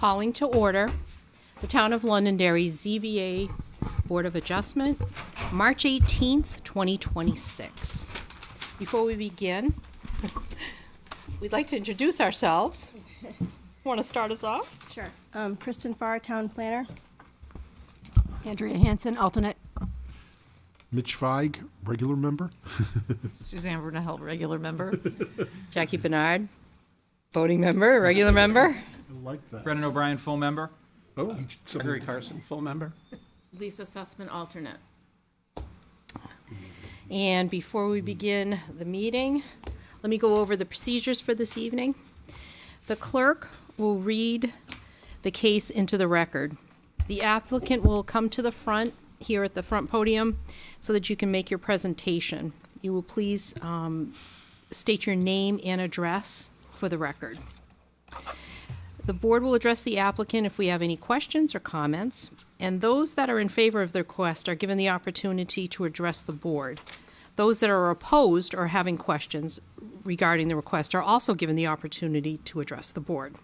calling to order the Town of Londonderry ZBA Board of Adjustment, March 18th, 2026. Before we begin, we'd like to introduce ourselves. Want to start us off? Sure. Kristen Farr, Town Planner. Andrea Hansen, alternate. Mitch Feig, regular member. Suzanne Brunel, regular member. Jackie Bernard, voting member, regular member. I like that. Brendan O'Brien, full member. Oh, Gregory Carson, full member. Lisa Sussman, alternate. And before we begin the meeting, let me go over the procedures for this evening. The clerk will read the case into the record. The applicant will come to the front here at the front podium so that you can make your presentation. You will please state your name and address for the record. The board will address the applicant if we have any questions or comments, and those that are in favor of the request are given the opportunity to address the board. Those that are opposed or having questions regarding the request are also given the opportunity to address the board.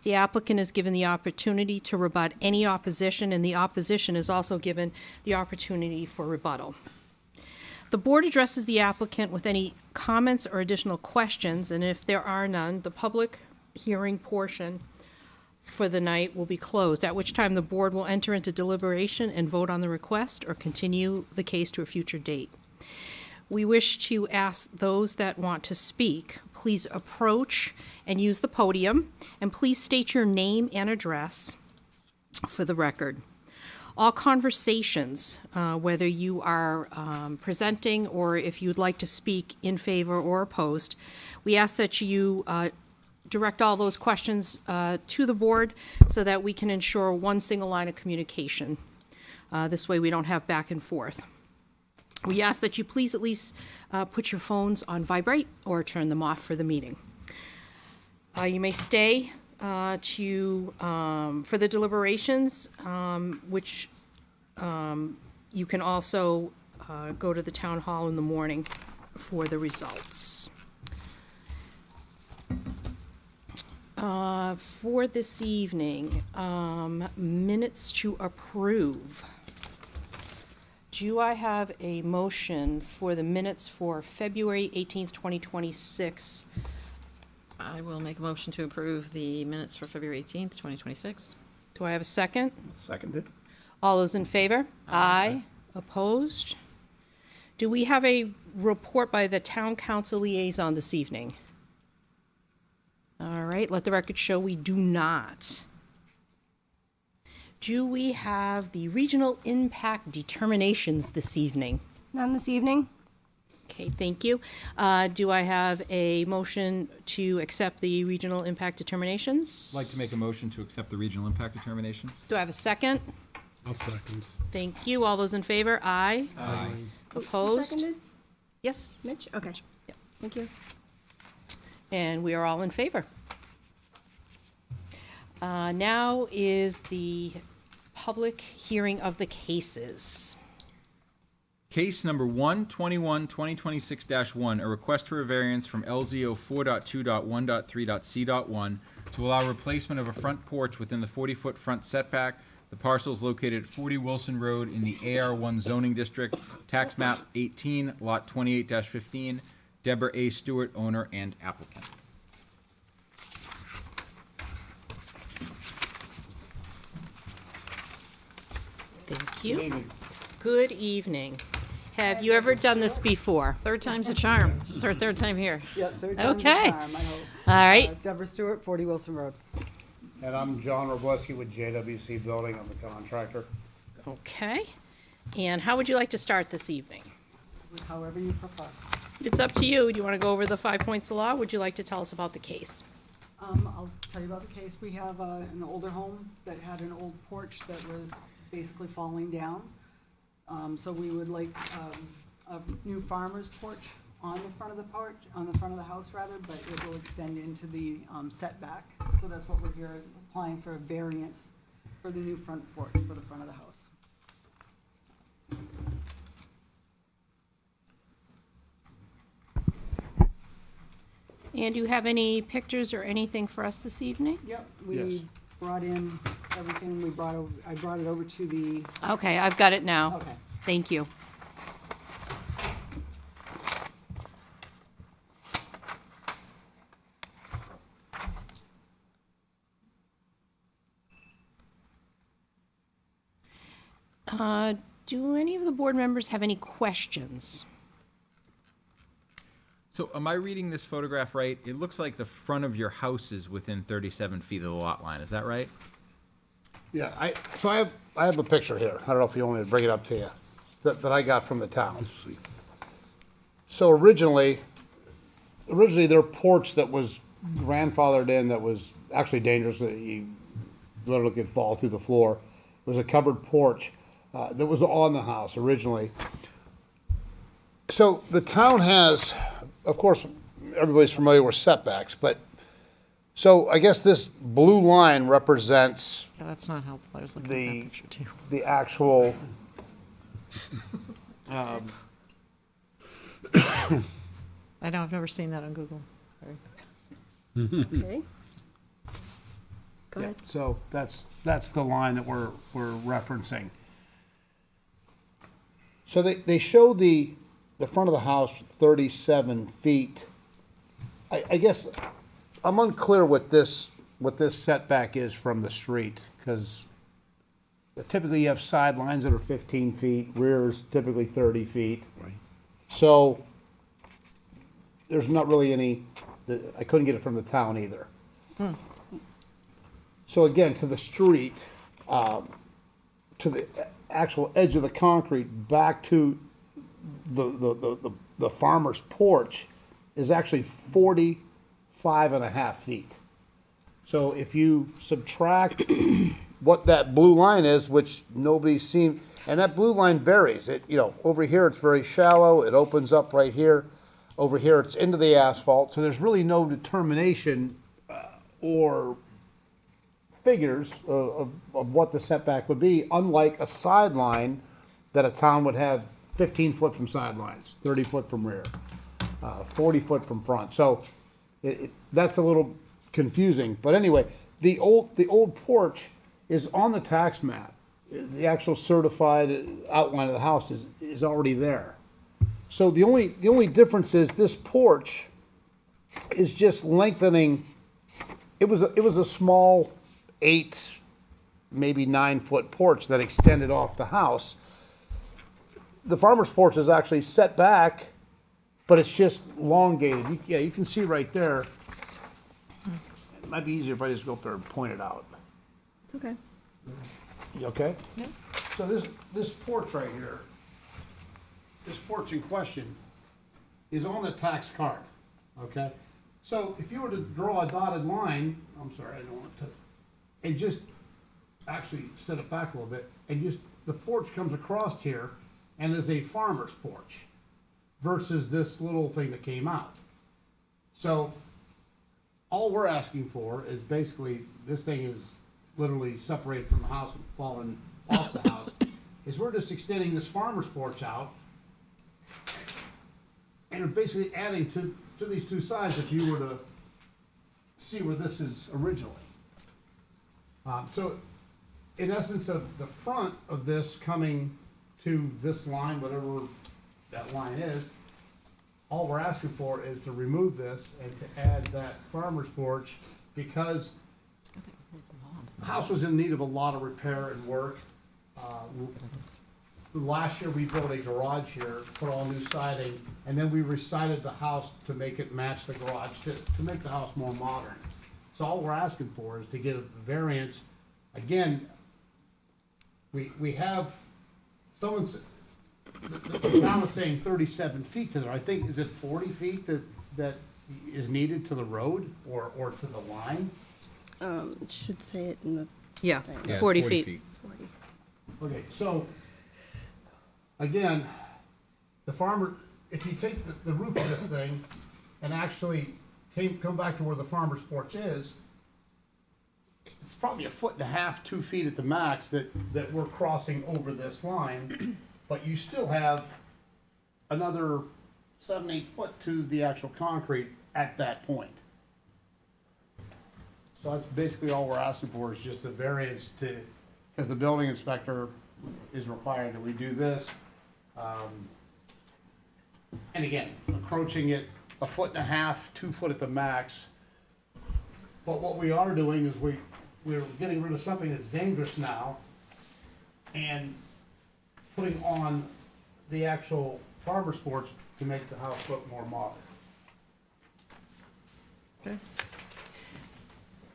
The applicant is given the opportunity to rebut any opposition, and the opposition is also given the opportunity for rebuttal. The board addresses the applicant with any comments or additional questions, and if there are none, the public hearing portion for the night will be closed, at which time the board will enter into deliberation and vote on the request or continue the case to a future date. We wish to ask those that want to speak, please approach and use the podium, and please state your name and address for the record. All conversations, whether you are presenting or if you'd like to speak in favor or opposed, we ask that you direct all those questions to the board so that we can ensure one single line of communication. This way we don't have back and forth. We ask that you please at least put your phones on vibrate or turn them off for the meeting. You may stay for the deliberations, which you can also go to the town hall in the morning for the results. For this evening, minutes to approve. Do I have a motion for the minutes for February 18th, 2026? I will make a motion to approve the minutes for February 18th, 2026. Do I have a second? Seconded. All those in favor? Aye. Opposed? Do we have a report by the town council liaison this evening? All right, let the record show we do not. Do we have the regional impact determinations this evening? None this evening. Okay, thank you. Do I have a motion to accept the regional impact determinations? I'd like to make a motion to accept the regional impact determinations. Do I have a second? I'll second. Thank you. All those in favor? Aye. Aye. Opposed? Seconded? Yes, Mitch? Okay. Thank you. and we are all in favor. Now is the public hearing of the cases. Case number 121-2026-1, a request for a variance from LZO 4.2.1.3.c.1 to allow replacement of a front porch within the 40-foot front setback. The parcel is located at 40 Wilson Road in the AR1 zoning district, tax map 18, lot 28-15. Deborah A. Stewart, owner and applicant. Thank you. Good evening. Have you ever done this before? Third time's a charm. This is our third time here. Yeah, third time's the Okay. charm, I hope. All right. Deborah Stewart, 40 Wilson Road. And I'm John Robleski with JWC Building. I'm the contractor. Okay. And how would you like to start this evening? However you prefer. It's up to you. Do you want to go over the 5 points of law? Would you like to tell us about the case? I'll tell you about the case. We have an older home that had an old porch that was basically falling down. So we would like a new farmer's porch on the front of the porch, on the front of the house rather, but it will extend into the setback. So that's what we're here applying for a variance for the new front porch for the front of the house. And do you have any pictures or anything for us this evening? Yep, Yes. we brought in everything I brought it over to the, Okay, I've got it now. okay. Thank you. Do any of the board members have any questions? So am I reading this photograph right? It looks like the front of your house is within 37 feet of the lot line. Is that right? Yeah, I have a picture here. I don't know if you want me to bring it up to you, that I got from the town. So originally their porch that was grandfathered in, that was actually dangerous, that you literally could fall through the floor, was a covered porch that was on the house originally. So the town has, of course, everybody's familiar with setbacks, but, so I guess this blue line represents Yeah, that's not helpful. I was looking at the, that picture too. the actual, I know, I've never seen that on Google. Sorry. Okay. Go ahead. so that's the line that we're referencing. So they show the front of the house 37 feet. I guess I'm unclear what this setback is from the street, because typically you have sidelines that are 15 feet, rear is typically 30 feet. Right. So there's not really any, I couldn't get it from the town either. So again, to the street, to the actual edge of the concrete, back to the farmer's porch is actually 45.5 feet. So if you subtract what that blue line is, which nobody's seen, and that blue line varies. It, over here it's very shallow. It opens up right here. Over here it's into the asphalt. So there's really no determination or figures of what the setback would be, unlike a sideline that a town would have 15 foot from sidelines, 30 foot from rear, 40 foot from front. So that's a little confusing. But anyway, the old porch is on the tax map. The actual certified outline of the house is already there. So the only difference is this porch is just lengthening. It was a small 8, maybe 9 foot porch that extended off the house. The farmer's porch is actually set back, but it's just elongated. You can see right there. It might be easier if I just go up there and point it out. It's okay. You okay? Yeah. So this porch right here, this porch in question, is on the tax card, okay? So if you were to draw a dotted line, I'm sorry, I don't want to, and just actually set it back a little bit, and just, the porch comes across here and is a farmer's porch versus this little thing that came out. So all we're asking for is basically, this thing is literally separated from the house and falling off the house, is we're just extending this farmer's porch out and basically adding to these two sides if you were to see where this is originally. So in essence of the front of this coming to this line, whatever that line is, all we're asking for is to remove this and to add that farmer's porch, because the house was in need of a lot of repair and work. Last year, we built a garage here, put all new siding, and then we resided the house to make it match the garage, to make the house more modern. So all we're asking for is to get a variance. Again, we have, the town is saying 37 feet to there. I think, is it 40 feet that is needed to the road or to the line? It should say it in the Yeah, thing. it's 40 feet. 40. Okay, so, again, the farmer, if you take the roof of this thing and actually come back to where the farmer's porch is, it's probably 1.5 feet, 2 feet at the max that we're crossing over this line, but you still have another 7, 8 foot to the actual concrete at that point. So that's basically all we're asking for is just the variance to, because the building inspector is required that we do this. And again, encroaching it 1.5 feet, 2 foot at the max. But what we are doing is we're getting rid of something that's dangerous now and putting on the actual farmer's porch to make the house look more modern.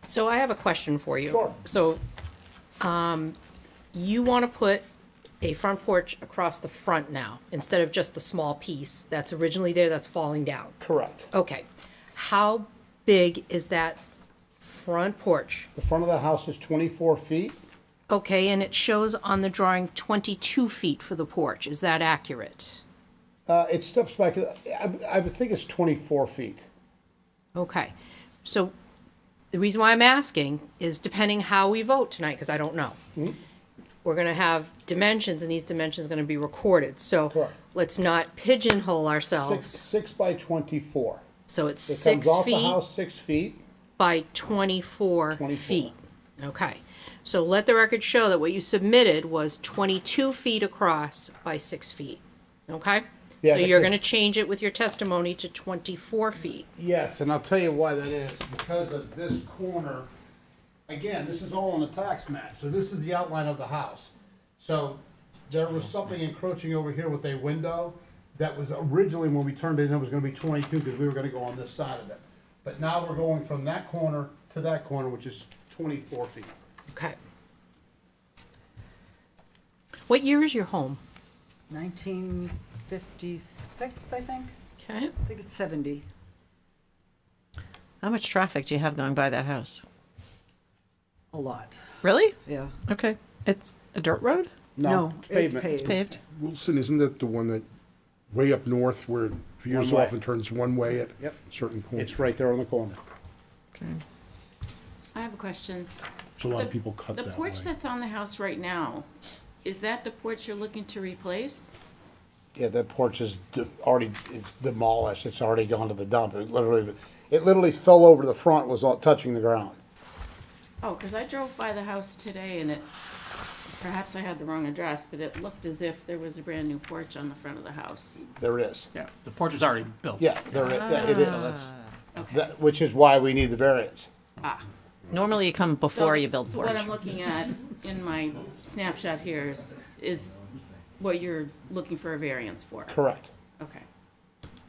So I have a question for you. Sure. So, you want to put a front porch across the front now, instead of just the small piece that's originally there that's falling down? Correct. Okay. How big is that front porch? The front of the house is 24 feet. Okay, and it shows on the drawing 22 feet for the porch. Is that accurate? It steps back, I would think it's 24 feet. Okay. So the reason why I'm asking is depending how we vote tonight, because I don't know. We're going to have dimensions, and these dimensions are going to be recorded. So Correct. let's not pigeonhole ourselves. 6 by 24. So it's It 6 comes off the feet house 6 feet. by 24 24. feet. Okay. So let the record show that what you submitted was 22 feet across by 6 feet. Okay? Yeah, So you're because- going to change it with your testimony to 24 feet. Yes, and I'll tell you why that is, because of this corner, again, this is all on the tax map, so this is the outline of the house. So there was something encroaching over here with a window that was originally, when we turned it in, it was gonna be 22, because we were gonna go on this side of it. But now we're going from that corner to that corner, which is 24 feet. Okay. What year is your home? 1956, I think. Okay. I think it's 70. How much traffic do you have going by that house? A lot. Really? Yeah. Okay. It's a dirt road? No, it's pavement. paved. It's paved? Wilson, isn't that the one that way up north where it veers One way. off and turns one way at Yep. certain points? It's right there on the corner. Okay. I have a question. So a lot of people cut The that way. porch that's on the house right now, is that the porch you're looking to replace? Yeah, that porch is already, it's demolished, it's already gone to the dump. It literally fell over the front, was all touching the ground. Oh, because I drove by the house today and perhaps I had the wrong address, but it looked as if there was a brand new porch on the front of the house. There is. Yeah, the porch is already built. Yeah, it is. Okay. Which is why we need the variance. Normally you come before So- you build So what porch. I'm looking at in my snapshot here is what you're looking for a variance for. Correct. Okay.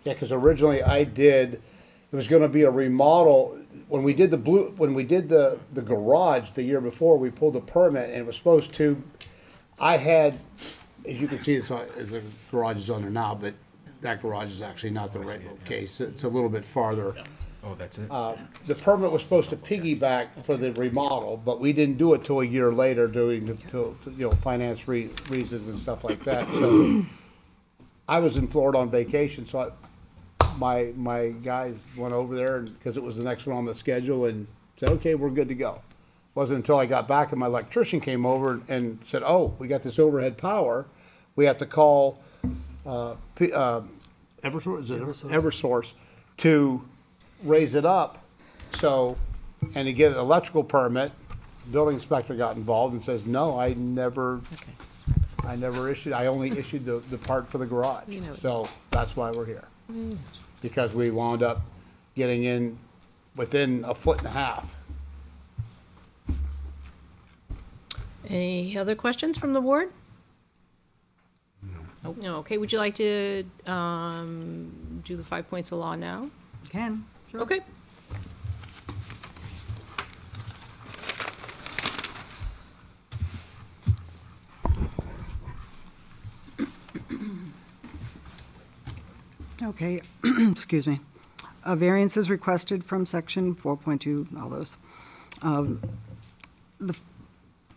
Yeah, because originally it was gonna be a remodel. When we did the garage the year before, we pulled a permit and it was supposed to, I had, as you can see, the garage is on there now, but that garage is actually not the right case. It's a little bit farther. Oh, that's it? The permit was supposed to piggyback for the remodel, but we didn't do it till a year later to finance reasons and stuff like that. So I was in Florida on vacation, so my guys went over there because it was the next one on the schedule and said, okay, we're good to go. Wasn't until I got back and my electrician came over and said, oh, we got this overhead power. We have to call Eversource, is it Eversource to raise it up. So, and to get an electrical permit, building inspector got involved and says, no, I only issued the part for the garage. So that's why we're here. Because we wound up getting in within 1.5 feet. Any other questions from the board? No. Okay, would you like to do the 5 points of law now? Can. Sure. Okay. Okay, excuse me. A variance is requested from section 4.2, all those.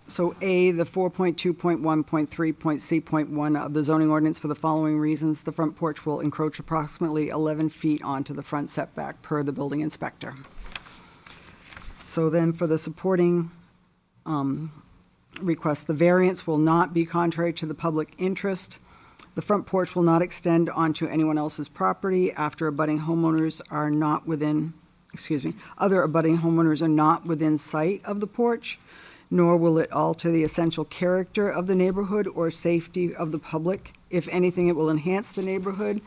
So A, the 4.2.1.3.c.1 of the zoning ordinance for the following reasons. The front porch will encroach approximately 11 feet onto the front setback per the building inspector. So then for the supporting request, the variance will not be contrary to the public interest. The front porch will not extend onto anyone else's property after abutting homeowners are not within other abutting homeowners are not within sight of the porch, nor will it alter the essential character of the neighborhood or safety of the public. If anything, it will enhance the neighborhood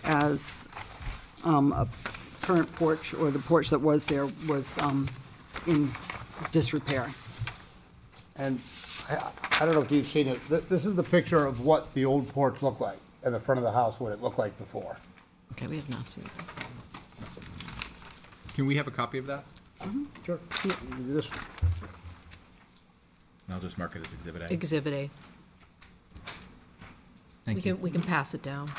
as a current porch, or the porch that was there, was in disrepair. And I don't know if you've seen it, this is the picture of what the old porch looked like in the front of the house, what it looked like before. Okay, we have not seen it. Can we have a copy of that? Sure. This, I'll just mark it as Exhibit A. Exhibit A. Thank you. We can pass it down.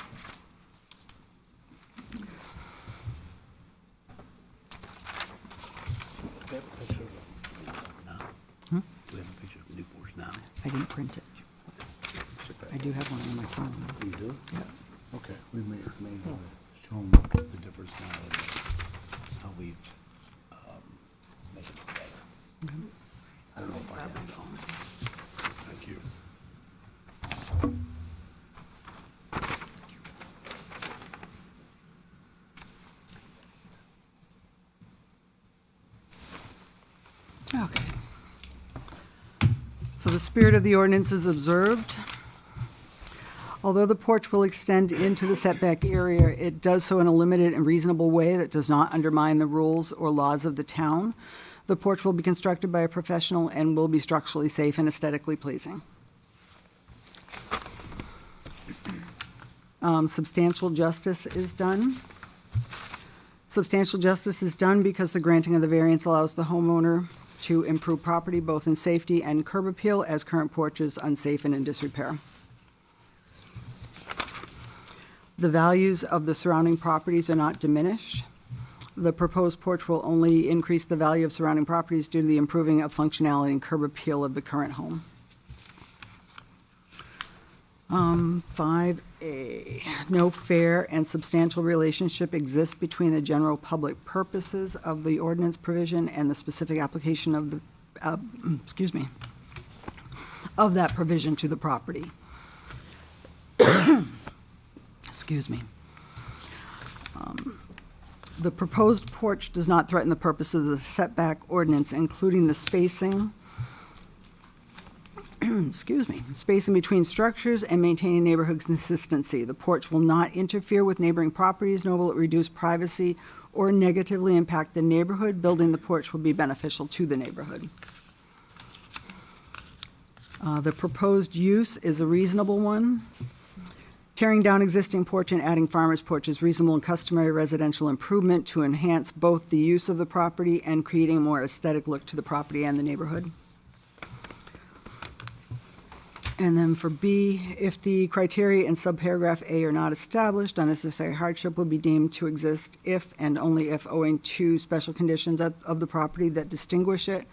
Do we have a picture of the new porch now? I didn't print it. I do have one on my phone. You do? Yeah. okay, we made it. Show them the difference now and how we've made it better. I don't know if I have my phone. Thank you. Okay. So the spirit of the ordinance is observed. Although the porch will extend into the setback area, it does so in a limited and reasonable way that does not undermine the rules or laws of the town. The porch will be constructed by a professional and will be structurally safe and aesthetically pleasing. Substantial justice is done. Substantial justice is done because the granting of the variance allows the homeowner to improve property both in safety and curb appeal, as current porch is unsafe and in disrepair. The values of the surrounding properties are not diminished. The proposed porch will only increase the value of surrounding properties due to the improving of functionality and curb appeal of the current home. 5A, no fair and substantial relationship exists between the general public purposes of the ordinance provision and the specific application of the, of that provision to the property. Excuse me. The proposed porch does not threaten the purpose of the setback ordinance, including the spacing, spacing between structures and maintaining neighborhood consistency. The porch will not interfere with neighboring properties, nor will it reduce privacy or negatively impact the neighborhood. Building the porch will be beneficial to the neighborhood. The proposed use is a reasonable one. Tearing down existing porch and adding farmer's porch is reasonable and customary residential improvement to enhance both the use of the property and creating a more aesthetic look to the property and the neighborhood. And then for B, if the criteria in subparagraph A are not established, unnecessary hardship will be deemed to exist if and only if owing to special conditions of the property that distinguish it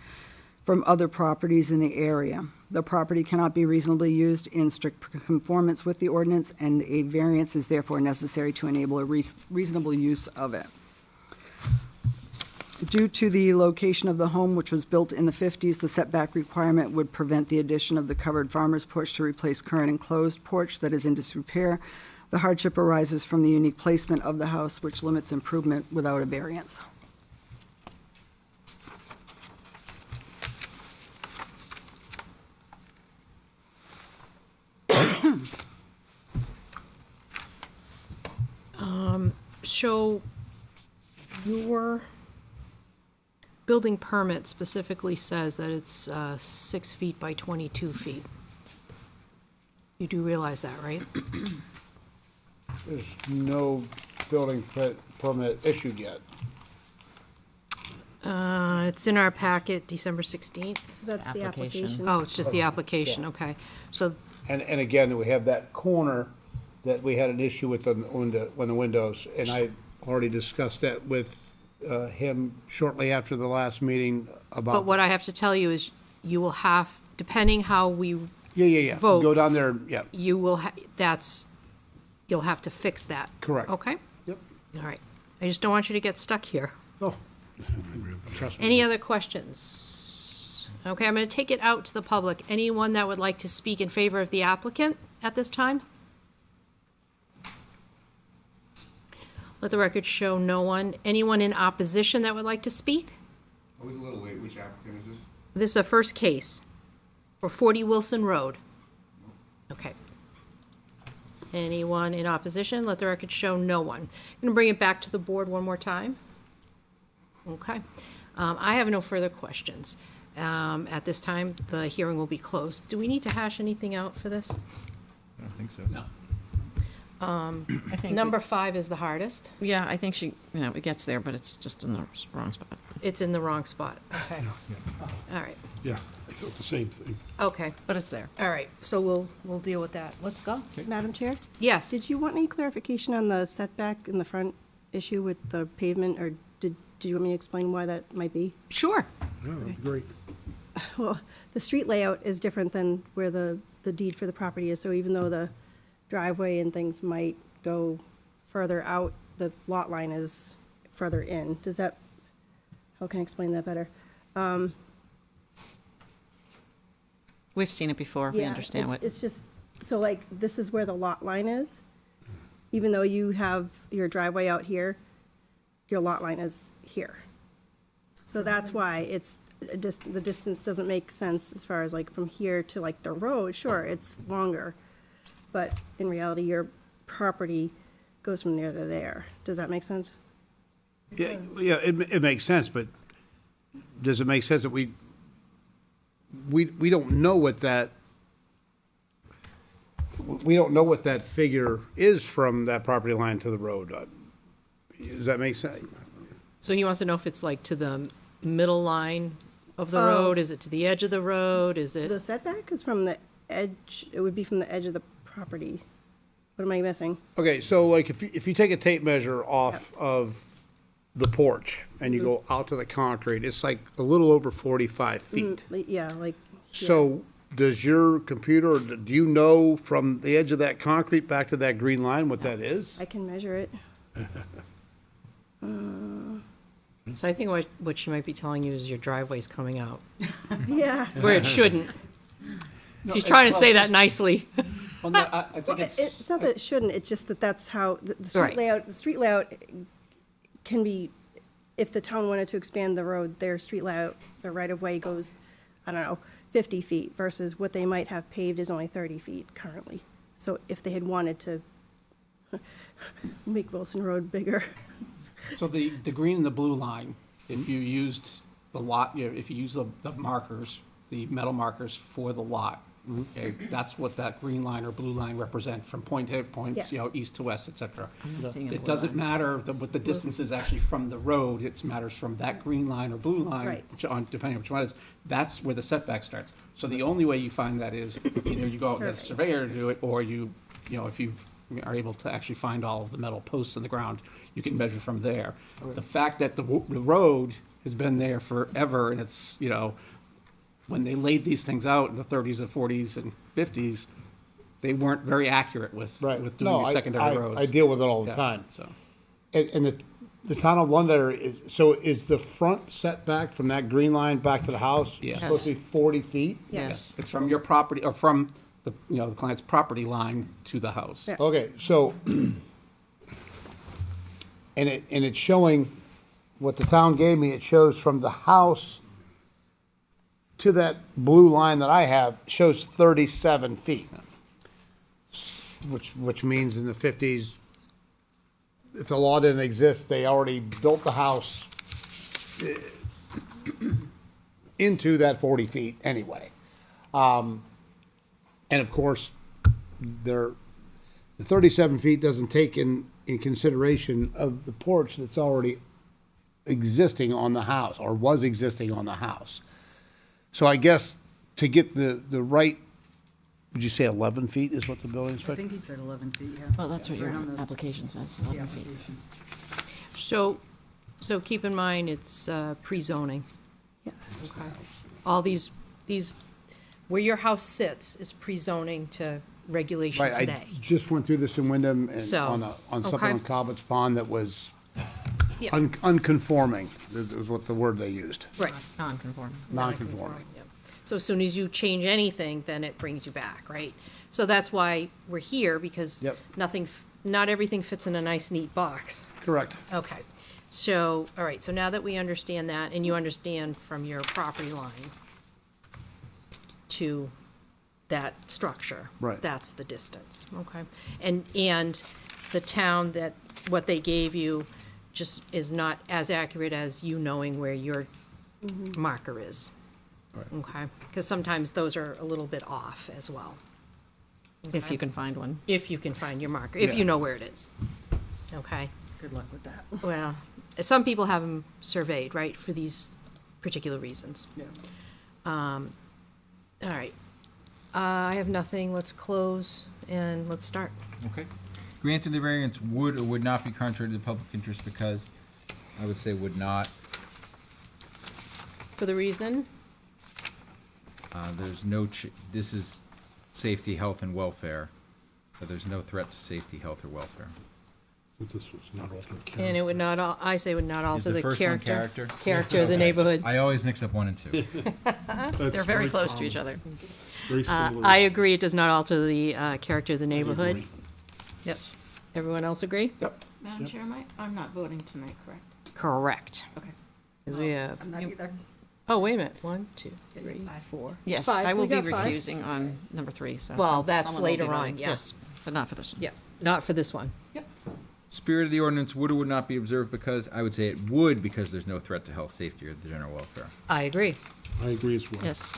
from other properties in the area. The property cannot be reasonably used in strict conformance with the ordinance, and a variance is therefore necessary to enable a reasonable use of it. Due to the location of the home, which was built in the 50s, the setback requirement would prevent the addition of the covered farmer's porch to replace current enclosed porch that is in disrepair. The hardship arises from the unique placement of the house, which limits improvement without a variance. So your building permit specifically says that it's 6 feet by 22 feet. You do realize that, right? There's no building permit issued yet. It's in our packet, December 16th. That's the Application. application. Oh, it's just the application, okay. So, And again, we have that corner that we had an issue with the windows, and I already discussed that with him shortly after the last meeting about. but what I have to tell you is you will have, depending how we, Yeah. vote. Go down there, yeah, you will, you'll have to fix that. correct. Okay? Yep. All right. I just don't want you to get stuck here. Oh, trust me. Any other questions? Okay, I'm going to take it out to the public. Anyone that would like to speak in favor of the applicant at this time? Let the record show no one. Anyone in opposition that would like to speak? I was a little late. Which applicant is this? This is the first case for 40 Wilson Road. Okay. Anyone in opposition? Let the record show no one. I'm going to bring it back to the board one more time. Okay. I have no further questions. At this time, the hearing will be closed. Do we need to hash anything out for this? I don't think so. No. I think, Number 5 is the hardest. yeah, I think it gets there, but it's just in the wrong spot. It's in the wrong spot. Okay. All right. Yeah, I thought the same thing. Okay. But it's there. All right. So we'll deal with that. Let's go. Madam Chair, Yes. did you want any clarification on the setback in the front issue with the pavement, or did you want me to explain why that might be? Sure. Yeah, that'd be great. Well, the street layout is different than where the deed for the property is, so even though the driveway and things might go further out, the lot line is further in. Does that, how can I explain that better? We've seen it before. We Yeah, understand it's- what. It's just, so like, this is where the lot line is. Even though you have your driveway out here, your lot line is here. So that's why it's, the distance doesn't make sense as far as like from here to like the road. Sure, it's longer, but in reality, your property goes from there to there. Does that make sense? Yeah, it makes sense, but does it make sense that we don't know what that, we don't know what that figure is from that property line to the road? Does that make sense? So he wants to know if it's like to the middle line of the Oh. road? Is it to the edge of the road? Is The it? setback is from the edge, it would be from the edge of the property. What am I missing? Okay, so like if you take a tape measure off of the porch and you go out to the concrete, it's like a little over 45 feet. Yeah, like. here. So does your computer, do you know from the edge of that concrete back to that green line what that is? I can measure it. So I think what she might be telling you is your driveway's coming out, Yeah. where it shouldn't. She's trying to say that nicely. Well, no, I think It's not that it shouldn't, it's just that that's how, the Right. street layout can be, if the town wanted to expand the road, their street layout, their right-of-way goes, I don't know, 50 feet versus what they might have paved is only 30 feet currently. So if they had wanted to make Wilson Road bigger, So the green and the blue line, if you used the lot, if you use the markers, the metal markers for the lot, okay, that's what that green line or blue line represent from point to point, Yes. east to west, et cetera. not seeing a It blue doesn't matter what the distance is actually from the road, it matters from that green line or blue line, Right. depending on which one it is, that's where the setback starts. So the only way you find that is, either you go out and get a surveyor to do it, or if you are able to actually find all of the metal posts in the ground, you can measure from there. The fact that the road has been there forever, and it's, when they laid these things out in the 30s and 40s and 50s, they weren't very accurate with doing No, these secondary roads. I deal with it all the Yeah, time. So, And the town of Londonderry is the front setback from that green line back to the house? Yes. Supposed to be 40 feet? yes. it's from your property, or from the client's property line to the house. Yeah. Okay, so, and it's showing, what the town gave me, it shows from the house to that blue line that I have, shows 37 feet. Which means in the 50s, if the law didn't exist, they already built the house into that 40 feet anyway. And of course, the 37 feet doesn't take in consideration of the porch that's already existing on the house, or was existing on the house. So I guess to get the right, would you say 11 feet is what the building I inspector? think he said 11 feet, yeah. Well, that's what Right your on the- application says, the 11 feet. application. So keep in mind, it's pre-zoning. Yeah. Okay. All these, where your house sits is pre-zoning to regulation Right, I today. just went through this in Wyndham and So, on something okay. on Cobbett's Pond that was Yeah. unconforming, is what the word they used, Right. Non-conforming. non-conforming. Yep. So as soon as you change anything, then it brings you back, right? So that's why we're here, because Yep. not everything fits in a nice, neat box. Correct. Okay, so, all right, so now that we understand that, and you understand from your property line to that structure. Right. That's the distance, okay? And the town that, what they gave you just is not as accurate as you knowing where your marker is. Okay, because sometimes those are a little bit off as well. If you can find one. If you can find your marker, if you know where it is. Okay? Good luck with that. Well, some people have them surveyed, right, for these particular reasons. Yeah. All right. I have nothing. Let's close and let's start. Okay. Granting the variance would or would not be contrary to the public interest because, I would say would not. For the reason, There's no, this is safety, health, and welfare, but there's no threat to safety, health, or welfare. This was not altered. and it would not, I say would not alter the the first one character. character? Character of the neighborhood. I always mix up 1 and 2. They're very close to each other. Very similar. I agree, it does not alter the character of the neighborhood. agree. Yes. Everyone else agree? Madam Chair, I'm not voting tonight, correct? Correct. Okay. Because we have, I'm not either. oh, wait a minute, 1, 2, 3, 4. Yes, Five. I will We be got five. recusing on number 3, so. Well, some- that's someone will be later on, voting. yeah. Yes, but not for this one. Yeah, not for this one. Spirit of the ordinance would or would not be observed because, I would say it would because there's no threat to health, safety, or the general welfare. I agree. I agree as well. Yes.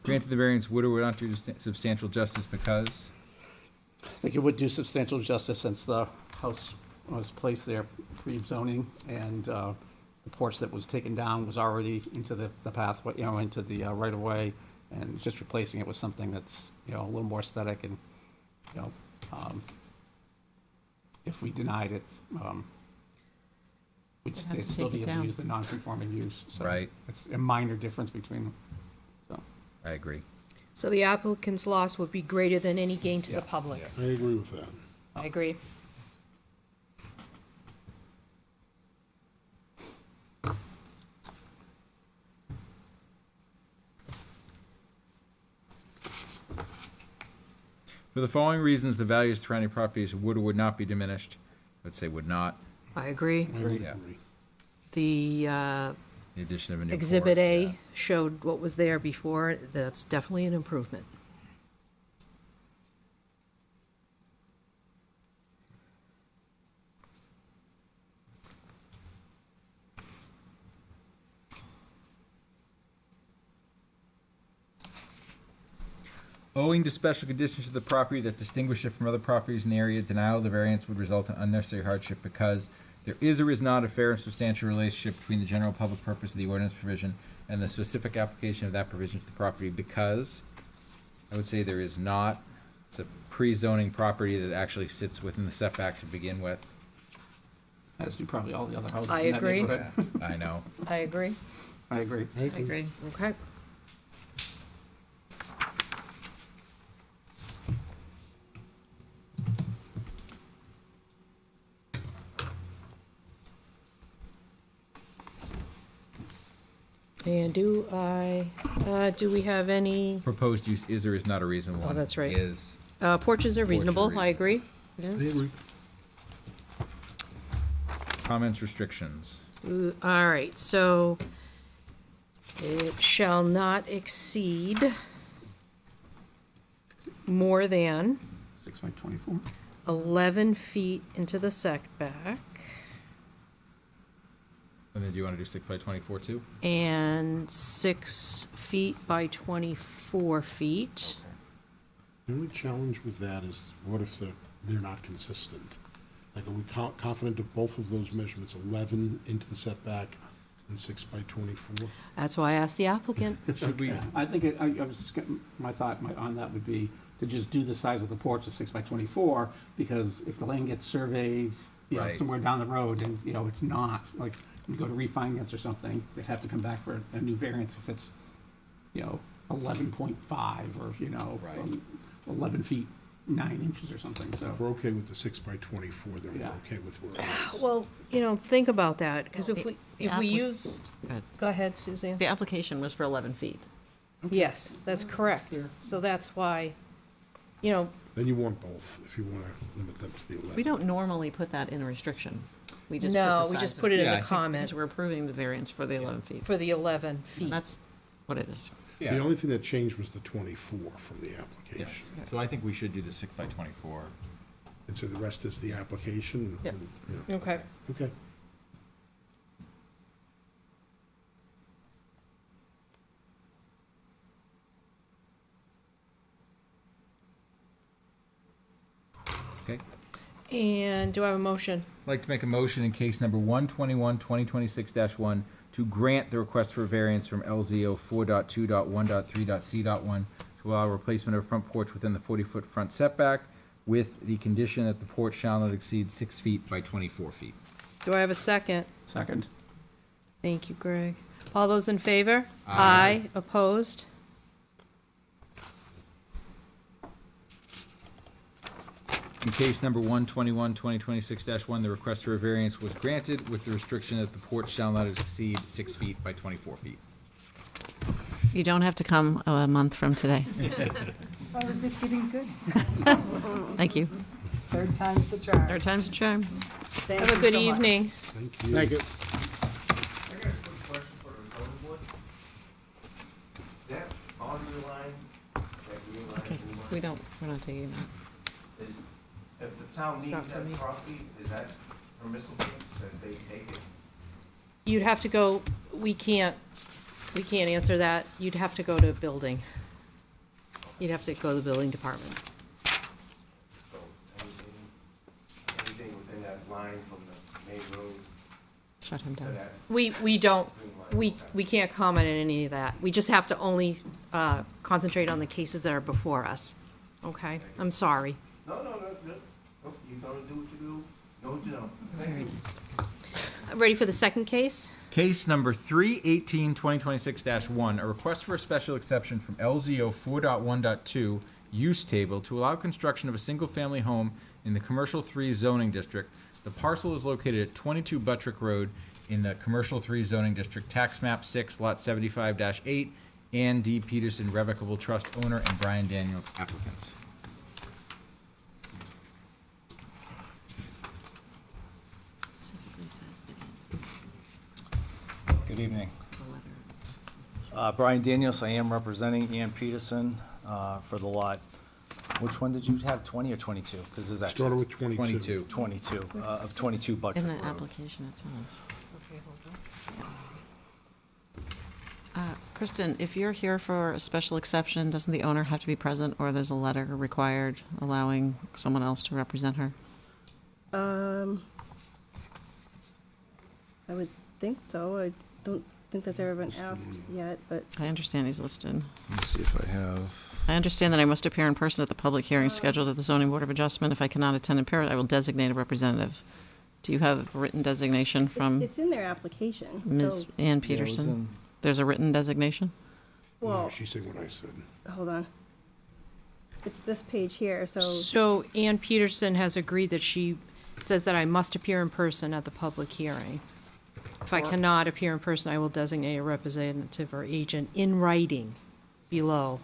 Granted the variance would or would not do substantial justice because, I think it would do substantial justice since the house was placed there pre-zoning and the porch that was taken down was already into the pathway, into the right-of-way, and just replacing it with something that's, a little more aesthetic and, if we denied it, we'd We'd have they'd to still take be it able to down. use the non-conforming use. So Right. It's a minor difference between them, so. I agree. So the applicant's loss would be greater than any gain to the public. I agree with that. I agree. For the following reasons, the values of surrounding properties would or would not be diminished. I would say would not. I agree. I would Yeah. agree. The The addition of a new Exhibit porch, A yeah. showed what was there before. That's definitely an improvement. Owing to special conditions to the property that distinguish it from other properties in the area, denial of the variance would result in unnecessary hardship because there is or is not a fair and substantial relationship between the general public purpose of the ordinance provision and the specific application of that provision to the property because I would say there is not. It's a pre-zoning property that actually sits within the setback to begin with. As do probably all the other houses I in that agree. neighborhood. I know. I agree. I agree. I agree. Okay. And do we have any, Proposed use is or is not a reasonable one. that's right. Is. porches are reasonable, I reasonable. agree. I agree. Comments, restrictions. All right, so it shall not exceed more than 6 by 24. 11 feet into the setback And then do you want to do 6 by 24 too? and 6 feet by 24 feet. The only challenge with that is what if they're not consistent? Like, are we confident of both of those measurements, 11 into the setback and 6 by 24? That's why I asked the applicant. Should we, I think I was just getting, my thought on that would be to just do the size of the porch of 6 by 24, because if the land gets surveyed, Right. somewhere down the road and, it's not, like, you go to refinance or something, they'd have to come back for a new variance if it's, 11.5 or, Right. 11 feet, 9 inches or something, so. If we're okay with the 6 by 24, then we're Yeah. okay with where it is. Well, think about that, because if we applic- use, Go ahead. go ahead, Suzanne. The application was for 11 feet. Yes, that's correct. So that's why, Then you want both, if you want to limit them to the 11. We don't normally put that in a restriction. We just put no, the we size just of- put it in Yeah, I the think- comment Because we're approving the variance for the 11 feet. for the 11 feet. And that's what it is. The only thing that changed was the 24 from the application. Yes, so I think we should do the 6 by 24. And so the rest is the application? Yep. and, yeah. Okay. Okay. Okay? And do I have a motion? I'd like to make a motion in case number 121, 2026-1 to grant the request for variance from LZO 4.2.1.3.c.1 to allow replacement of a front porch within the 40-foot front setback with the condition that the porch shall not exceed 6 feet by 24 feet. Do I have a second? Second. Thank you, Greg. All those in favor? Aye. Opposed? In case number 121, 2026-1, the request for a variance was granted with the restriction that the porch shall not exceed 6 feet by 24 feet. You don't have to come a month from today. I was just getting good. Thank you. Third time's the charm. Third time's a charm. Thank Have a you good so much. evening. Thank you. Thank you. I got a quick question for the zoning board. That boundary line, that green line, Okay, blue line, we're not taking that. is, if the town needs not for me. that property, is that permissible that they take it? You'd have to go, we can't answer that. You'd have to go to building. You'd have to go to the building department. So anything within that line from the main road Shut him to down. that We don't, green line? we can't comment on any of that. We just have to only concentrate on the cases that are before us. Okay? I'm sorry. No, that's good. Nope, you're gonna do what you do, know what you know. Thank Very you. nice. Ready for the second case? Case number 318, 2026-1, a request for a special exception from LZO 4.1.2 use table to allow construction of a single-family home in the Commercial 3 zoning district. The parcel is located at 22 Buttrick Road in the Commercial 3 zoning district, tax map 6, lot 75-8, Ann D. Peterson Revocable Trust owner and Brian Daniels applicant. Specifically says that Good evening. the letter. Brian Daniels, I am representing Ann Peterson for the lot. Which one did you have, 20 or 22? Because there's actually Started with 22. 22. 22, of 22 Buttrick In the Road. application itself. Kristen, if you're here for a special exception, doesn't the owner have to be present, or there's a letter required allowing someone else to represent her? I would think so. I don't think that's ever been asked yet, but I understand he's listed. Let me see if I have. I understand that I must appear in person at the public hearing scheduled at the zoning board of adjustment. If I cannot attend in person, I will designate a representative. Do you have a written designation from it's in their application. Ms. So, Ann Peterson? There's a written designation? No, well, she's saying what I said. hold on. It's this page here, so So Ann Peterson has agreed that she says that I must appear in person at the public hearing. If I cannot appear in person, I will designate a representative or agent in writing below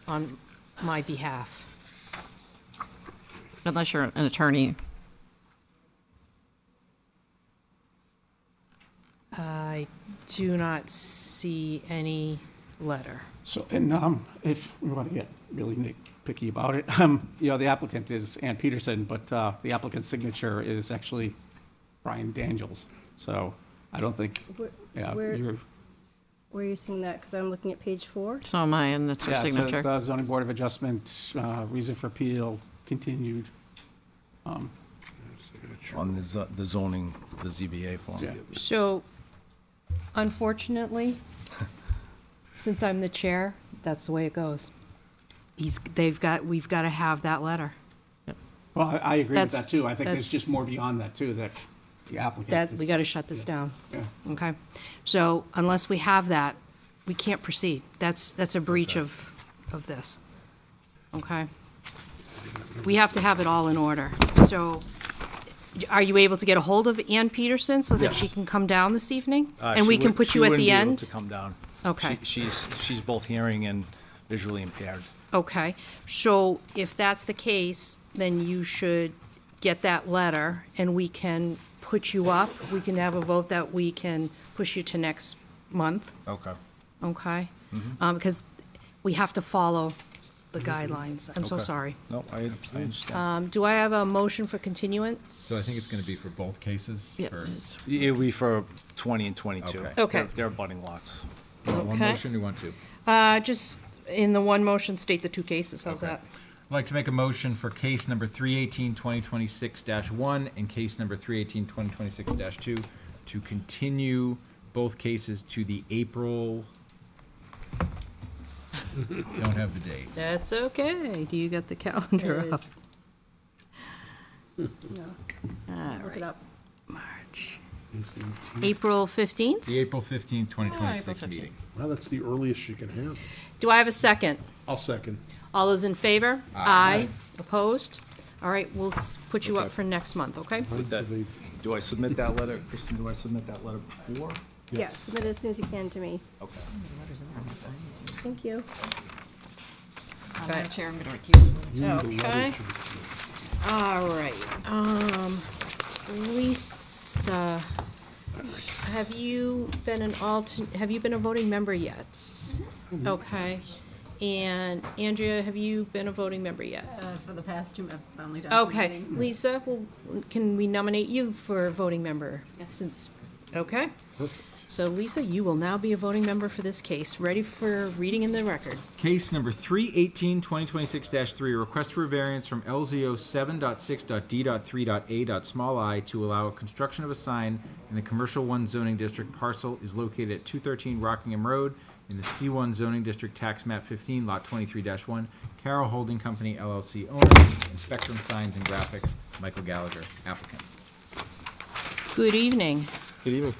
on my behalf. Unless you're an attorney. I do not see any letter. So, and if we want to get really nitpicky about it, the applicant is Ann Peterson, but the applicant's signature is actually Brian Daniels. So I don't think, where you're. are you seeing that? Because I'm looking at page 4. So am I, and that's her Yeah, so signature. the zoning board of adjustment, reason for appeal, continued. On the zoning, the ZBA form. Yeah. So unfortunately, since I'm the chair, that's the way it goes. We've got to have that letter. Well, I agree with That's- that too. I think there's just that's- more beyond that too, that the applicant. That, is- we got to shut this down. Yeah. Okay? So unless we have that, we can't proceed. That's a breach of this. Okay? we have to have it all in order. So are you able to get a hold of Ann Peterson so that Yes. she can come down this evening? And She we can would- put she you at wouldn't the be able end? to come down. Okay. She's both hearing and visually impaired. Okay, so if that's the case, then you should get that letter and we can put you up. We can have a vote that we can push you to next month, Okay. okay? Because we have to follow the guidelines. I'm so Okay. sorry. No, I understand. Do I have a motion for continuance? So I think it's gonna be for both cases? Yeah, or- it is. It'll be for 20 and 22. Okay. Okay. They're budding lots. One Okay. motion, you want two? Just in the one motion, state the two cases, how's Okay. that? I'd like to make a motion for case number 318-2026-1 and case number 318-2026-2 to continue both cases to the April, don't have the date. That's okay. Do you got the calendar up? All Look right, it up. March. Is it- April 15th? The April 15th, April 2026 15th. meeting. Well, that's the earliest you can have. Do I have a second? I'll second. All those in favor? Aye. Opposed? All right, we'll put you up Okay. for next month, okay? Ninth that- of April. Do I submit that letter, Kristen, do I submit that letter before? Yeah, submit it as soon as you can to me. Okay. Thank you. Madam Chair, I'm going to recuse. You need a letter Okay. to- All right, Lisa, have you been have you been a voting member yet? Okay, and Andrea, have you been a voting member yet? For the past two, I've only done Okay, Lisa, well, can we nominate you for a voting member? Since, okay. Perfect. So Lisa, you will now be a voting member for this case. Ready for reading in the record? Case number 318-2026-3, a request for a variance from LZO 7.6.d.3.a.i to allow construction of a sign in the Commercial 1 zoning district. Parcel is located at 213 Rockingham Road in the C1 zoning district, tax map 15, lot 23-1. Carroll Holding Company LLC owner, and Spectrum Signs and Graphics, Michael Gallagher, applicant. Good evening. Good evening.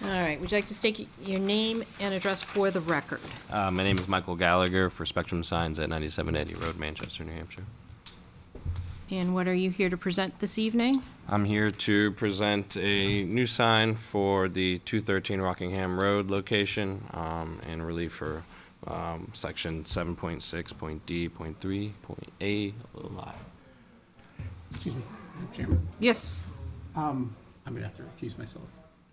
All right, would you like to state your name and address for the record? My name is Michael Gallagher for Spectrum Signs at 9780 Road, Manchester, New Hampshire. And what are you here to present this evening? I'm here to present a new sign for the 213 Rockingham Road location and relief for section 7.6.d.3.a. Excuse me, Madam Chairman. Yes. I'm gonna have to recuse myself,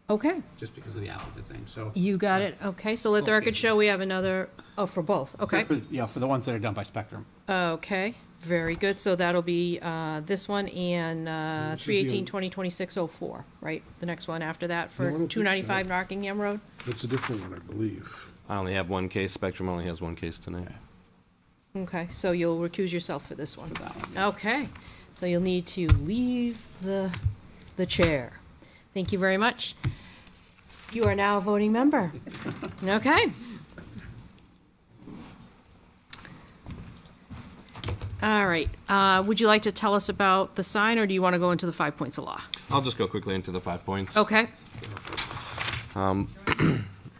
Okay, just because of the applicant's name, so. you got it. Okay, so let the Both record cases. show we have another, oh, for both, okay. Yeah, for the ones that are done by Spectrum. Okay, very good. So that'll be this one and Which is the 3/18/2026-04, right? The next one after that No, I for don't think so. 295 Rockingham Road? That's a different one, I believe. I only have one case. Spectrum only has one case tonight. Okay, so you'll recuse yourself for this one? For that one, yeah. Okay, so you'll need to leave the chair. Thank you very much. You are now a voting member. Okay. All right, would you like to tell us about the sign, or do you want to go into the 5 points of law? I'll just go quickly into the 5 points. Okay, A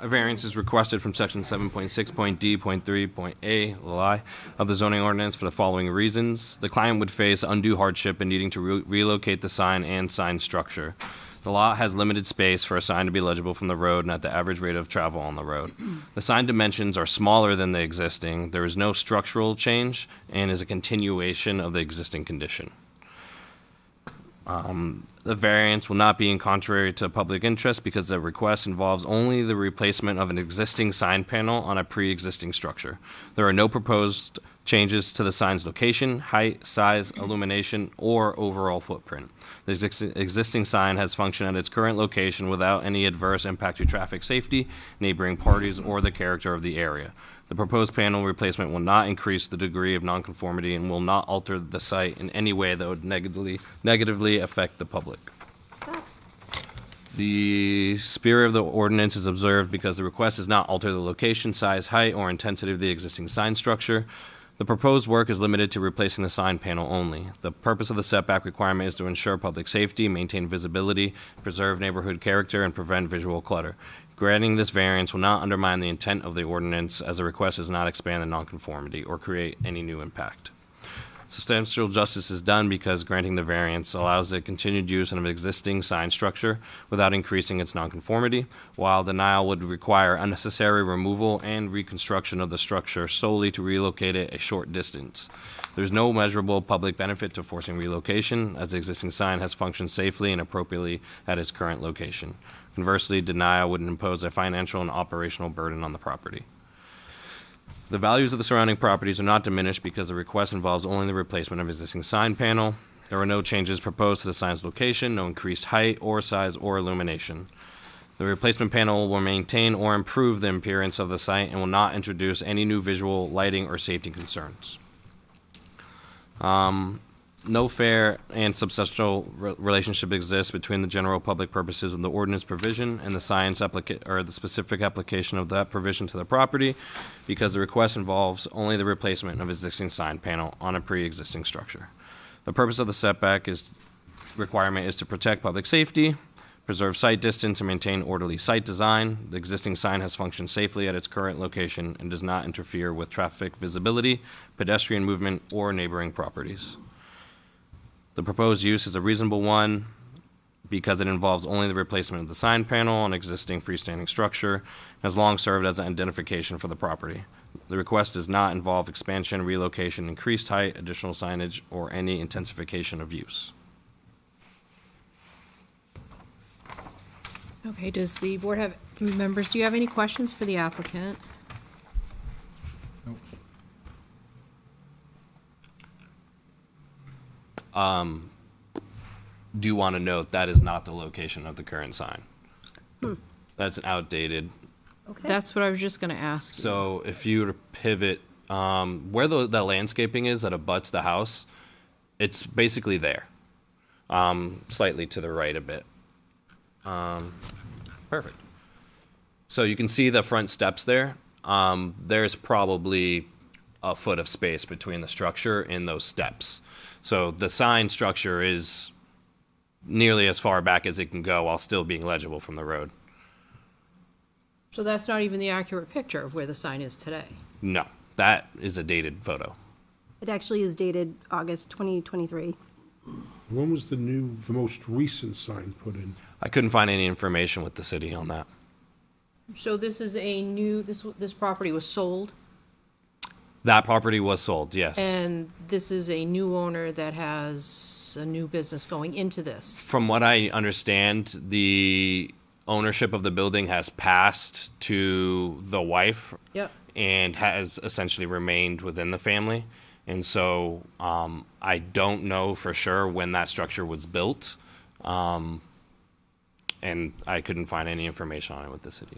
variance is requested from section 7.6.d.3.a of the zoning ordinance for the following reasons. The client would face undue hardship in needing to relocate the sign and sign structure. The lot has limited space for a sign to be legible from the road and at the average rate of travel on the road. The sign dimensions are smaller than the existing. There is no structural change and is a continuation of the existing condition. The variance will not be in contrary to public interest because the request involves only the replacement of an existing sign panel on a pre-existing structure. There are no proposed changes to the sign's location, height, size, illumination, or overall footprint. The existing sign has functioned at its current location without any adverse impact to traffic safety, neighboring parties, or the character of the area. The proposed panel replacement will not increase the degree of nonconformity and will not alter the site in any way that would negatively affect the public. The spirit of the ordinance is observed because the request does not alter the location, size, height, or intensity of the existing sign structure. The proposed work is limited to replacing the sign panel only. The purpose of the setback requirement is to ensure public safety, maintain visibility, preserve neighborhood character, and prevent visual clutter. Granting this variance will not undermine the intent of the ordinance, as the request does not expand the nonconformity or create any new impact. Substantial justice is done because granting the variance allows the continued use of an existing sign structure without increasing its nonconformity, while denial would require unnecessary removal and reconstruction of the structure solely to relocate it a short distance. There's no measurable public benefit to forcing relocation, as the existing sign has functioned safely and appropriately at its current location. Conversely, denial would impose a financial and operational burden on the property. The values of the surrounding properties are not diminished because the request involves only the replacement of existing sign panel. There are no changes proposed to the sign's location, no increased height or size or illumination. The replacement panel will maintain or improve the appearance of the site and will not introduce any new visual, lighting, or safety concerns. No fair and substantial relationship exists between the general public purposes of the ordinance provision and the the specific application of that provision to the property, because the request involves only the replacement of existing sign panel on a pre-existing structure. The purpose of the setback requirement is to protect public safety, preserve site distance, and maintain orderly site design. The existing sign has functioned safely at its current location and does not interfere with traffic visibility, pedestrian movement, or neighboring properties. The proposed use is a reasonable one because it involves only the replacement of the sign panel on existing freestanding structure and has long served as an identification for the property. The request does not involve expansion, relocation, increased height, additional signage, or any intensification of use. Okay, does the board have, members, do you have any questions for the applicant? Nope. Do you want to note that is not the location of the current sign? That's outdated. Okay. That's what I was just gonna ask. So if you were to pivot, where the landscaping is that abuts the house, it's basically there. Slightly to the right a bit. Perfect. So you can see the front steps there. There's probably a foot of space between the structure and those steps. So the sign structure is nearly as far back as it can go while still being legible from the road. So that's not even the accurate picture of where the sign is today? No, that is a dated photo. It actually is dated August 2023. When was the most recent sign put in? I couldn't find any information with the city on that. So this is a new, this property was sold, That property was sold, yes. and this is a new owner that has a new business going into this? From what I understand, the ownership of the building has passed to the wife Yep. and has essentially remained within the family. And so I don't know for sure when that structure was built. And I couldn't find any information on it with the city.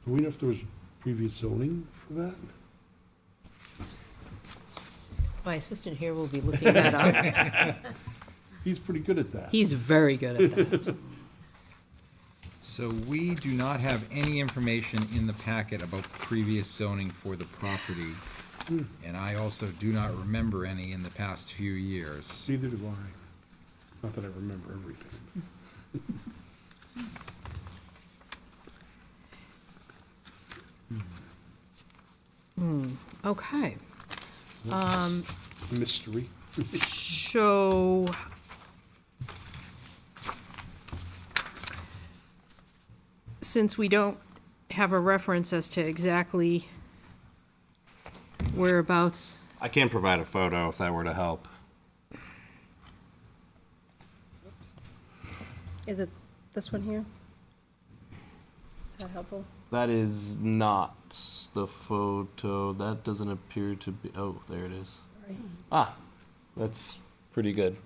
Do we know if there was previous zoning for that? My assistant here will be looking that up. He's pretty good at that. He's very good at that. So we do not have any information in the packet about previous zoning for the property. And I also do not remember any in the past few years. Neither do I. Not that I remember everything. Okay. Mystery. So, since we don't have a reference as to exactly whereabouts, I can provide a photo if that were to help. Is it this one here? Is that helpful? That is not the photo. That doesn't appear to be. Oh, there it is. Sorry. Ah, that's pretty good.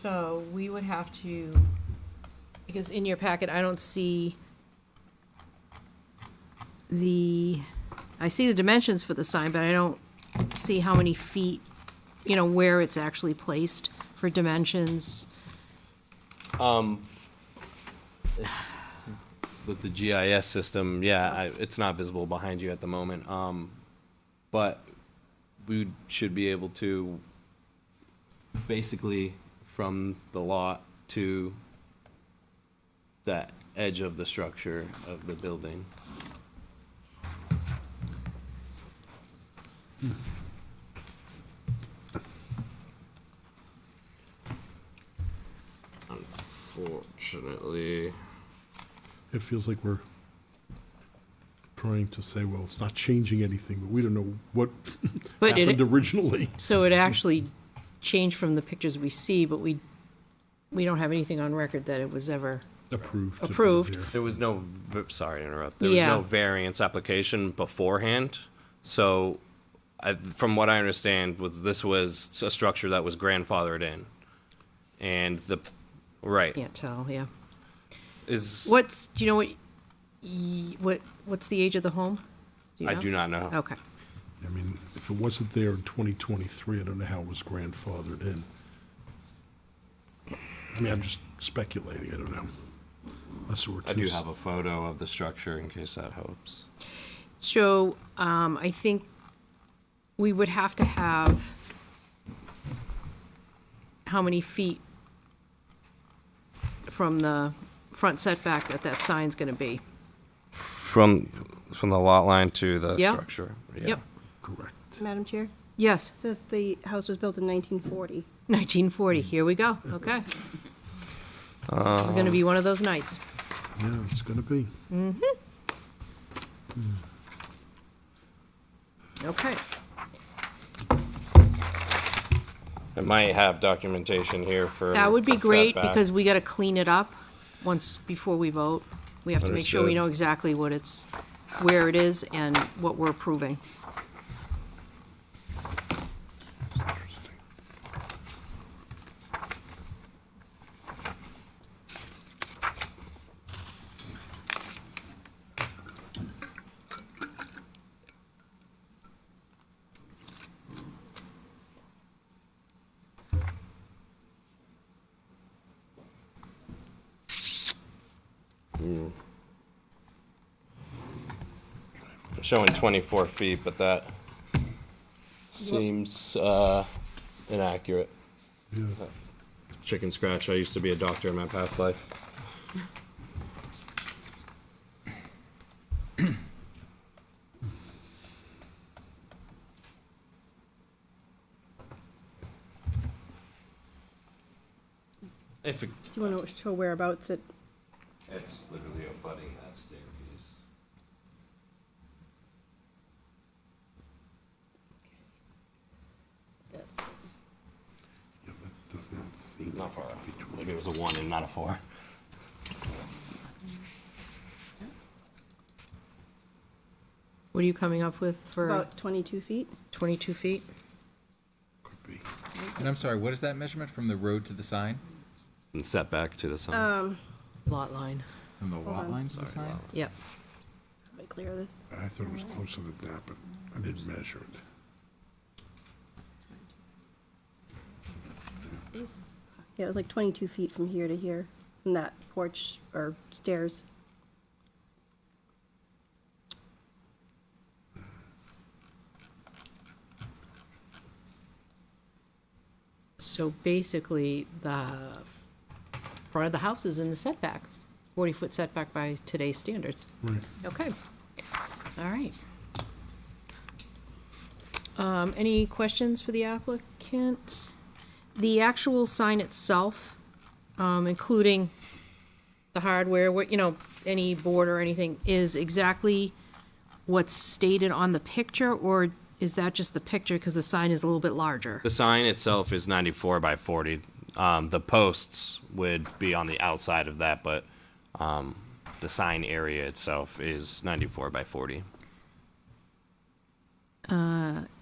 so we would have to, because in your packet, I don't see the I see the dimensions for the sign, but I don't see how many feet, you know, where it's actually placed for dimensions. With the GIS system, it's not visible behind you at the moment. But we should be able to basically from the lot to that edge of the structure of the building. Unfortunately, It feels like we're trying to say, well, it's not changing anything, but we don't know what But it- happened originally. So it actually changed from the pictures we see, but we don't have anything on record that it was ever, Approved. to be Approved. there. there was no, sorry to interrupt, there was Yeah. no variance application beforehand. So, from what I understand, this was a structure that was grandfathered in. And right, can't tell, yeah. is, Do you know what's the age of the home? You I know? do not know. Okay. I mean, if it wasn't there in 2023, I don't know how it was grandfathered in. I mean, I'm just speculating, I don't know. Unless there were I two do have a photo of the structure in case that helps. So, I think we would have to have how many feet from the front setback that sign's gonna be? From the lot line to the Yeah. structure. Yeah. Yep, Correct. Madam Chair, yes, it says the house was built in 1940. 1940, here we go, okay. This is gonna be one of those nights. Yeah, it's gonna be. Okay, It might have documentation here for. that would be the great, setback. because we gotta clean it up before we vote. We have to make sure we Understood. know exactly where it is and what we're approving. I'm showing 24 feet, but that seems inaccurate. Yeah. Chicken scratch. I used to be a doctor in my past life. If it, Do you want to show whereabouts it, it's literally abutting that staircase. that's, Yeah, that does not seem. Not far. Maybe it was a 1 and not a 4. What are you coming up with for about 22 feet? 22 feet? Could be. And I'm sorry, what is that measurement from the road to the sign? And setback to the sun. Lot line, From the lot on. line to the sign? yep. Let me clear this. I thought it was closer than that, but I didn't measure it. Yeah, it was like 22 feet from here to here, from that porch or stairs. So basically, the front of the house is in the setback, 40-foot setback by today's standards. Right. Okay, all right. Any questions for the applicant? The actual sign itself, including the hardware, any board or anything, is exactly what's stated on the picture, or is that just the picture because the sign is a little bit larger? The sign itself is 94 by 40. The posts would be on the outside of that, but the sign area itself is 94 by 40.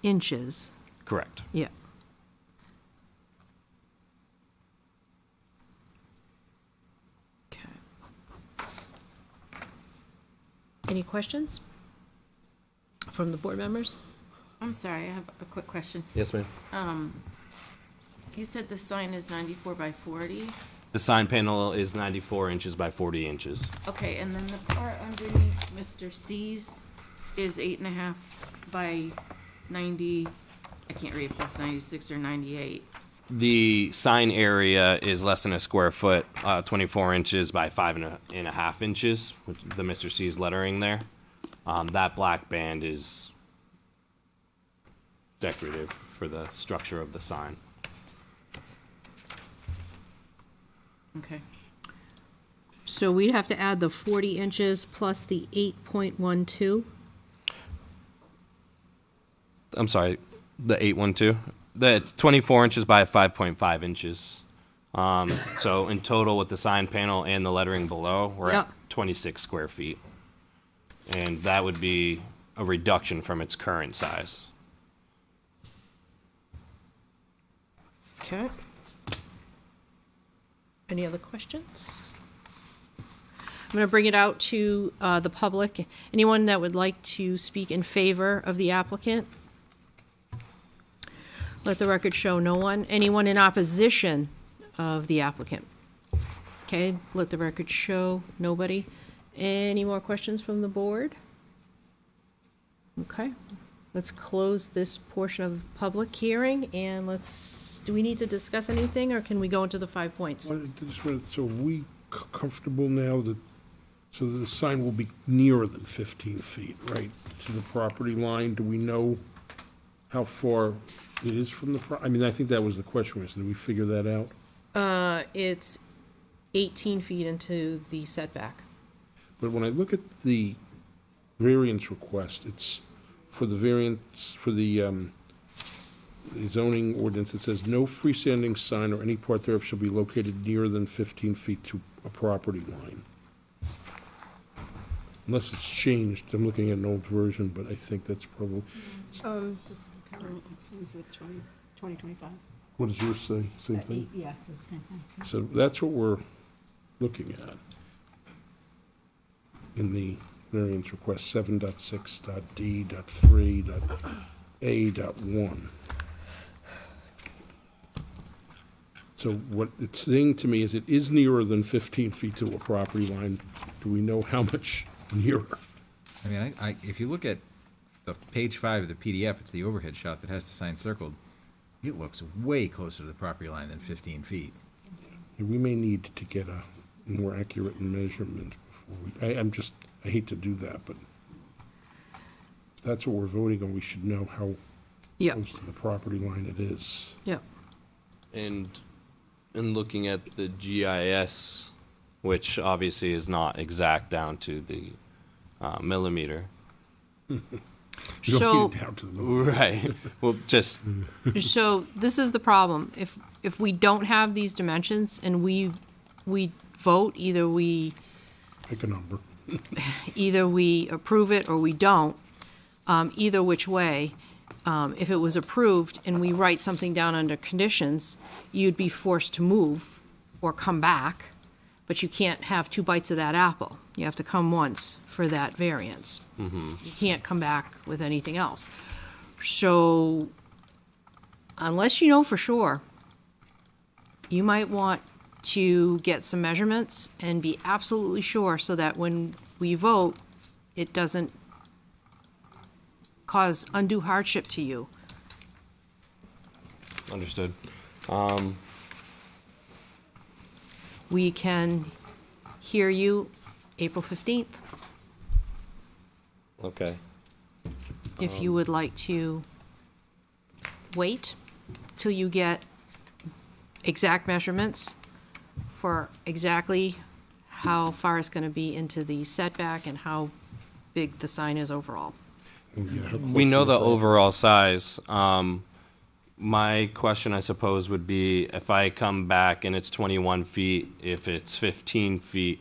Inches, Correct. yeah. Okay. Any questions? from the board members? I'm sorry, I have a quick question. Yes, ma'am. You said the sign is 94 by 40? The sign panel is 94 inches by 40 inches. Okay, and then the part underneath Mr. C's is 8.5 by 90, I can't read if that's 96 or 98. The sign area is less than a square foot, 24 inches by 5.5 inches, with the Mr. C's lettering there. That black band is decorative for the structure of the sign. Okay. So we'd have to add the 40 inches plus the 8.12. I'm sorry, the 812. It's 24 inches by 5.5 inches. So in total with the sign panel and the lettering below, we're at Yeah. 26 square feet. And that would be a reduction from its current size. Okay. Any other questions? I'm going to bring it out to the public. Anyone that would like to speak in favor of the applicant? Let the record show no one. Anyone in opposition of the applicant? Okay, let the record show nobody. Any more questions from the board? Okay, let's close this portion of the public hearing and do we need to discuss anything or can we go into the 5 points? So are we comfortable now that, so that the sign will be nearer than 15 feet, right, to the property line? Do we know how far it is from the I mean, I think that was the question, did we figure that out? It's 18 feet into the setback. But when I look at the variance request, it's for the variance, for the zoning ordinance, it says, no freestanding sign or any part thereof shall be located nearer than 15 feet to a property line. Unless it's changed, I'm looking at an old version, but I think that's probably, This current, this one's the 2025. what does yours say? Same thing? Yeah, it's the same thing. So that's what we're looking at in the variance request 7.6.d.3.a.1. So what it's saying to me is it is nearer than 15 feet to a property line. Do we know how much nearer? I mean, if you look at the page 5 of the PDF, it's the overhead shot that has the sign circled. It looks way closer to the property line than 15 feet. We may need to get a more accurate measurement before I hate to do that, but if that's what we're voting on, we should know how Yeah, close to the property line it is. yeah. And in looking at the GIS, which obviously is not exact down to the millimeter. You So- don't need it down to the middle. Right. Well, just, So this is the problem. If we don't have these dimensions and we vote, either we Pick a number. approve it or we don't, either which way, if it was approved and we write something down under conditions, you'd be forced to move or come back, but you can't have two bites of that apple. You have to come once for that variance. You can't come back with anything else. So unless you know for sure, you might want to get some measurements and be absolutely sure so that when we vote, it doesn't cause undue hardship to you. understood. We can hear you April 15th, Okay. if you would like to wait till you get exact measurements for exactly how far it's going to be into the setback and how big the sign is overall. We know the overall size. My question, I suppose, would be if I come back and it's 21 feet, if it's 15 feet,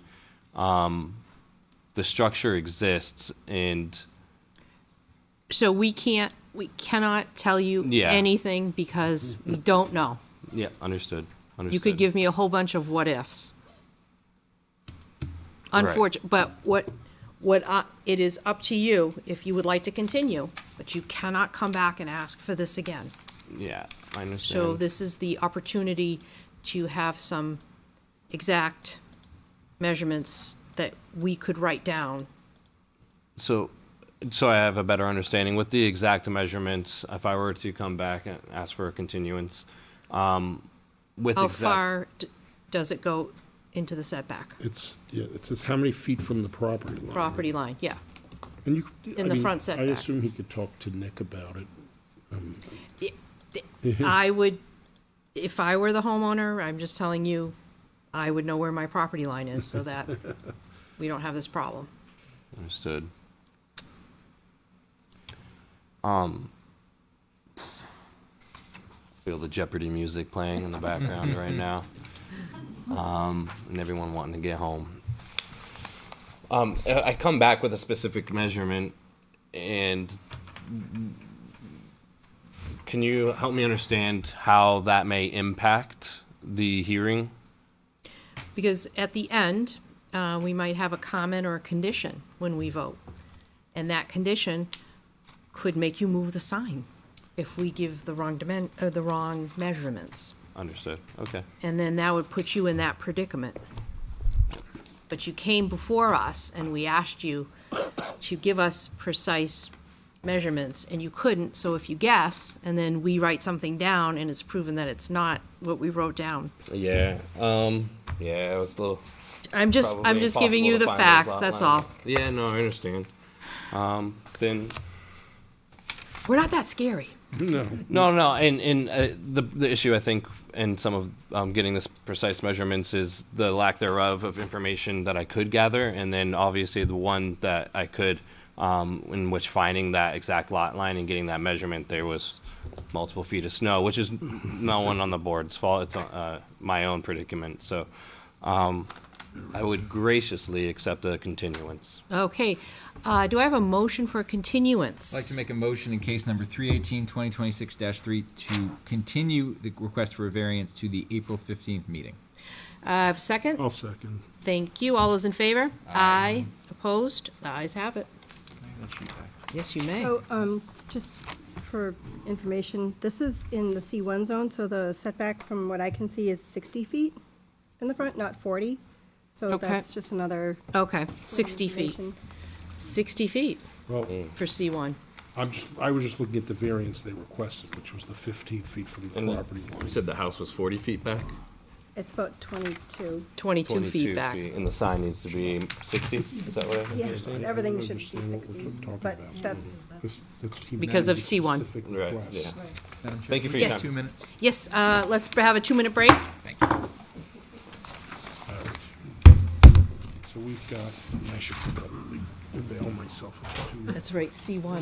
the structure exists and So we cannot tell you Yeah. anything because we don't know. yeah, understood. You could give me a whole bunch of what ifs. Right. Unfortunate, but It is up to you if you would like to continue, but you cannot come back and ask for this again. Yeah, I understand. So this is the opportunity to have some exact measurements that we could write down. So I have a better understanding with the exact measurements, if I were to come back and ask for a continuance, with How exact. far does it go into the setback? It says how many feet from the property line. Property line, yeah. And you, in I the mean, front I setback. assume he could talk to Nick about it. I would, if I were the homeowner, I'm just telling you, I would know where my property line is so that we don't have this problem. Understood. Feel the Jeopardy music playing in the background right now. And everyone wanting to get home. I come back with a specific measurement, and can you help me understand how that may impact the hearing? Because at the end, we might have a comment or a condition when we vote. And that condition could make you move the sign if we give the wrong measurements. Understood. Okay. And then that would put you in that predicament. But you came before us and we asked you to give us precise measurements and you couldn't, so if you guess and then we write something down and it's proven that it's not what we wrote down. Yeah. Yeah, it was a little. I'm just giving you the facts, that's all. Yeah, no, I understand. Then. We're not that scary. No, and the issue I think in some of getting this precise measurements is the lack thereof of information that I could gather, and then obviously the one that I could, in which finding that exact lot line and getting that measurement, there was multiple feet of snow, which is no one on the board's fault. It's my own predicament. So I would graciously accept a continuance. Okay, do I have a motion for a continuance? I'd like to make a motion in case number 318, 2026-3 to continue the request for a variance to the April 15th meeting. I have a second? I'll second. Thank you. All those in favor? Aye. Opposed? The ayes have it. Yes, you may. So, just for information, this is in the C1 zone, so the setback from what I can see is 60 feet in the front, not 40. So Okay. that's just another. Okay, 60 feet. information. 60 feet Well, for C1. I was just looking at the variance they requested, which was the 15 feet from the property line. You said the house was 40 feet back? It's about 22. 22 feet back. And the sign needs to be 60? Is that what I Yeah, understand? everything should be Understand what we're 60, talking but about. that's, He Because of made a C1. specific Right, request. yeah. Madam Chair? Thank you for your Yes. time. 2 minutes. Yes, let's have a 2-minute break. So we've got, I should probably avail myself of 2 minutes. That's right, C1.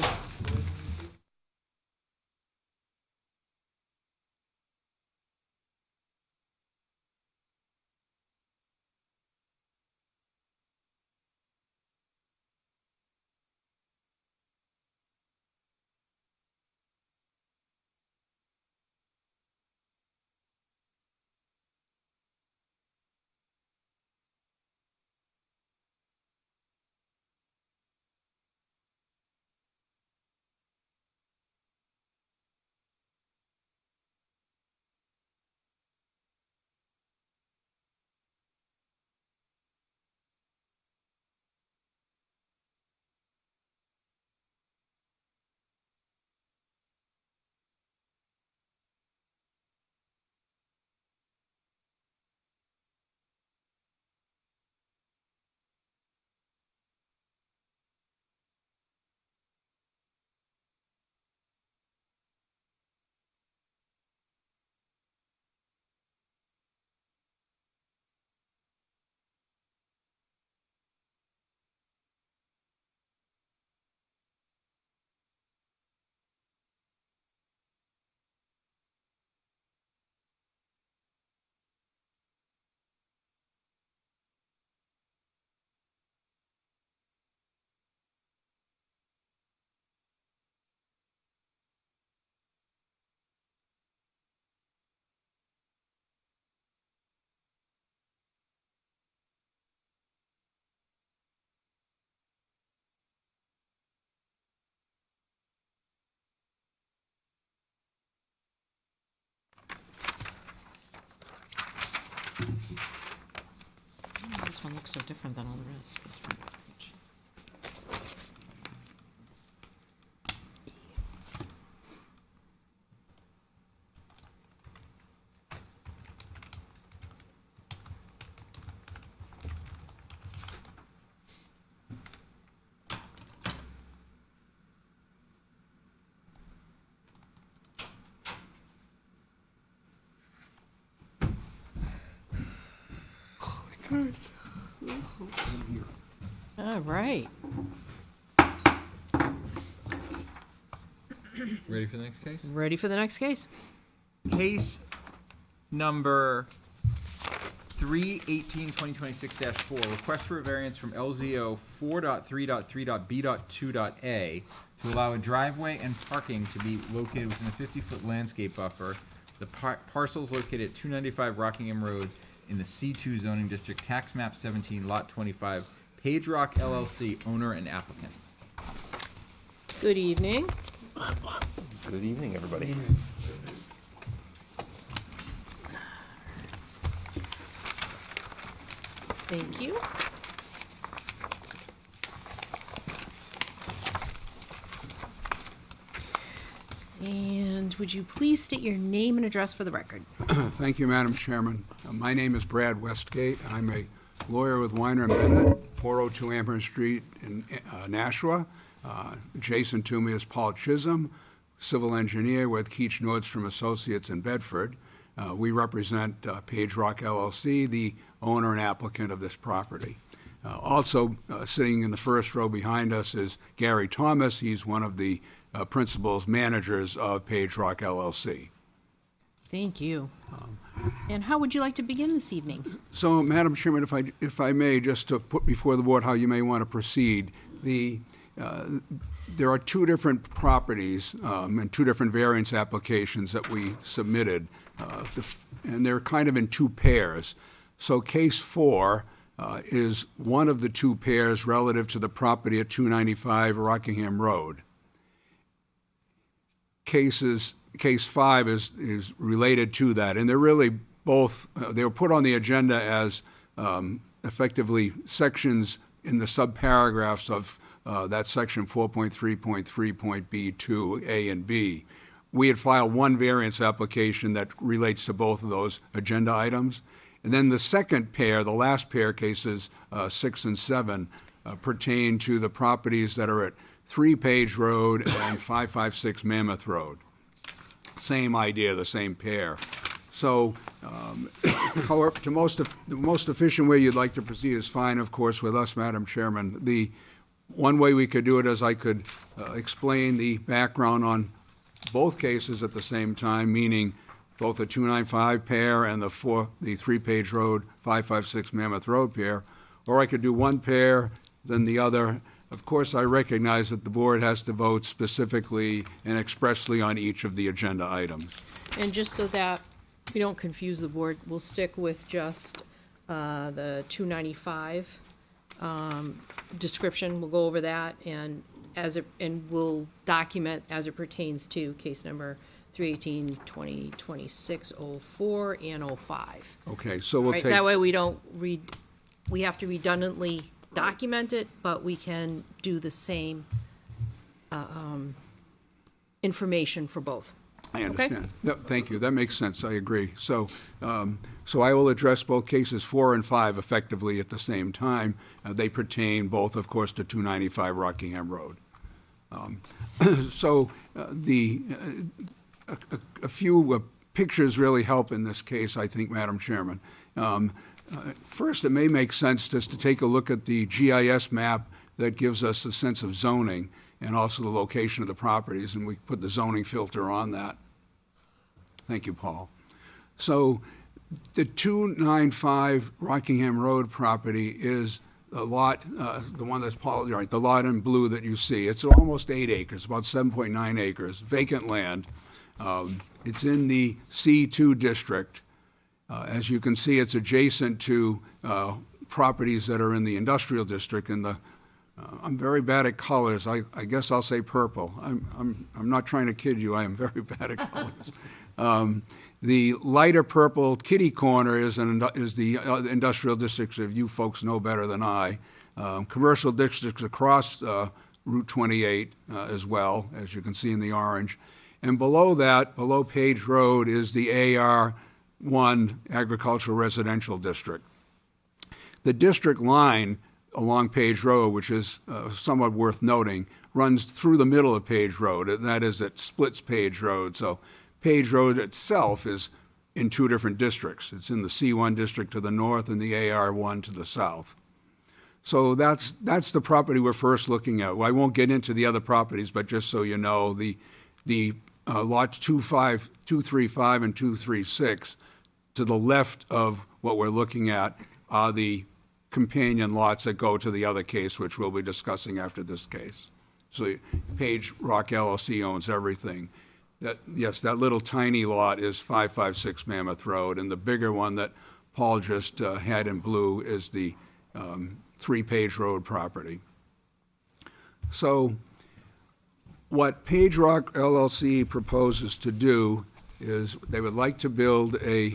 This one looks so different than all the rest. This front page. All right. Ready for the next case? Ready for the next case? Case number 3/18/2026-4, request for a variance from LZO 4.3.3.B.2.A to allow a driveway and parking to be located within a 50-foot landscape buffer. The parcels located at 295 Rockingham Road in the C2 zoning district, tax map 17, lot 25, Page Rock LLC, owner and applicant. Good evening. Good evening, everybody. Thank you. And would you please state your name and address for the record? Thank you, Madam Chairman. My name is Brad Westgate. I'm a lawyer with Weiner and Bennett, 402 Amherst Street in Nashua. Adjacent to me is Paul Chisholm, civil engineer with Keach Nordstrom Associates in Bedford. We represent Page Rock LLC, the owner and applicant of this property. Also sitting in the first row behind us is Gary Thomas. He's one of the principals managers of Page Rock LLC. Thank you. And how would you like to begin this evening? So, Madam Chairman, if I may, just to put before the board how you may want to proceed, there are two different properties and two different variance applications that we submitted, and they're kind of in two pairs. So case 4 is one of the two pairs relative to the property at 295 Rockingham Road. Case 5 is related to that, and they're really both, they were put on the agenda as effectively sections in the subparagraphs of that section 4.3.3.B2, A and B. We had filed one variance application that relates to both of those agenda items. And then the second pair, the last pair, cases 6 and 7, pertain to the properties that are at 3 Page Road and 556 Mammoth Road. Same idea, the same pair. So, however, the most efficient way you'd like to proceed is fine, of course, with us, Madam Chairman. The one way we could do it is I could explain the background on both cases at the same time, meaning both the 295 pair and the 3 Page Road, 556 Mammoth Road pair, or I could do one pair, then the other. Of course, I recognize that the board has to vote specifically and expressly on each of the agenda items. And just so that we don't confuse the board, we'll stick with just the 295 description. We'll go over that and we'll document as it pertains to case number 3/18/2026-04 and 05. Okay, so we'll Right, take. that way we don't we have to redundantly document it, but we can do the same information for both. I Okay. understand. No, thank you. That makes sense. I agree. So, so I will address both cases 4 and 5 effectively at the same time. They pertain both, of course, to 295 Rockingham Road. So a few pictures really help in this case, I think, Madam Chairman. First, it may make sense just to take a look at the GIS map that gives us a sense of zoning and also the location of the properties, and we put the zoning filter on that. Thank you, Paul. So the 295 Rockingham Road property is a lot, the one that's, Paul, right, the lot in blue that you see. It's almost 8 acres, about 7.9 acres, vacant land. It's in the C2 district. As you can see, it's adjacent to properties that are in the industrial district. And I'm very bad at colors. I guess I'll say purple. I'm not trying to kid you. I am very bad at colors. The lighter purple kitty corner is the industrial districts, if you folks know better than I. Commercial districts across Route 28 as well, as you can see in the orange. And below that, below Page Road, is the AR1 Agricultural Residential District. The district line along Page Road, which is somewhat worth noting, runs through the middle of Page Road, and that is, it splits Page Road. So Page Road itself is in two different districts. It's in the C1 district to the north and the AR1 to the south. So that's the property we're first looking at. Well, I won't get into the other properties, but just so you know, the lots 235 and 236 to the left of what we're looking at are the companion lots that go to the other case, which we'll be discussing after this case. So Page Rock LLC owns everything. Yes, that little tiny lot is 556 Mammoth Road, and the bigger one that Paul just had in blue is the 3 Page Road property. So what Page Rock LLC proposes to do is they would like to build a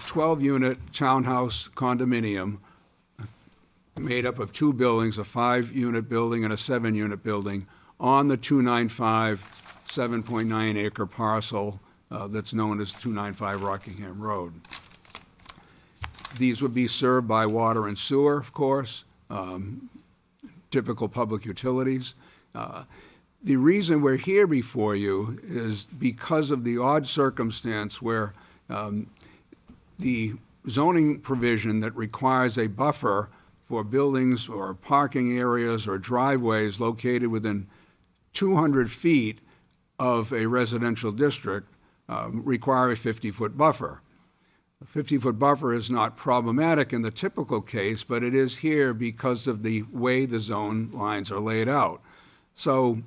12-unit townhouse condominium made up of 2 buildings, a 5-unit building and a 7-unit building, on the 295 7.9 acre parcel that's known as 295 Rockingham Road. These would be served by water and sewer, of course, typical public utilities. The reason we're here before you is because of the odd circumstance where the zoning provision that requires a buffer for buildings or parking areas or driveways located within 200 feet of a residential district require a 50-foot buffer. A 50-foot buffer is not problematic in the typical case, but it is here because of the way the zone lines are laid out. So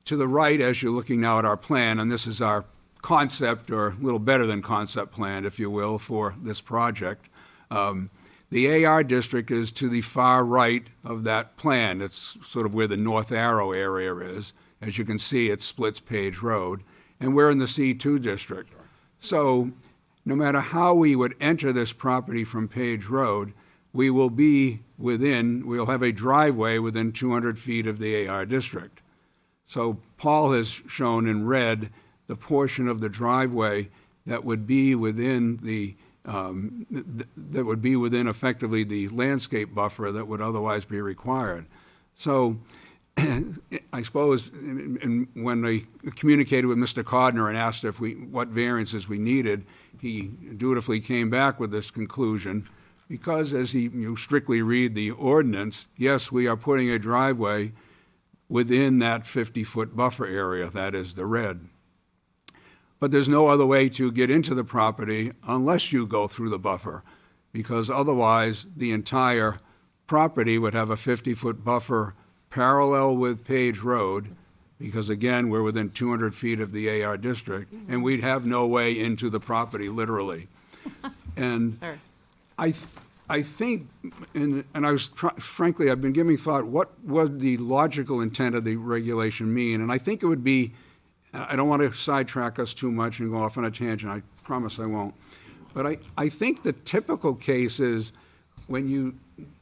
to the right, as you're looking now at our plan, and this is our concept, or a little better than concept plan, if you will, for this project, the AR district is to the far right of that plan. It's sort of where the North Arrow area is. As you can see, it splits Page Road, and we're in the C2 district. So no matter how we would enter this property from Page Road, we will be within, we'll have a driveway within 200 feet of the AR district. So Paul has shown in red the portion of the driveway that would be within the that would be within effectively the landscape buffer that would otherwise be required. So I suppose when I communicated with Mr. Codner and asked if what variances we needed, he dutifully came back with this conclusion, because as you strictly read the ordinance, yes, we are putting a driveway within that 50-foot buffer area, that is the red. But there's no other way to get into the property unless you go through the buffer, because otherwise the entire property would have a 50-foot buffer parallel with Page Road, because again, we're within 200 feet of the AR district, and we'd have no way into the property, literally. And Sure. I think, and I was, frankly, I've been giving thought, what would the logical intent of the regulation mean? And I think it would be, I don't want to sidetrack us too much and go off on a tangent, I promise I won't. But I think the typical case is when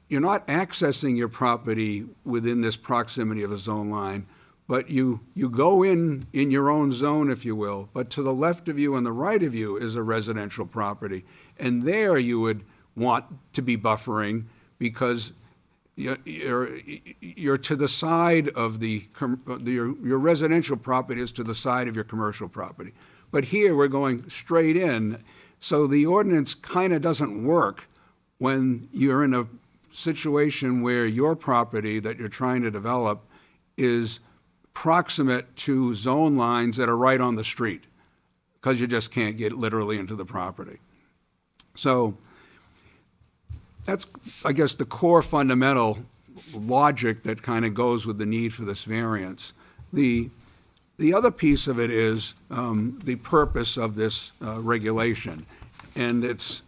you're not accessing your property within this proximity of a zone line, but you go in your own zone, if you will, but to the left of you and the right of you is a residential property. And there you would want to be buffering because you're to the side of your residential property is to the side of your commercial property. But here we're going straight in, so the ordinance kind of doesn't work when you're in a situation where your property that you're trying to develop is proximate to zone lines that are right on the street, because you just can't get literally into the property. So that's, I guess, the core fundamental logic that kind of goes with the need for this variance. The other piece of it is the purpose of this regulation. And it's,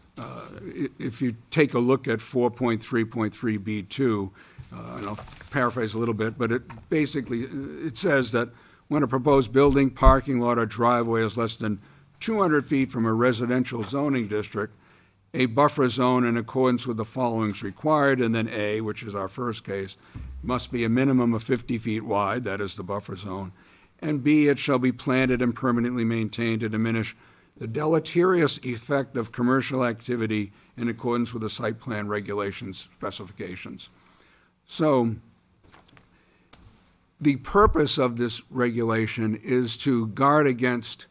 if you take a look at 4.3.3B2, and I'll paraphrase a little bit, but it basically, it says that when a proposed building, parking lot, or driveway is less than 200 feet from a residential zoning district, a buffer zone in accordance with the following is required, and then A, which is our first case, must be a minimum of 50 feet wide, that is the buffer zone, and B, it shall be planted and permanently maintained to diminish the deleterious effect of commercial activity in accordance with the site plan regulations specifications. So, the purpose of this regulation is to guard against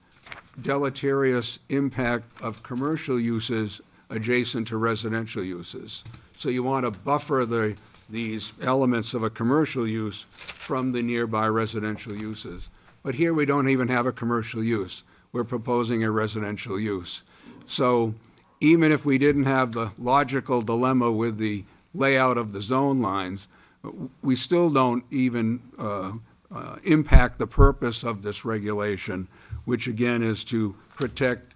deleterious impact of commercial uses adjacent to residential uses. So you want to buffer these elements of a commercial use from the nearby residential uses. But here we don't even have a commercial use. We're proposing a residential use. So even if we didn't have the logical dilemma with the layout of the zone lines, we still don't even impact the purpose of this regulation, which again is to protect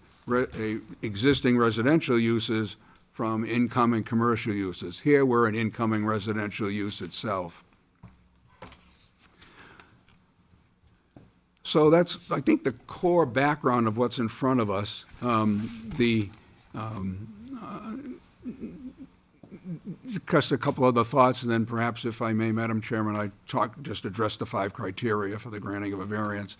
existing residential uses from incoming commercial uses. Here we're an incoming residential use itself. So that's, I think, the core background of what's in front of us. Discuss a couple other thoughts, and then perhaps, if I may, Madam Chairman, I just address the 5 criteria for the granting of a variance.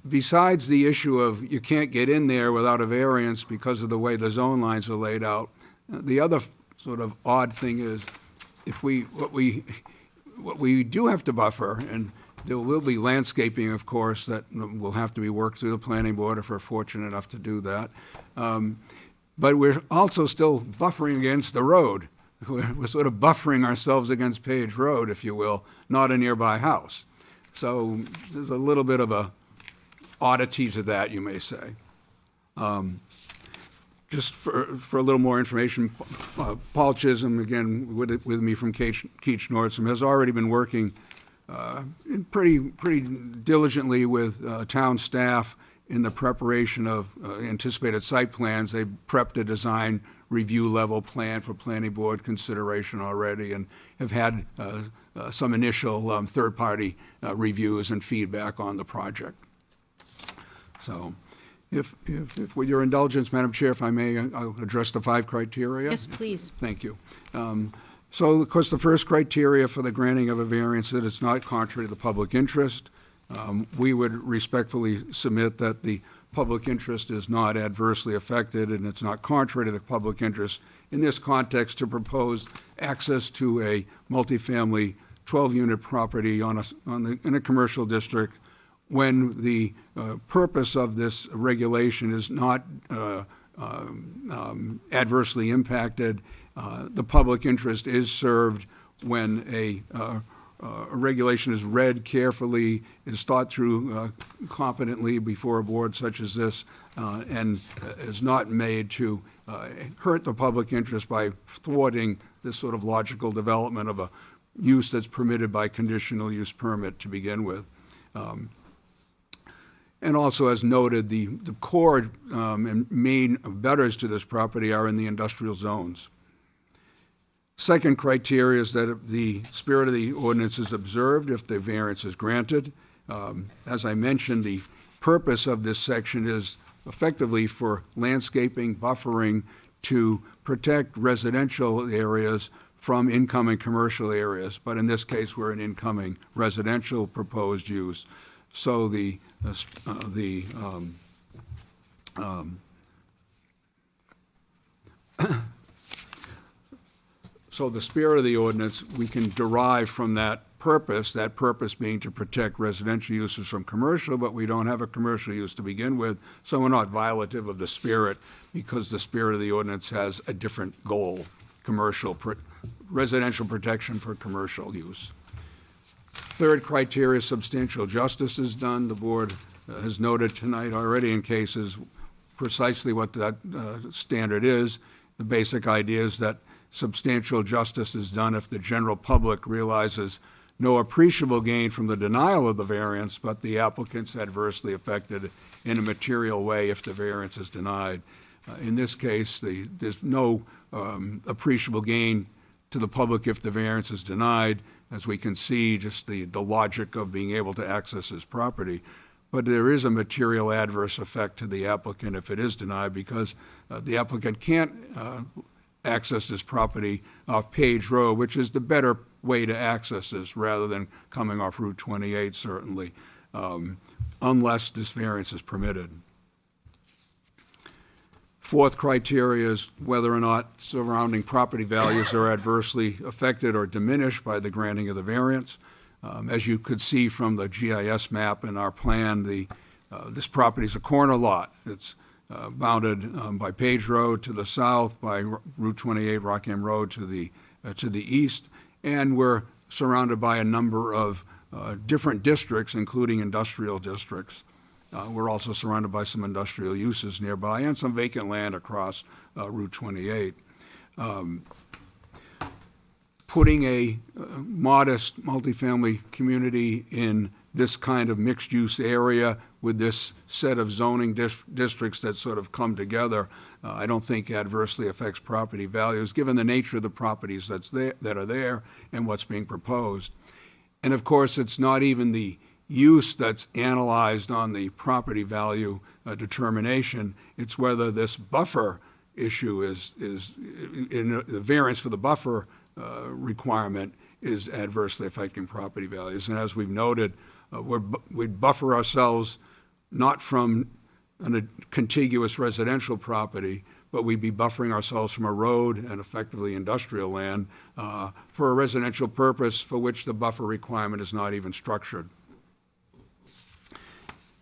Besides the issue of you can't get in there without a variance because of the way the zone lines are laid out, the other sort of odd thing is what we do have to buffer, and there will be landscaping, of course, that will have to be worked through the planning board if we're fortunate enough to do that. But we're also still buffering against the road. We're sort of buffering ourselves against Page Road, if you will, not a nearby house. So there's a little bit of a oddity to that, you may say. Just for a little more information, Paul Chisholm, again, with me from Keach Nordstrom, has already been working pretty diligently with town staff in the preparation of anticipated site plans. They prepped a design review level plan for planning board consideration already, and have had some initial third-party reviews and feedback on the project. So, if with your indulgence, Madam Chair, if I may, I'll address the 5 criteria. Yes, please. Thank you. So, of course, the first criteria for the granting of a variance is that it's not contrary to the public interest. We would respectfully submit that the public interest is not adversely affected, and it's not contrary to the public interest in this context to propose access to a multifamily 12-unit property in a commercial district when the purpose of this regulation is not adversely impacted. The public interest is served when a regulation is read carefully, is thought through competently before a board such as this, and is not made to hurt the public interest by thwarting this sort of logical development of a use that's permitted by conditional use permit to begin with. And also, as noted, the core and main betters to this property are in the industrial zones. Second criteria is that the spirit of the ordinance is observed if the variance is granted. As I mentioned, the purpose of this section is effectively for landscaping, buffering, to protect residential areas from incoming commercial areas. But in this case, we're an incoming residential proposed use. So So the spirit of the ordinance, we can derive from that purpose being to protect residential uses from commercial, but we don't have a commercial use to begin with, so we're not violative of the spirit because the spirit of the ordinance has a different goal, residential protection for commercial use. Third criteria, substantial justice is done. The board has noted tonight already in cases precisely what that standard is. The basic idea is that substantial justice is done if the general public realizes no appreciable gain from the denial of the variance, but the applicant's adversely affected in a material way if the variance is denied. In this case, there's no appreciable gain to the public if the variance is denied, as we can see just the logic of being able to access this property. but there is a material adverse effect to the applicant if it is denied, because the applicant can't access this property off Page Road, which is the better way to access this, rather than coming off Route 28, certainly, unless this variance is permitted. Fourth criteria is whether or not surrounding property values are adversely affected or diminished by the granting of the variance. As you could see from the GIS map in our plan, this property is a corner lot. It's bounded by Page Road to the south, by Route 28, Rockham Road to the east, and we're surrounded by a number of different districts, including industrial districts. We're also surrounded by some industrial uses nearby and some vacant land across Route 28. Putting a modest multifamily community in this kind of mixed-use area with this set of zoning districts that sort of come together, I don't think adversely affects property values, given the nature of the properties that are there and what's being proposed. And of course, it's not even the use that's analyzed on the property value determination. It's whether this buffer issue is in the variance for the buffer requirement is adversely affecting property values. And as we've noted, we buffer ourselves not from a contiguous residential property, but we'd be buffering ourselves from a road and effectively industrial land for a residential purpose for which the buffer requirement is not even structured.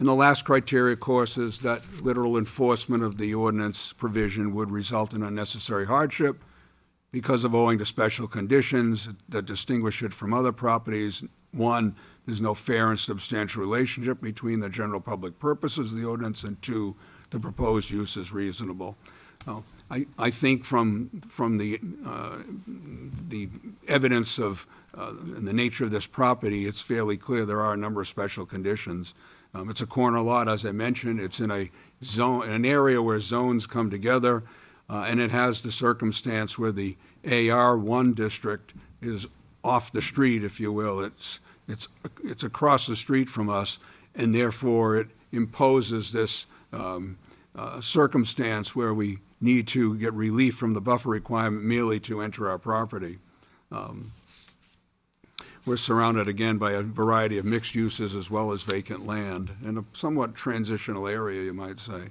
And the last criteria, of course, is that literal enforcement of the ordinance provision would result in unnecessary hardship because of owing to special conditions that distinguish it from other properties. One, there's no fair and substantial relationship between the general public purposes of the ordinance, and two, the proposed use is reasonable. I think from the evidence of and the nature of this property, it's fairly clear there are a number of special conditions. It's a corner lot, as I mentioned. It's in a zone, in an area where zones come together, and it has the circumstance where the AR1 district is off the street, if you will. It's across the street from us, and therefore it imposes this circumstance where we need to get relief from the buffer requirement merely to enter our property. We're surrounded again by a variety of mixed uses as well as vacant land in a somewhat transitional area, you might say.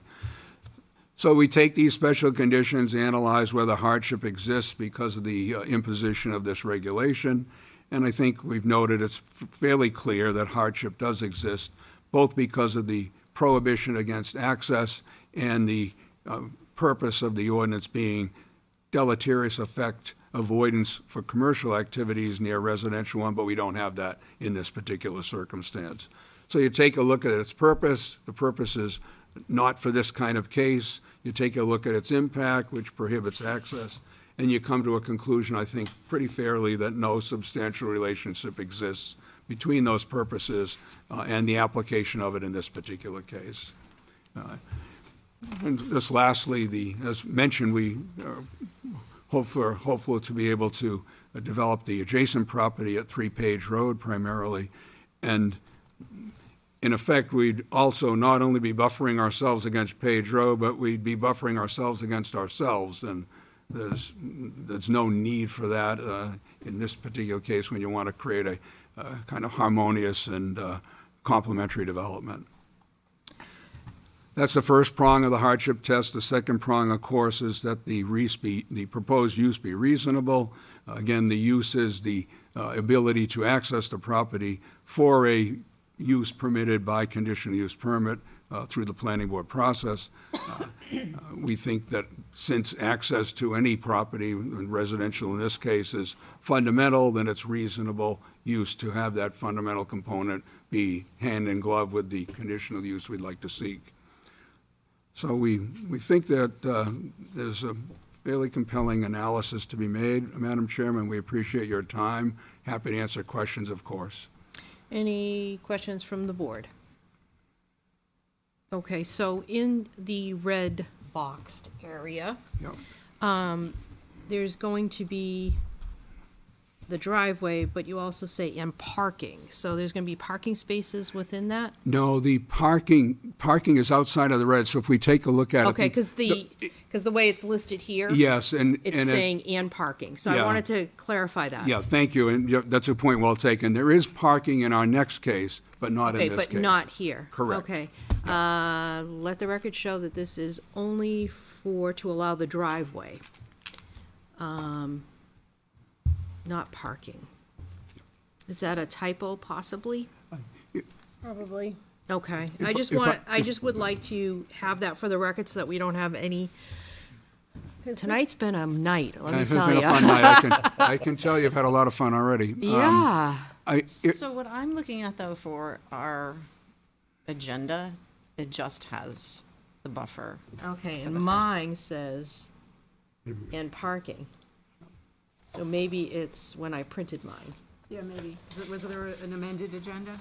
So we take these special conditions, analyze whether hardship exists because of the imposition of this regulation, and I think we've noted it's fairly clear that hardship does exist, both because of the prohibition against access and the purpose of the ordinance being deleterious effect avoidance for commercial activities near residential one, but we don't have that in this particular circumstance. So you take a look at its purpose. The purpose is not for this kind of case. You take a look at its impact, which prohibits access, and you come to a conclusion, I think, pretty fairly that no substantial relationship exists between those purposes and the application of it in this particular case. And just lastly, as mentioned, we are hopeful to be able to develop the adjacent property at 3 Page Road primarily. And in effect, we'd also not only be buffering ourselves against Page Road, but we'd be buffering ourselves against ourselves. And there's no need for that in this particular case when you want to create a kind of harmonious and complementary development. That's the first prong of the hardship test. The second prong, of course, is that the proposed use be reasonable. Again, the use is the ability to access the property for a use permitted by conditional use permit through the planning board process. We think that since access to any property, and residential in this case, is fundamental, then it's reasonable use to have that fundamental component be hand in glove with the conditional use we'd like to seek. So we think that there's a fairly compelling analysis to be made. Madam Chairman, we appreciate your time. Happy to answer questions, of course. Any questions from the board? Okay, so in the red boxed area, Yep. there's going to be the driveway, but you also say and parking. So there's gonna be parking spaces within that? No, the parking is outside of the red, so if we take a look at it. Okay, because the way it's listed here. Yes, and. It's and it- saying and parking, so I Yeah. wanted to clarify that. Yeah, thank you, and that's a point well taken. There is parking in our next case, but not in Okay, this but case. not here. Correct. Okay. Let the record show that this is only to allow the driveway. Not parking. Is that a typo possibly? Probably. Okay, If- I just if I- want, I if- just would like to have that for the record so that we don't have any, 'Cause tonight's been a night, let me It's been tell a you. fun night. I can tell you've had a lot of fun already. Yeah, So what I'm looking at though for our agenda, it just has the buffer. okay, For and the first- mine says, and parking. So maybe it's when I printed mine. Yeah, maybe. Was there an amended agenda?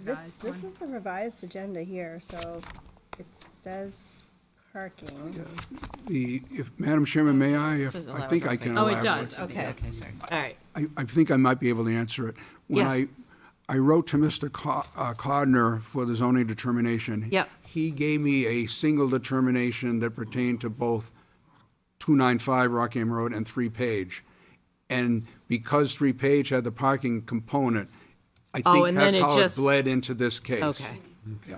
This is the revised agenda here, so it says parking. If, Madam Chairman, may I? says I allow think I driveway. can Oh, elaborate. it does, okay. Okay, sorry. All right, I think I might be able to answer it. When Yes. I wrote to Mr. Codner for the zoning determination. Yep. He gave me a single determination that pertained to both 295 Rockham Road and 3 Page. And because 3 Page had the parking component, I Oh, think and that's then it how it just- bled into this case. okay. Yeah.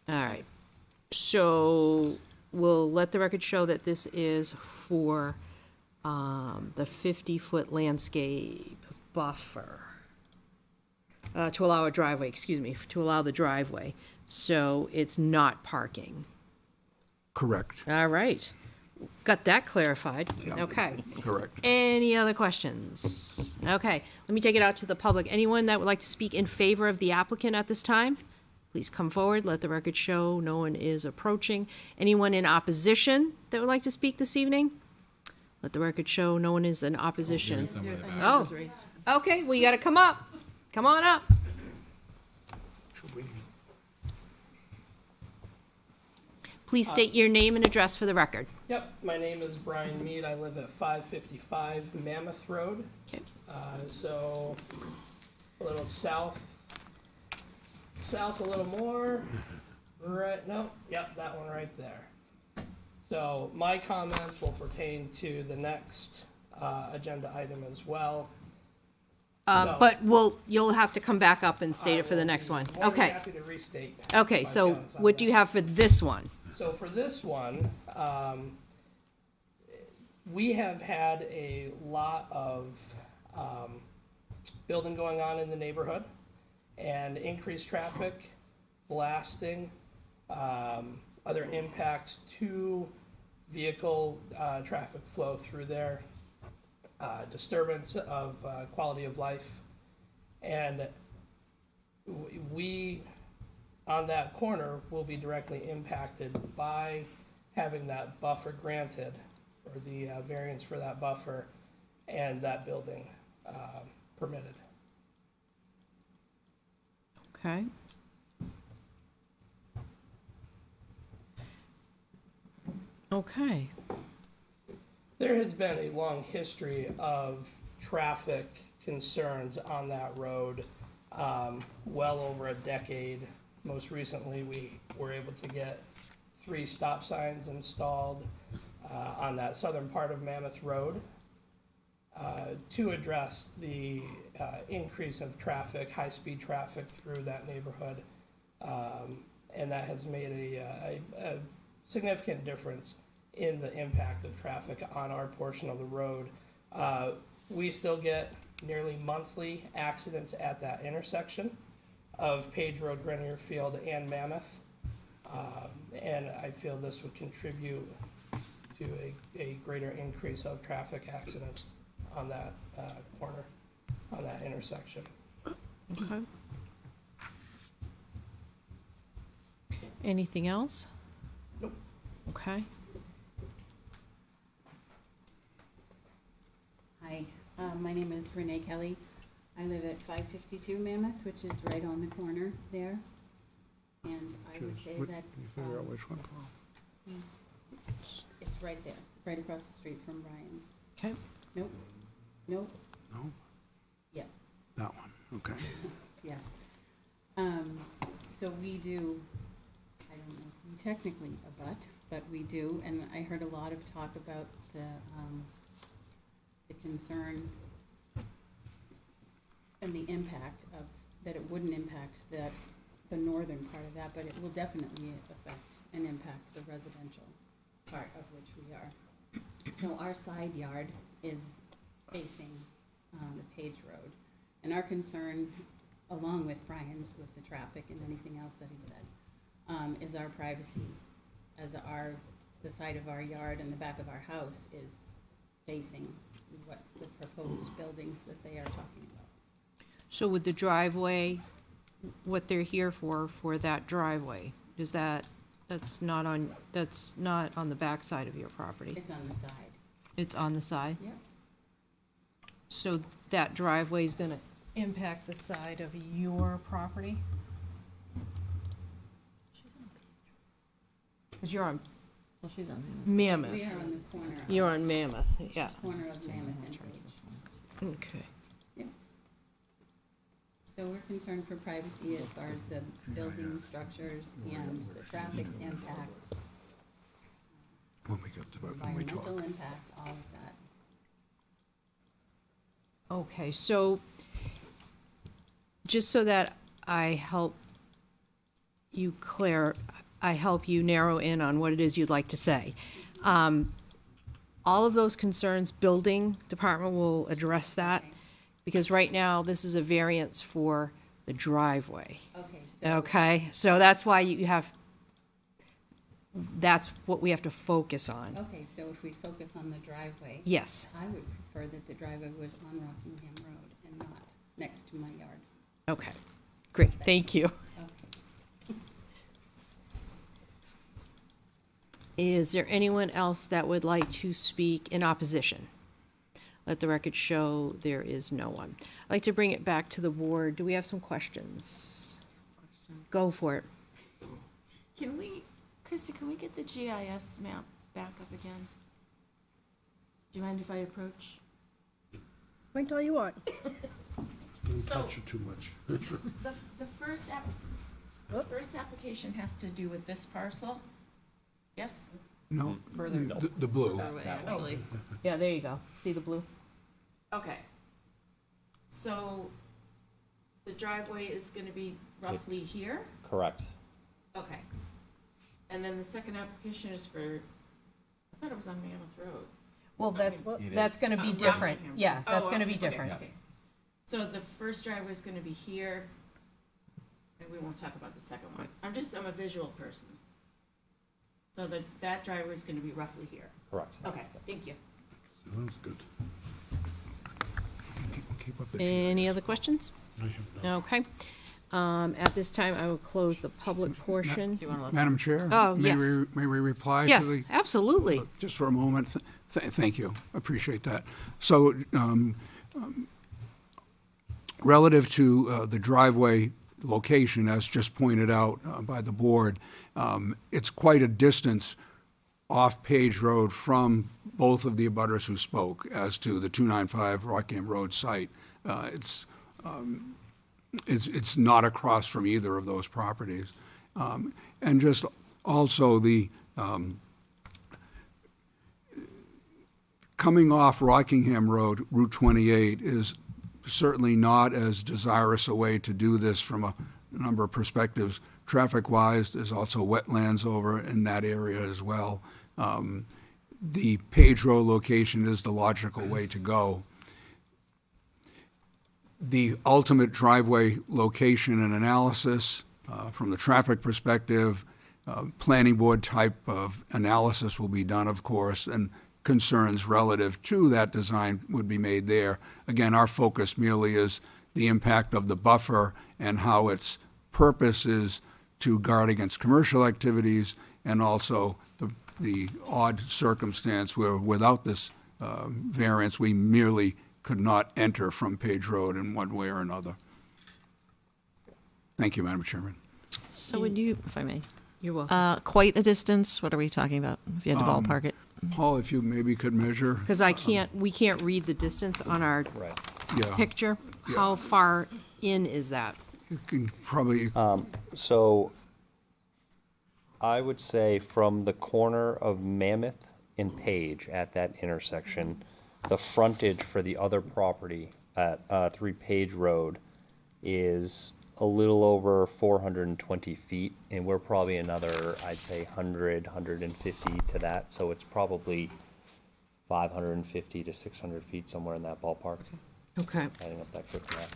All right. So we'll let the record show that this is for the 50-foot landscape buffer. To allow a driveway, excuse me, to allow the driveway. So it's not parking. Correct. All right. Got that clarified. Yeah. Okay. Correct. Any other questions? Okay, let me take it out to the public. Anyone that would like to speak in favor of the applicant at this time? Please come forward, let the record show no one is approaching. Anyone in opposition that would like to speak this evening? Let the record show no one is in opposition. Oh, okay, well, you gotta come up. Come on up. Please state your name and address for the record. Yep, my name is Brian Mead. I live at 555 Mammoth Road. Okay. So a little south a little more, right, no, yep, that one right there. So my comments will pertain to the next agenda item as well. But you'll have to come back up and state it for the next one. More than Okay. happy to restate. Okay, my so comments on what do you that. have for this one? So for this one, we have had a lot of building going on in the neighborhood and increased traffic, blasting, other impacts to vehicle traffic flow through there, disturbance of quality of life. And we, on that corner, will be directly impacted by having that buffer granted, or the variance for that buffer, and that building permitted. Okay. Okay. There has been a long history of traffic concerns on that road, well over a decade. Most recently, we were able to get 3 stop signs installed on that southern part of Mammoth Road to address the increase of traffic, high-speed traffic through that neighborhood. And that has made a significant difference in the impact of traffic on our portion of the road. We still get nearly monthly accidents at that intersection of Page Road, Grenier Field, and Mammoth. And I feel this would contribute to a greater increase of traffic accidents on that corner, on that intersection. Okay. Anything else? Nope. Okay. Hi, my name is Renee Kelly. I live at 552 Mammoth, which is right on the corner there. And I would say that Figure out which one. it's right there, right across the street from Brian's. Okay. Nope. Nope, No? yeah, That one, okay. yeah. So we do, I don't know if we technically abut, but we do, and I heard a lot of talk about the concern and the impact of, that it wouldn't impact the northern part of that, but it will definitely affect and impact the residential part of which we are. So our side yard is facing the Page Road. And our concern, along with Brian's with the traffic and anything else that he said, is our privacy, as the side of our yard and the back of our house is facing what the proposed buildings that they are talking about. So with the driveway, what they're here for that driveway, is that's not on the back side of your property? It's on the side. It's on the side? Yep. So that driveway is gonna impact the side of your property? Because you're on She's on. Mammoth. We are on the corner. You're on Mammoth, yeah. Corner of Mammoth and Page. Okay. So we're concerned for privacy as far as the building structures and the traffic impact, When we get to it, when we talk. environmental impact, all of that. Okay, so just so that I help you narrow in on what it is you'd like to say. All of those concerns, building department will address that, because right now, this is a variance for the driveway. Okay, so. Okay, so that's why that's what we have to focus on. Okay, so if we focus on the driveway. Yes. I would prefer that the driveway was on Rockingham Road and not next to my yard. Okay, great, thank you. Okay. Is there anyone else that would like to speak in opposition? Let the record show there is no one. I'd like to bring it back to the board. Do we have some questions? Go for it. Chrissy, can we get the GIS map back up again? Do you mind if I approach? Point all you want. Don't So- touch it too much. The first application has to do with this parcel? Yes? No, Further. the blue. Actually. Yeah, there you go. See the blue? Okay. So the driveway is gonna be roughly here? Correct. Okay. And then the second application is for, I thought it was on Mammoth Road. Well, that's gonna be Oh, different. Rockingham. Yeah, that's Oh, gonna be okay, different. Okay. So the first driveway is gonna be here, and we won't talk about the second one. I'm a visual person. So that driveway is gonna be roughly here. Correct. Okay, thank you. Sounds good. Keep up the Any other questions? I have no. Okay. At this time, I will close the public portion. Do you want to look? Madam Chair? Oh, may yes. May we reply to Yes, the? absolutely. Just for a moment. Thank you. Appreciate that. So, relative to the driveway location, as just pointed out by the board, it's quite a distance off Page Road from both of the abutters who spoke as to the 295 Rockingham Road site. It's not across from either of those properties. And just also the coming off Rockingham Road, Route 28, is certainly not as desirous a way to do this from a number of perspectives. Traffic-wise, there's also wetlands over in that area as well. The Page Road location is the logical way to go. The ultimate driveway location and analysis, from the traffic perspective, planning board type of analysis will be done, of course, and concerns relative to that design would be made there. Again, our focus merely is the impact of the buffer and how its purpose is to guard against commercial activities, and also the odd circumstance where without this variance, we merely could not enter from Page Road in one way or another. Thank you, Madam Chairman. So would you, if I may, You're welcome. quite a distance, what are we talking about, if you had to ballpark it? Paul, if you maybe could measure, Because we can't read the distance on our yeah, picture. How far in is that? you can probably, So I would say from the corner of Mammoth and Page at that intersection, the frontage for the other property at 3 Page Road is a little over 420 feet, and we're probably another, I'd say, 150 to that, so it's probably 550 to 600 feet, somewhere in that ballpark, Okay. adding up that quick math.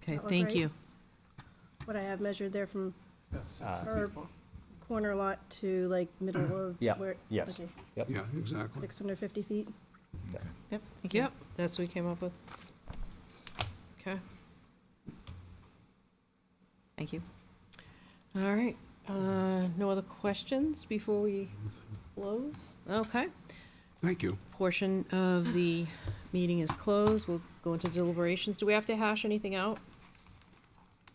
Okay, That look thank right? you. What I have measured there from our corner lot to like middle of Yeah, where? yes. okay, Yep. yeah, exactly. 650 feet. Yep, thank you. Yep, that's what we came up with. Okay. Thank you. All right, no other questions before we close? Okay, Thank you. portion of the meeting is closed. We'll go into deliberations. Do we have to hash anything out?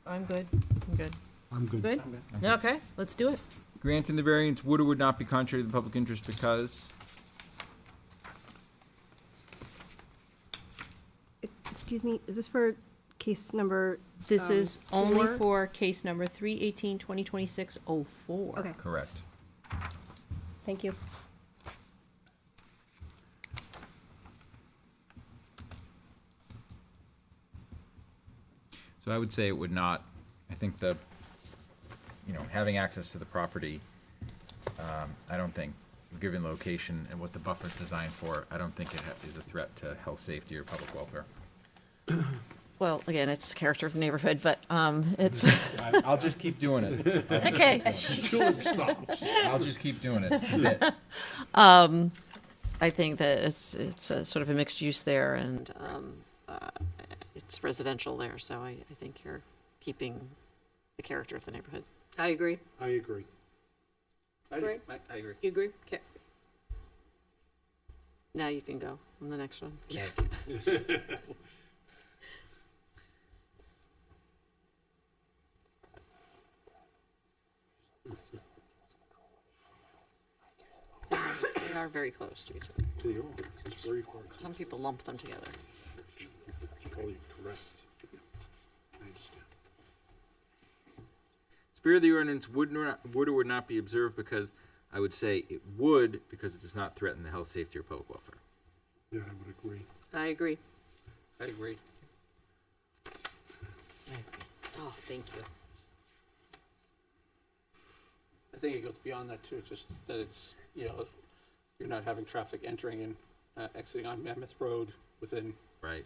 I'm good. I'm good. I'm good. Good? Okay, let's do it. Granting the variance would or would not be contrary to the public interest because, Excuse me, is this for case number? This is only 4? for case number 3/18/2026-04. Okay, correct. thank you. So I would say it would not, I think having access to the property, I don't think, given location and what the buffer's designed for, I don't think it is a threat to health, safety, or public welfare. Well, again, it's character of the neighborhood, but it's, I'll just keep doing it. okay. I'll just keep doing it. It's a bit. I think that it's a sort of a mixed use there, and it's residential there, so I think you're keeping the character of the neighborhood. I agree. I agree. I Right. agree. You agree? Okay. Now you can go on the next one. They are very close to each other. They are. It's very hard. Some people lump them together. Probably correct. I understand. Spirit of the ordinance would or would not be observed because I would say it would because it does not threaten the health, safety, or public welfare. Yeah, I would agree. I agree. I agree. Oh, thank you. I think it goes beyond that too, just that it's, you're not having traffic entering and exiting on Mammoth Road within Right.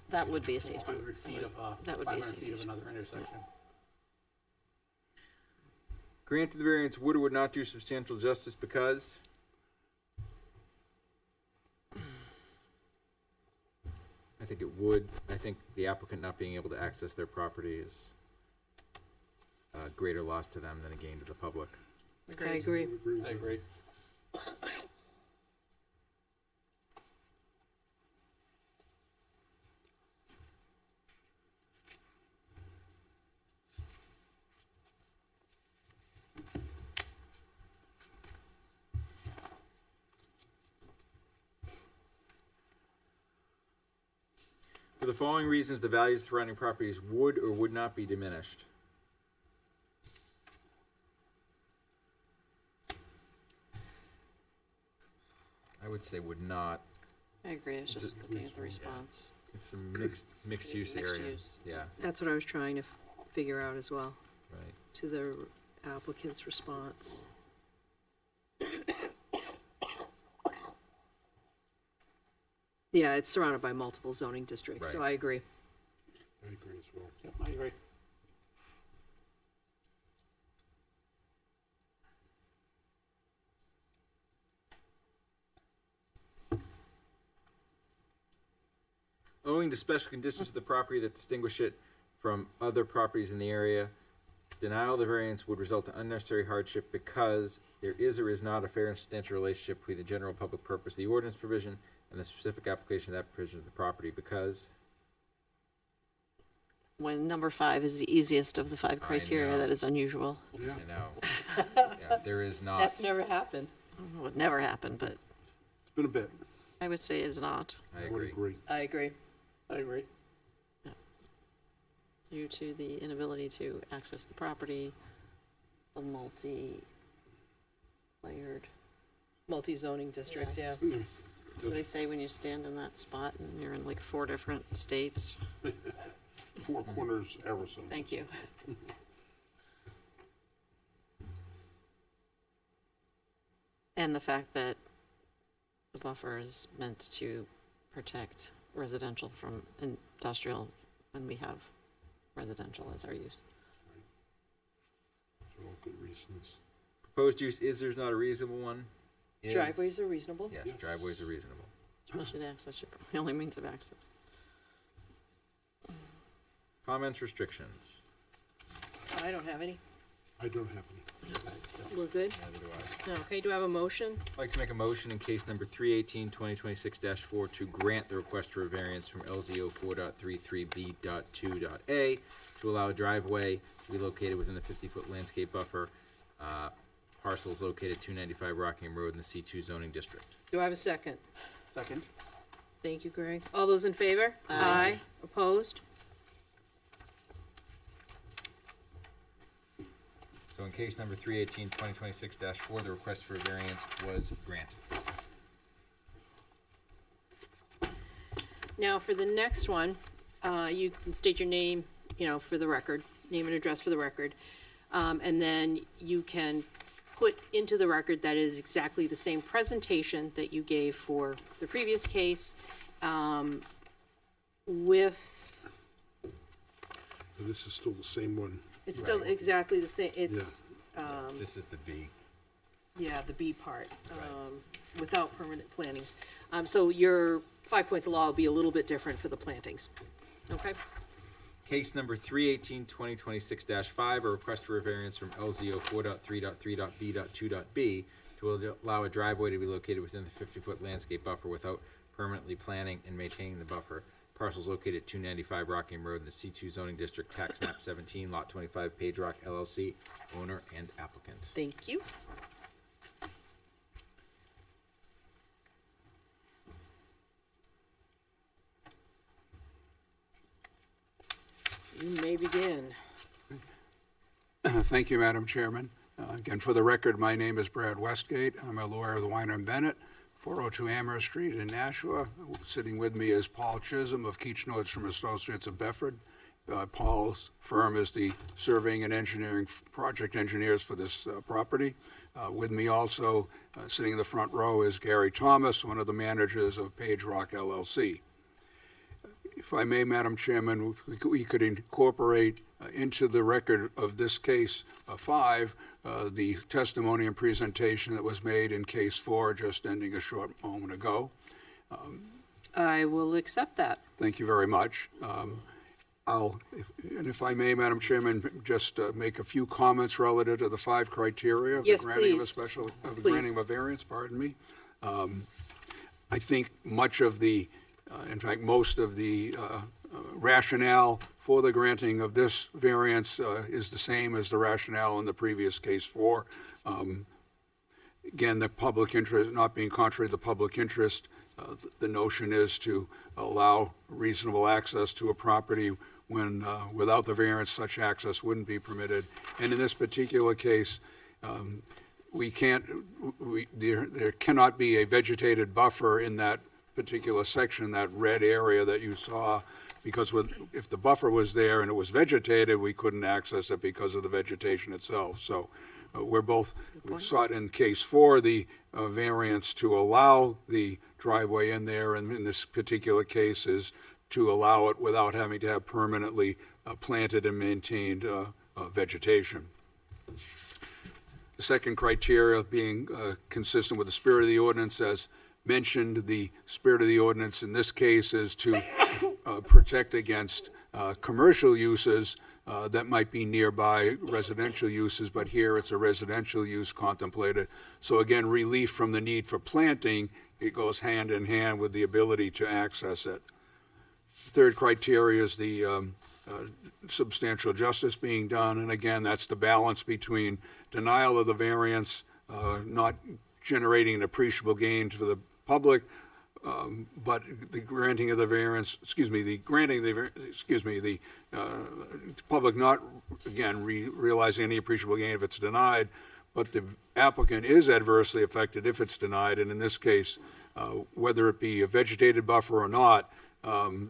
That would be a safety. 400 feet of, That would be a 500 feet safety. of another intersection. Granted the variance would or would not do substantial justice because I think it would. I think the applicant not being able to access their property is a greater loss to them than a gain to the public. I agree. I agree. For the following reasons, the values of surrounding properties would or would not be diminished. I would say would not. I agree, I was just looking at the response. It's a mixed use Mixed area. use. Yeah, That's what I was trying to figure out as well, right. to the applicant's response. Yeah, it's surrounded by multiple zoning districts, so Right. I agree. I agree as well. Yep, I agree. Owing to special conditions of the property that distinguish it from other properties in the area, denial of the variance would result in unnecessary hardship because there is or is not a fair and substantial relationship between the general public purpose of the ordinance provision and the specific application of that provision of the property because when number 5 is the easiest of the 5 criteria, know. that is unusual. I know. Yeah, there is not. That's never happened. It would never happen, but It's been a bit. I would say it is not, I I would agree. agree. I agree. due to the inability to access the property, the multi-layered. Multi-zoning districts, yeah. Yes. What do they say when you stand in that spot and you're in like 4 different states? Four Corners, Arizona. Thank you. And the fact that the buffer is meant to protect residential from industrial when we have residential as our use. Those are all good reasons. Proposed use is there's not a reasonable one. Is- Driveways are reasonable? Yes, driveways are reasonable. Especially the access, the only means of access. Comments, restrictions? I don't have any. I don't have any. We're good? Neither do I. No, okay, do I have a motion? I'd like to make a motion in case number 318-2026-4 to grant the request for a variance from LZO 4.33B.2.A to allow a driveway to be located within the 50-foot landscape buffer. Parcels located 295 Rockingham Road in the C2 zoning district. Do I have a second? Second. Thank you, Greg. All those in favor? Aye. Opposed? So in case number 318-2026-4, the request for a variance was granted. Now, for the next one, you can state your name, for the record, name and address for the record. And then you can put into the record that is exactly the same presentation that you gave for the previous case, with, This is still the same one. it's still exactly the same, it's, This is the B. yeah, the B part, without permanent plantings. So your 5 points of law will be a little bit different for the plantings, okay? Case number 318-2026-5, a request for a variance from LZO 4.3.3.B.2.B to allow a driveway to be located within the 50-foot landscape buffer without permanently planting and maintaining the buffer. Parcels located at 295 Rockingham Road in the C2 zoning district, tax map 17, lot 25, Page Rock LLC, owner and applicant. Thank you. You may begin. Thank you, Madam Chairman. Again, for the record, my name is Brad Westgate. I'm a lawyer with Weiner and Bennett, 402 Amherst Street in Nashua. Sitting with me is Paul Chisholm of Keach Nordstrom Associates of Bedford. Paul's firm is the surveying and engineering project engineers for this property. With me also, sitting in the front row, is Gary Thomas, one of the managers of Page Rock LLC. If I may, Madam Chairman, we could incorporate into the record of this case 5, the testimony and presentation that was made in case 4, just ending a short moment ago. I will accept that. Thank you very much. If I may, Madam Chairman, just make a few comments relative to the 5 criteria of Yes, the granting please. of the Please. granting of a variance, pardon me. I think much of the, in fact, most of the rationale for the granting of this variance is the same as the rationale in the previous case 4. Again, the public interest, not being contrary to the public interest, the notion is to allow reasonable access to a property when, without the variance, such access wouldn't be permitted. And in this particular case, there cannot be a vegetated buffer in that particular section, that red area that you saw, because if the buffer was there and it was vegetated, we couldn't access it because of the vegetation itself. So we sought in case 4 the variance to allow the driveway in there, and in this particular case is to allow it without having to have permanently planted and maintained vegetation. The second criteria being consistent with the spirit of the ordinance, as mentioned, the spirit of the ordinance in this case is to protect against commercial uses that might be nearby residential uses, but here it's a residential use contemplated. So again, relief from the need for planting, it goes hand in hand with the ability to access it. Third criteria is the substantial justice being done. And again, that's the balance between denial of the variance, not generating an appreciable gain to the public, but the granting of the variance, the public not, again, realizing any appreciable gain if it's denied, but the applicant is adversely affected if it's denied, and in this case, whether it be a vegetated buffer or not,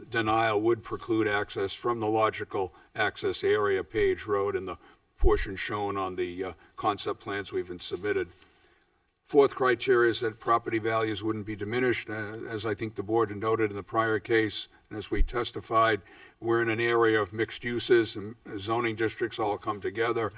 denial would preclude access from the logical access area, Page Road, and the portion shown on the concept plans we've been submitted. Fourth criteria is that property values wouldn't be diminished. As I think the board had noted in the prior case, and as we testified, we're in an area of mixed uses and zoning districts all come together.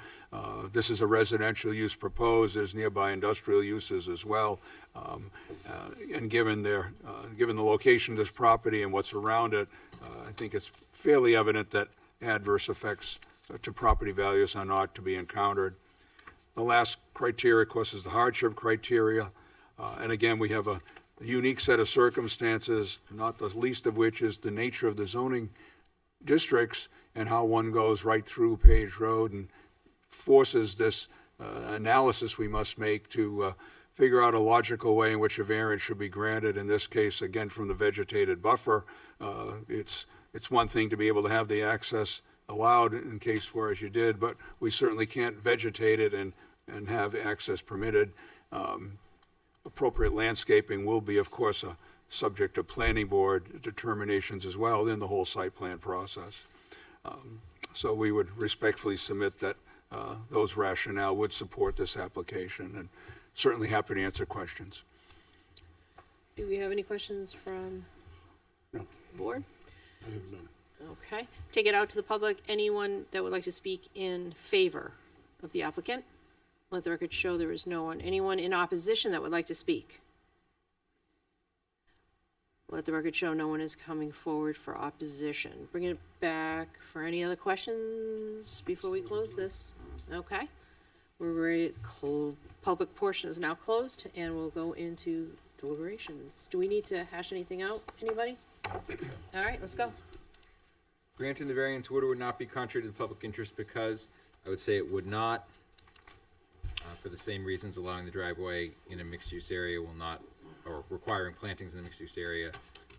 This is a residential use proposed. There's nearby industrial uses as well. And given the location of this property and what's around it, I think it's fairly evident that adverse effects to property values are not to be encountered. The last criteria, of course, is the hardship criteria. And again, we have a unique set of circumstances, not the least of which is the nature of the zoning districts and how one goes right through Page Road and forces this analysis we must make to figure out a logical way in which a variance should be granted. In this case, again, from the vegetated buffer, it's one thing to be able to have the access allowed in case 4 as you did, but we certainly can't vegetate it and have access permitted. Appropriate landscaping will be, of course, a subject of planning board determinations as well in the whole site plan process. So we would respectfully submit that those rationale would support this application, and certainly happy to answer questions. Do we have any questions from the board? I have none. Okay. Take it out to the public. Anyone that would like to speak in favor of the applicant? Let the record show there is no one. Anyone in opposition that would like to speak? Let the record show no one is coming forward for opposition. Bring it back for any other questions before we close this. Okay. We're ready. Public portion is now closed, and we'll go into deliberations. Do we need to hash anything out? Anybody? I don't think so. All right, let's go. Granting the variance would or would not be contrary to the public interest because I would say it would not, for the same reasons. Allowing the driveway in a mixed-use area will not, or requiring plantings in the mixed-use area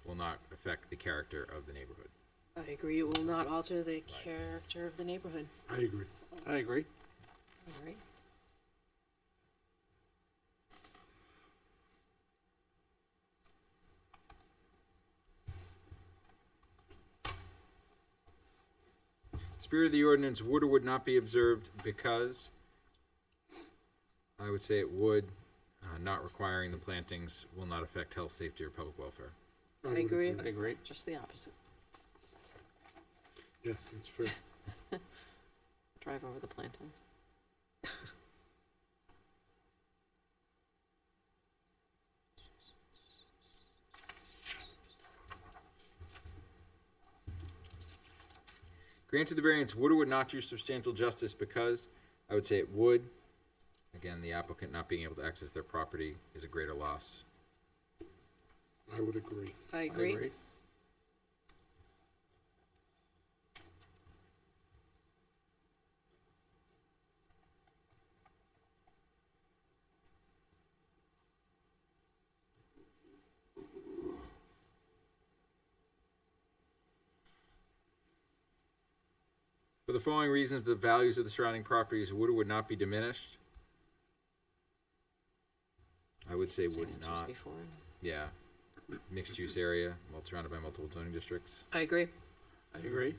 will not affect the character of the neighborhood. I agree. It will not alter the character of the neighborhood. I agree. I agree. All right. Spirit of the ordinance would or would not be observed because I would say it would. Not requiring the plantings will not affect health, safety, or public welfare. I agree. I agree. Just the opposite. Yeah, that's fair. Drive over the plantings. Granted the variance would or would not do substantial justice because I would say it would. Again, the applicant not being able to access their property is a greater loss. I would agree. I agree. I agree. For the following reasons, the values of the surrounding properties would or would not be diminished. I would say Same would answers not. before. Yeah. Mixed use area, surrounded by multiple zoning districts. I agree. I agree.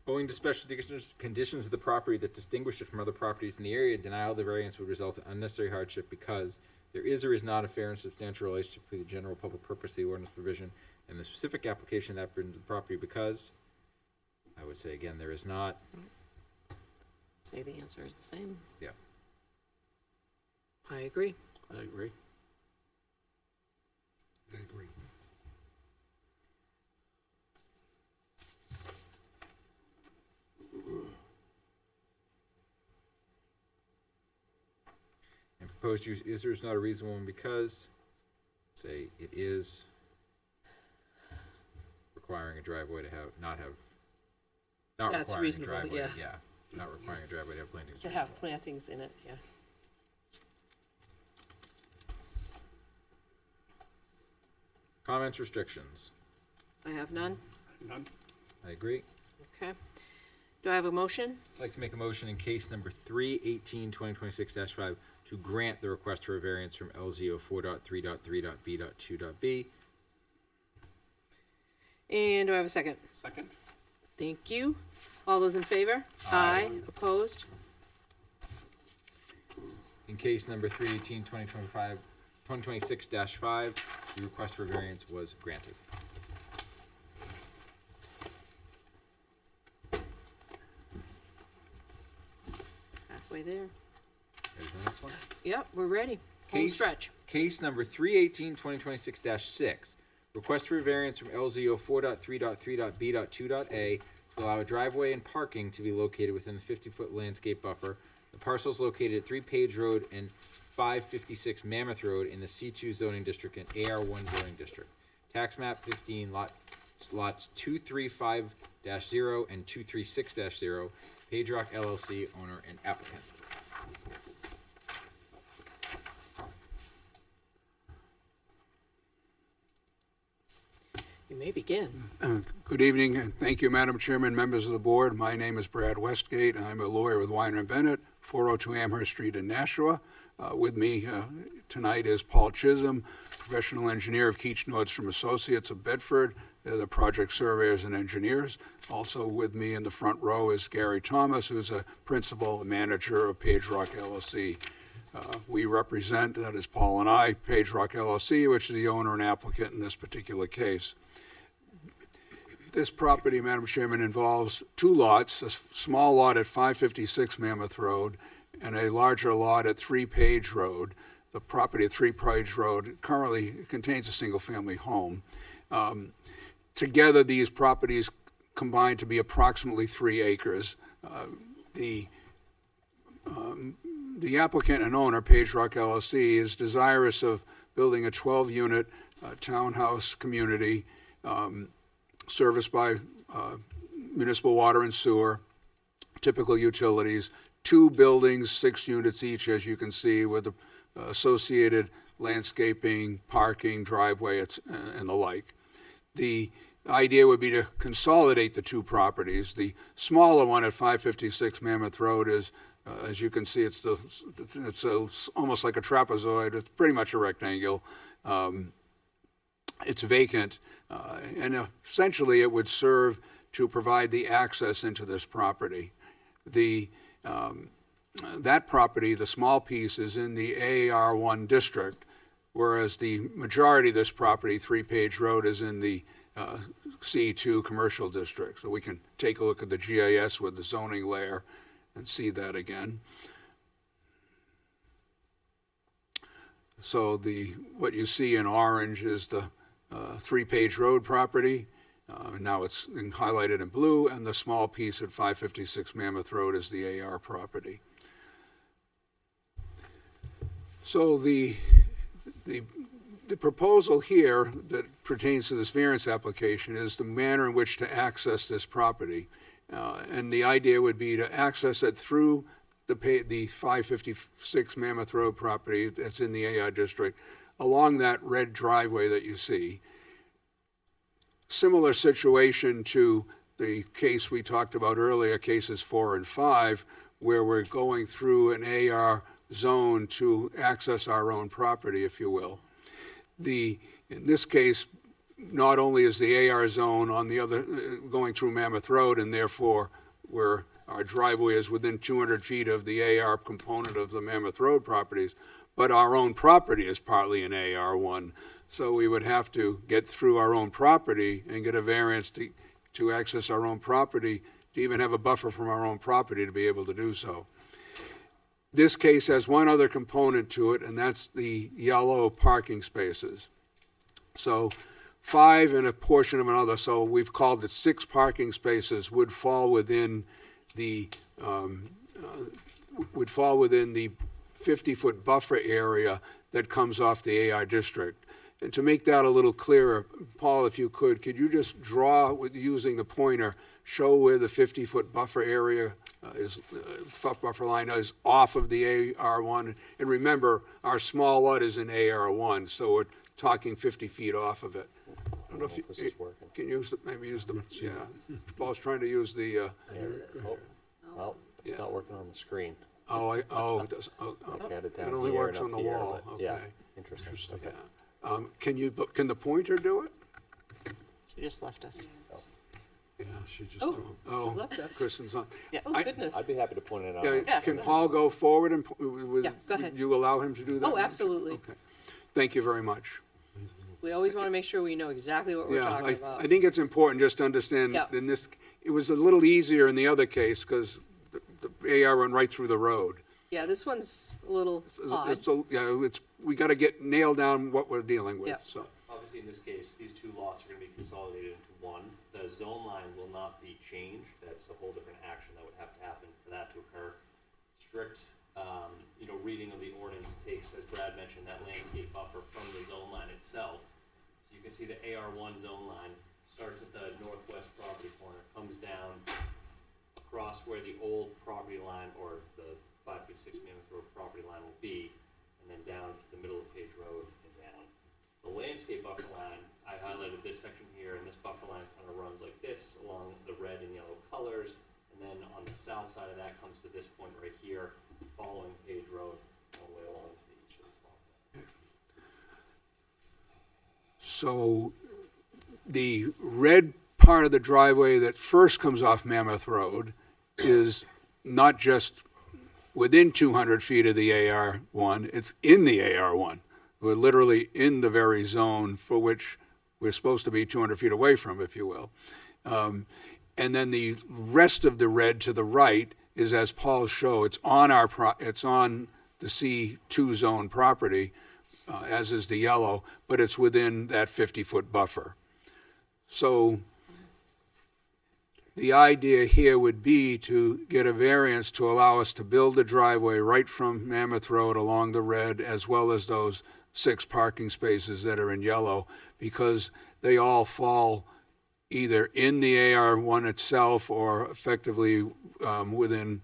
Owing to special conditions of the property that distinguish it from other properties in the area, denial of the variance would result in unnecessary hardship because there is or is not a fair and substantial relationship between the general public purpose of the ordinance provision and the specific application that brings the property because, I would say again, there is not. Say the answer is the same. Yeah. I agree. I agree. I agree. proposed use is or is not a reasonable one because, say, it is requiring a driveway to not That's requiring a reasonable, driveway, yeah. not requiring a driveway to have plantings. To have plantings in it, yeah. Comments, restrictions? I have none. None. I agree. Okay. Do I have a motion? I'd like to make a motion in case number 3/18/2026-5 to grant the request for a variance from LZO 4.3.3.B.2.B. And do I have a second? Second. Thank you. All those in favor? Aye. Opposed? In case number 3/18/2026-5, the request for variance was granted. Halfway there. There's the next one. Yep, we're ready. Home stretch. Case number 3/18/2026-6, request for a variance from LZO 4.3.3.B.2.A to allow a driveway and parking to be located within the 50-foot landscape buffer. The parcel is located at 3 Page Road and 556 Mammoth Road in the C2 zoning district and AR1 zoning district. Tax map 15, lots 235-0 and 236-0, Page Rock LLC, owner and applicant. You may begin. Good evening, and thank you, Madam Chairman, members of the board. My name is Brad Westgate. I'm a lawyer with Weiner & Bennett, 402 Amherst Street in Nashua. With me tonight is Paul Chisholm, professional engineer of Keach Nordstrom Associates of Bedford. They're the project surveyors and engineers. Also with me in the front row is Gary Thomas, who's a principal and manager of Page Rock LLC. We represent, that is Paul and I, Page Rock LLC, which is the owner and applicant in this particular case. This property, Madam Chairman, involves 2 lots, a small lot at 556 Mammoth Road and a larger lot at 3 Page Road. The property at 3 Page Road currently contains a single-family home. Together, these properties combine to be approximately 3 acres. The applicant and owner, Page Rock LLC, is desirous of building a 12-unit townhouse community serviced by municipal water and sewer, typical utilities, 2 buildings, 6 units each, as you can see, with the associated landscaping, parking, driveway, and the like. The idea would be to consolidate the 2 properties. The smaller one at 556 Mammoth Road is, as you can see, it's almost like a trapezoid. It's pretty much a rectangle. It's vacant. And essentially it would serve to provide the access into this property. That property, the small piece, is in the AR1 district, whereas the majority of this property, 3 Page Road, is in the C2 commercial district. So we can take a look at the GIS with the zoning layer and see that again. So what you see in orange is the 3 Page Road property. Now it's highlighted in blue, and the small piece at 556 Mammoth Road is the AR property. So the proposal here that pertains to this variance application is the manner in which to access this property. And the idea would be to access it through the 556 Mammoth Road property that's in the AR district, along that red driveway that you see. Similar situation to the case we talked about earlier, cases 4 and 5, where we're going through an AR zone to access our own property, if you will. In this case, not only is the AR zone on the other, going through Mammoth Road, and therefore our driveway is within 200 feet of the AR component of the Mammoth Road properties, but our own property is partly an AR1. So we would have to get through our own property and get a variance to access our own property, to even have a buffer from our own property to be able to do so. This case has one other component to it, and that's the yellow parking spaces. So 5 and a portion of another, so we've called it 6 parking spaces, would fall within the 50-foot buffer area that comes off the AR district. And to make that a little clearer, Paul, if you could you just draw, with using the pointer, show where the 50-foot buffer area buffer line is off of the AR1? And remember, our small lot is in AR1, so we're talking 50 feet off of it. I don't know if This is working. can use maybe use the, yeah. Paul's trying to use the, Well, it's not working on the screen. it does, Got it down it only here works and on up the here, wall, but yeah, okay. interesting. Okay. Can the pointer do it? She just left us. Yeah, she just, left us. Kristen's on. Yeah. I- Goodness. I'd be happy to point it out. Yeah, can Paul go forward and, with, Yeah, go ahead. would you allow him to do that? Oh, absolutely. Okay. Thank you very much. We always want to make sure we know exactly what we're Yeah, talking about. I think it's important just to understand, Yep. in this, it was a little easier in the other case, because the AR went right through the road. Yeah, this one's a little odd. We gotta get nailed down what we're dealing with, Yep. so. Obviously, in this case, these two lots are going to be consolidated into one. The zone line will not be changed. That's a whole different action that would have to happen for that to occur. Strict, reading of the ordinance takes, as Brad mentioned, that landscape buffer from the zone line itself. So you can see the AR1 zone line starts at the northwest property corner, comes down across where the old property line, or the 556 Mammoth Road property line will be, and then down to the middle of Page Road and down. The landscape buffer line, I highlighted this section here, and this buffer line kind of runs like this along the red and yellow colors, and then on the south side of that comes to this point right here, following Page Road all the way along to the east of the buffer. So the red part of the driveway that first comes off Mammoth Road is not just within 200 feet of the AR1, it's in the AR1. We're literally in the very zone for which we're supposed to be 200 feet away from, if you will. And then the rest of the red to the right is, as Paul showed, it's on it's on the C2 zone property, as is the yellow, but it's within that 50-foot buffer. So the idea here would be to get a variance to allow us to build a driveway right from Mammoth Road along the red, as well as those 6 parking spaces that are in yellow, because they all fall either in the AR1 itself or effectively within,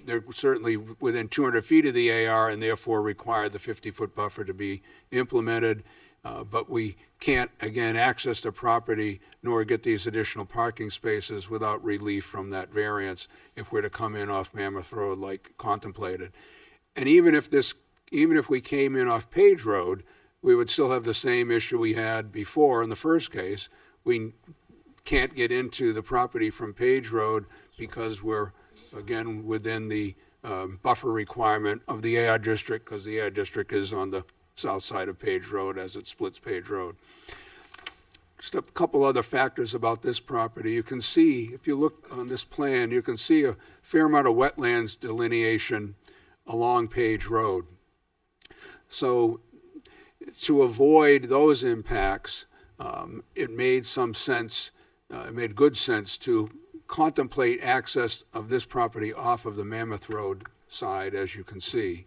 they're certainly within 200 feet of the AR and therefore require the 50-foot buffer to be implemented. But we can't, again, access the property nor get these additional parking spaces without relief from that variance if we're to come in off Mammoth Road like contemplated. And even if we came in off Page Road, we would still have the same issue we had before in the first case. We can't get into the property from Page Road because we're, again, within the buffer requirement of the AR district, because the AR district is on the south side of Page Road as it splits Page Road. Just a couple other factors about this property. You can see, if you look on this plan, you can see a fair amount of wetlands delineation along Page Road. So to avoid those impacts, it made some sense, it made good sense to contemplate access of this property off of the Mammoth Road side, as you can see.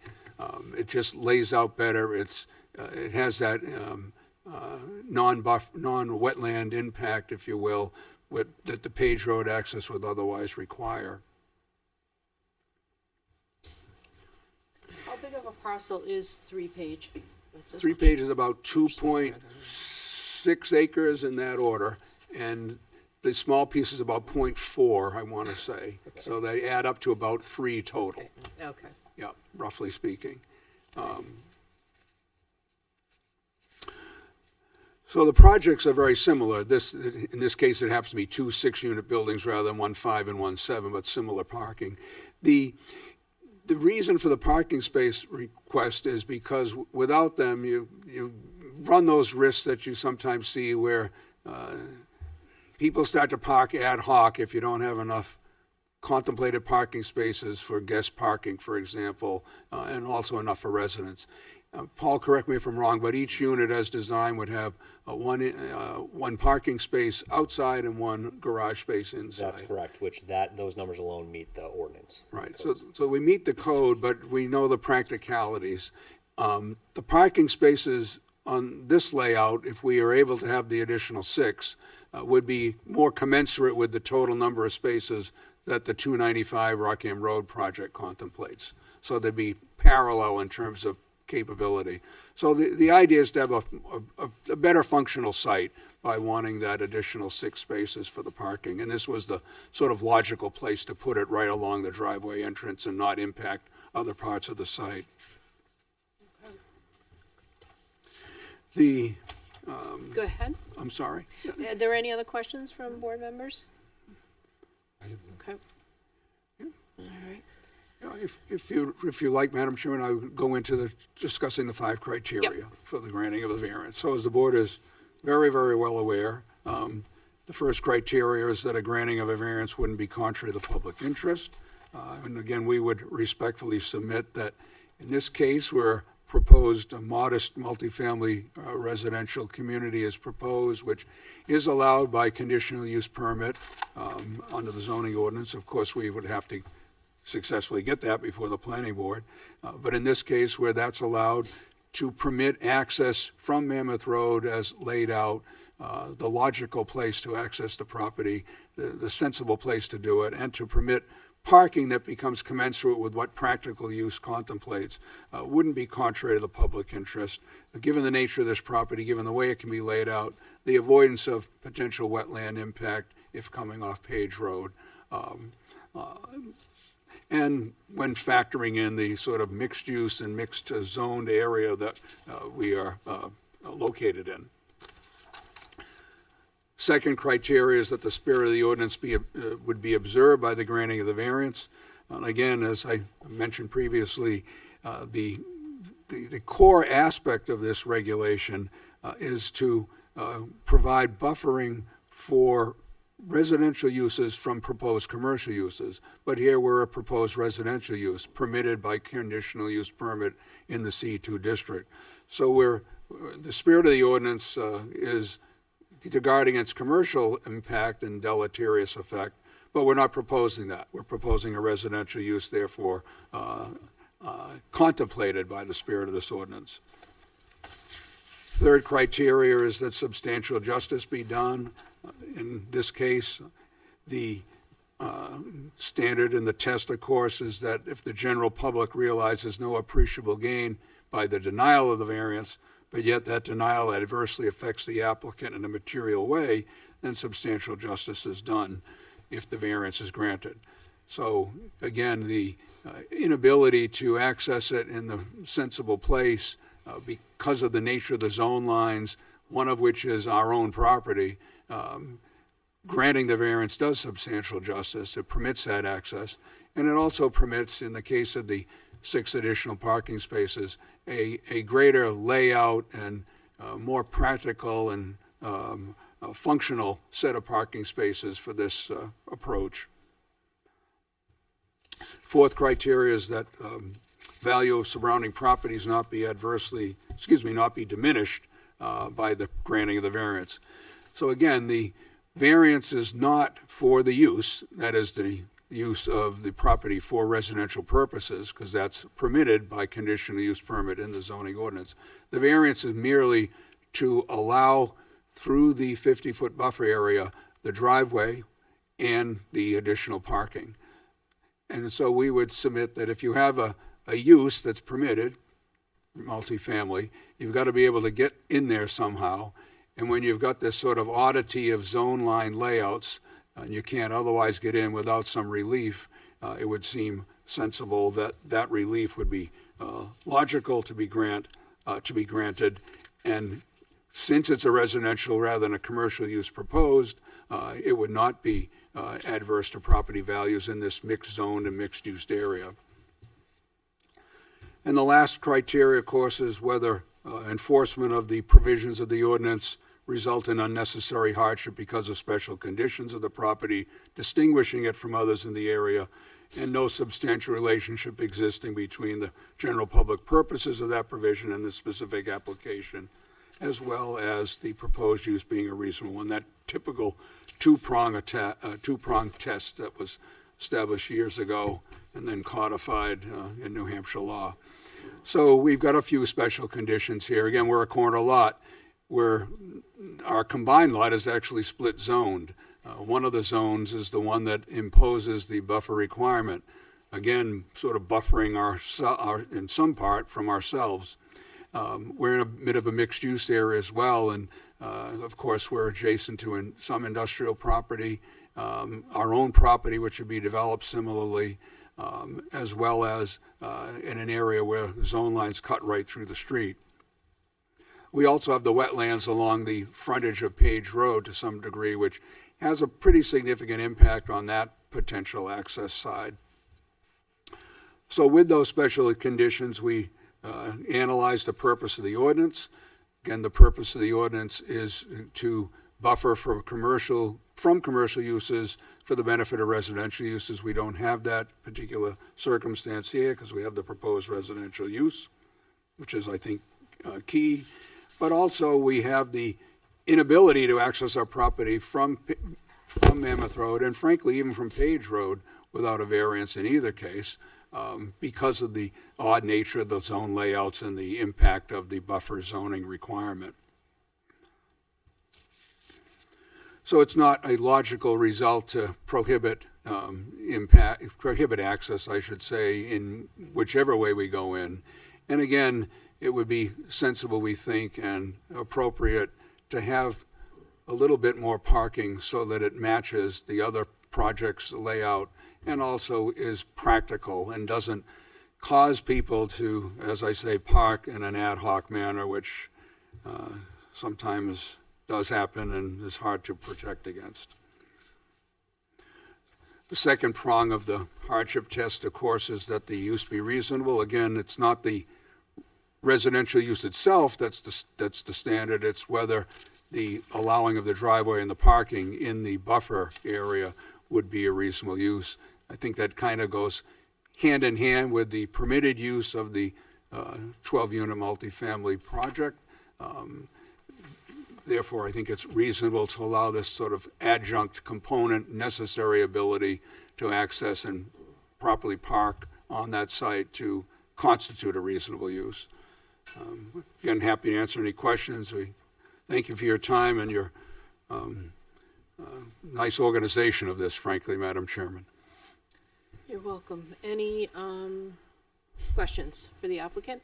It just lays out better. It has that non-wetland impact, if you will, that the Page Road access would otherwise require. How big of a parcel is 3-page? 3-page is about 2.6 acres in that order, and the small piece is about 0.4, I want to say. So they add up to about 3 total. Okay. Yeah, roughly speaking. So the projects are very similar. In this case, it happens to be 2 6-unit buildings rather than 1 5 and 1 7, but similar parking. The reason for the parking space request is because without them, you run those risks that you sometimes see where people start to park ad hoc if you don't have enough contemplated parking spaces for guest parking, for example, and also enough for residents. Paul, correct me if I'm wrong, but each unit as designed would have one parking space outside and one garage space inside. That's correct, which those numbers alone meet the ordinance. Right, so we meet the code, but we know the practicalities. The parking spaces on this layout, if we are able to have the additional 6, would be more commensurate with the total number of spaces that the 295 Rockham Road project contemplates. So they'd be parallel in terms of capability. So the idea is to have a better functional site by wanting that additional 6 spaces for the parking. And this was the sort of logical place to put it, right along the driveway entrance and not impact other parts of the site. Go ahead. I'm sorry. Are there any other questions from board members? Okay. All right. If you like, Madam Chairman, I would go into discussing the 5 criteria for the granting of a variance. So as the board is very, very well aware, the first criteria is that a granting of a variance wouldn't be contrary to the public interest. And again, we would respectfully submit that in this case, where proposed a modest multifamily residential community is proposed, which is allowed by conditional use permit under the zoning ordinance. Of course, we would have to successfully get that before the planning board. But in this case, where that's allowed to permit access from Mammoth Road as laid out, the logical place to access the property, the sensible place to do it, and to permit parking that becomes commensurate with what practical use contemplates, wouldn't be contrary to the public interest. Given the nature of this property, given the way it can be laid out, the avoidance of potential wetland impact if coming off Page Road, and when factoring in the sort of mixed use and mixed zoned area that we are located in. Second criteria is that the spirit of the ordinance would be observed by the granting of the variance. And again, as I mentioned previously, the core aspect of this regulation is to provide buffering for residential uses from proposed commercial uses. But here we're a proposed residential use permitted by conditional use permit in the C2 district. So the spirit of the ordinance is to guard against commercial impact and deleterious effect, but we're not proposing that. We're proposing a residential use, therefore, contemplated by the spirit of this ordinance. Third criteria is that substantial justice be done. In this case, the standard and the test, of course, is that if the general public realizes no appreciable gain by the denial of the variance, but yet that denial adversely affects the applicant in a material way, then substantial justice is done if the variance is granted. So again, the inability to access it in the sensible place because of the nature of the zone lines, one of which is our own property, granting the variance does substantial justice. It permits that access, and it also permits, in the case of the 6 additional parking spaces, a greater layout and more practical and functional set of parking spaces for this approach. Fourth criteria is that value of surrounding properties not be diminished by the granting of the variance. So again, the variance is not for the use, that is the use of the property for residential purposes, because that's permitted by conditional use permit in the zoning ordinance. The variance is merely to allow through the 50-foot buffer area the driveway and the additional parking. And so we would submit that if you have a use that's permitted, multifamily, you've got to be able to get in there somehow. And when you've got this sort of oddity of zone line layouts, and you can't otherwise get in without some relief, it would seem sensible that that relief would be logical to be granted. And since it's a residential rather than a commercial use proposed, it would not be adverse to property values in this mixed zoned and mixed use area. And the last criteria, of course, is whether enforcement of the provisions of the ordinance result in unnecessary hardship because of special conditions of the property, distinguishing it from others in the area, and no substantial relationship existing between the general public purposes of that provision and the specific application, as well as the proposed use being a reasonable one. That typical two-prong test that was established years ago and then codified in New Hampshire law. So we've got a few special conditions here. Again, we're a corner lot where our combined lot is actually split zoned. One of the zones is the one that imposes the buffer requirement. Again, sort of buffering our in some part from ourselves. We're in a bit of a mixed use area as well, and of course we're adjacent to some industrial property, our own property which would be developed similarly, as well as in an area where zone lines cut right through the street. We also have the wetlands along the frontage of Page Road to some degree, which has a pretty significant impact on that potential access side. So with those special conditions, we analyze the purpose of the ordinance. Again, the purpose of the ordinance is to buffer from commercial uses for the benefit of residential uses. We don't have that particular circumstance here because we have the proposed residential use, which is, I think, key. But also we have the inability to access our property from Mammoth Road and frankly even from Page Road without a variance in either case because of the odd nature of the zone layouts and the impact of the buffer zoning requirement. So it's not a logical result to prohibit access, I should say, in whichever way we go in. And again, it would be sensible, we think, and appropriate to have a little bit more parking so that it matches the other project's layout and also is practical and doesn't cause people to, as I say, park in an ad hoc manner, which sometimes does happen and is hard to protect against. The second prong of the hardship test, of course, is that the use be reasonable. Again, it's not the residential use itself that's the standard. It's whether the allowing of the driveway and the parking in the buffer area would be a reasonable use. I think that kind of goes hand in hand with the permitted use of the 12-unit multifamily project. Therefore, I think it's reasonable to allow this sort of adjunct component, necessary ability to access and properly park on that site to constitute a reasonable use. Again, happy to answer any questions. We thank you for your time and your nice organization of this, frankly, Madam Chairman. You're welcome. Any questions for the applicant?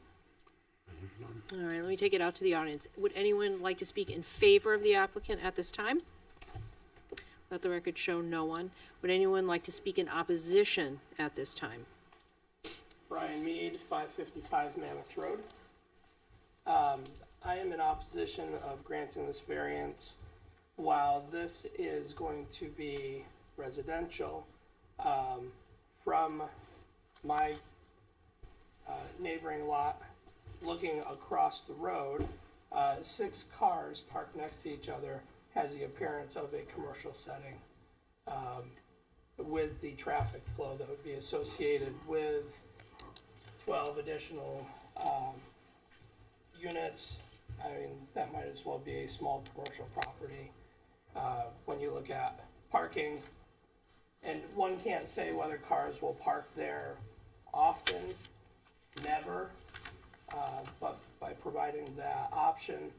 All right, let me take it out to the audience. Would anyone like to speak in favor of the applicant at this time? Let the record show no one. Would anyone like to speak in opposition at this time? Brian Mead, 555 Mammoth Road. I am in opposition of granting this variance. While this is going to be residential, from my neighboring lot, looking across the road, 6 cars parked next to each other has the appearance of a commercial setting with the traffic flow that would be associated with 12 additional units. I mean, that might as well be a small commercial property when you look at parking. And one can't say whether cars will park there often, never, but by providing that option,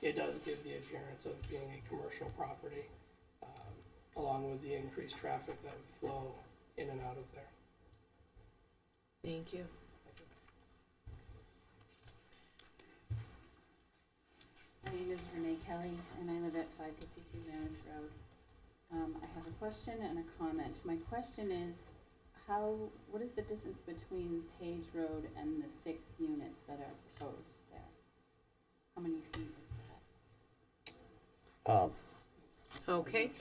it does give the appearance of being a commercial property, along with the increased traffic that would flow in and out of there. Thank you. My name is Renee Kelly, and I live at 552 Mammoth Road. I have a question and a comment. My question is, what is the distance between Page Road and the 6 units that are proposed there? How many feet is that? Okay.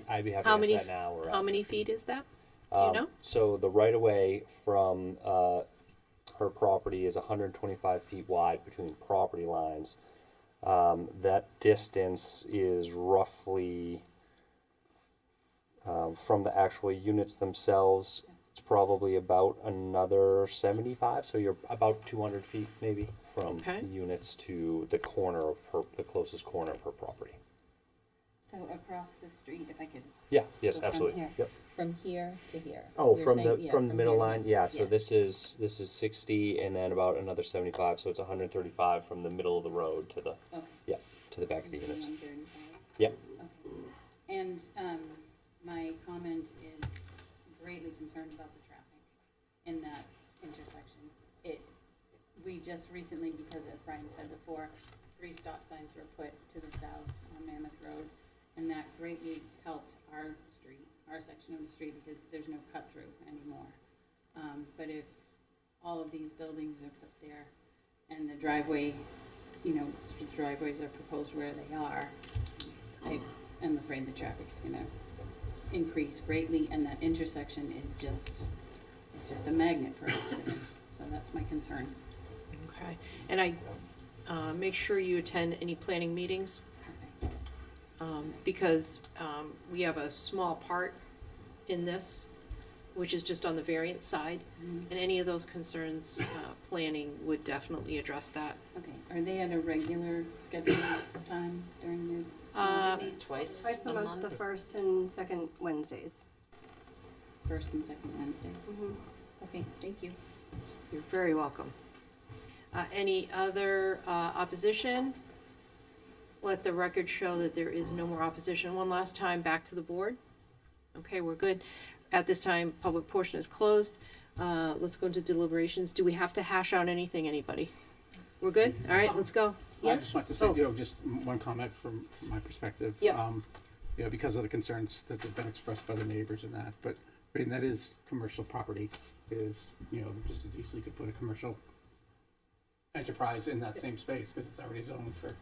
I'd be happy How to many, answer that now. Or, how many feet is that? Do you know? So the right-of-way from her property is 125 feet wide between property lines. That distance is roughly, from the actual units themselves, it's probably about another 75, so you're about 200 feet maybe from Okay. the units to the corner of her, the closest corner of her property. So across the street, if I could. Yeah, just yes, go from absolutely. here- Yep. From here to here. Oh, You're from the saying- yeah, from the middle here to line, here. yeah. So this is 60, and then about another 75. So it's 135 from the middle of the road to the Okay. yeah to the back of the units. 135. Yep. Okay. And my comment is greatly concerned about the traffic in that intersection. We just recently, because as Brian said before, 3 stop signs were put to the south on Mammoth Road, and that greatly helped our street, our section of the street, because there's no cut through anymore. But if all of these buildings are put there and the driveway, the driveways are proposed where they are, I am afraid the traffic's gonna increase greatly, and that intersection is it's just a magnet for accidents. So that's my concern. Okay. And I, make sure you attend any planning meetings, Okay. because we have a small part in this, which is just on the variance side. Mhm. And any of those concerns, planning would definitely address that. Okay, are they at a regular scheduled time during the Twice Twice a month, the first and second Wednesdays. first and second Wednesdays? Mhm. Okay, thank you. You're very welcome. Any other opposition? Let the record show that there is no more opposition. One last time, back to the board. Okay, we're good. At this time, public portion is closed. Let's go into deliberations. Do we have to hash out anything, anybody? We're good? All right, let's go. I Yes? just want to say, Oh, just one comment from my perspective. Yeah. Because of the concerns that have been expressed by the neighbors and that, but, I mean, that is commercial property, just as easily could put a commercial enterprise in that same space, because it's already zoned for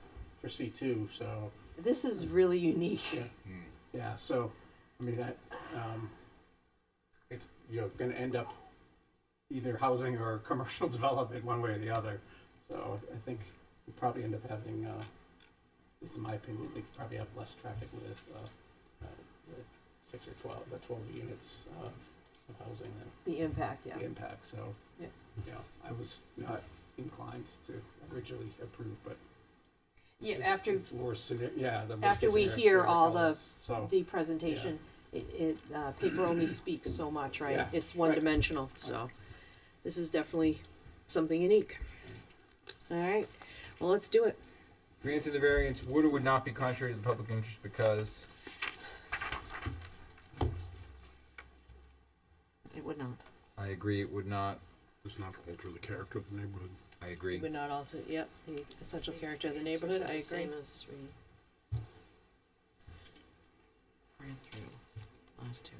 C2, so, This is really unique. yeah. Yeah, so, I mean, that, it's, gonna end up either housing or commercial development, one way or the other. So I think we probably end up having, at least in my opinion, they probably have less traffic with the 6 or 12, the 12 units of housing than The impact, yeah. the impact. So, Yeah. I was not inclined to originally approve, but Yeah, after, it's worse. The worst after case we scenario hear for all colors. So, the presentation, paper only speaks so much, right? Yeah, It's one-dimensional, so this is definitely something unique. All right, well, let's do it. Granted the variance would or would not be contrary to the public interest because It would not. I agree it would not. Does not alter the character of the neighborhood. I agree. Would not alter, yep, the essential character of the neighborhood, I agree. Same as we ran through last two.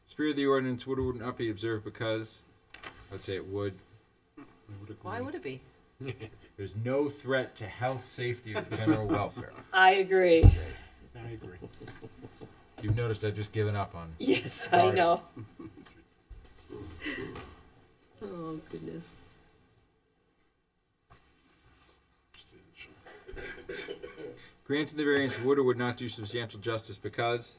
Spirit of the ordinance would or would not be observed because I would say it would. Why would it be? There's no threat to health, safety, or general welfare. I agree. I agree. You've noticed I've just given up on. Yes, I know. Oh, goodness. Granting the variance would or would not do substantial justice because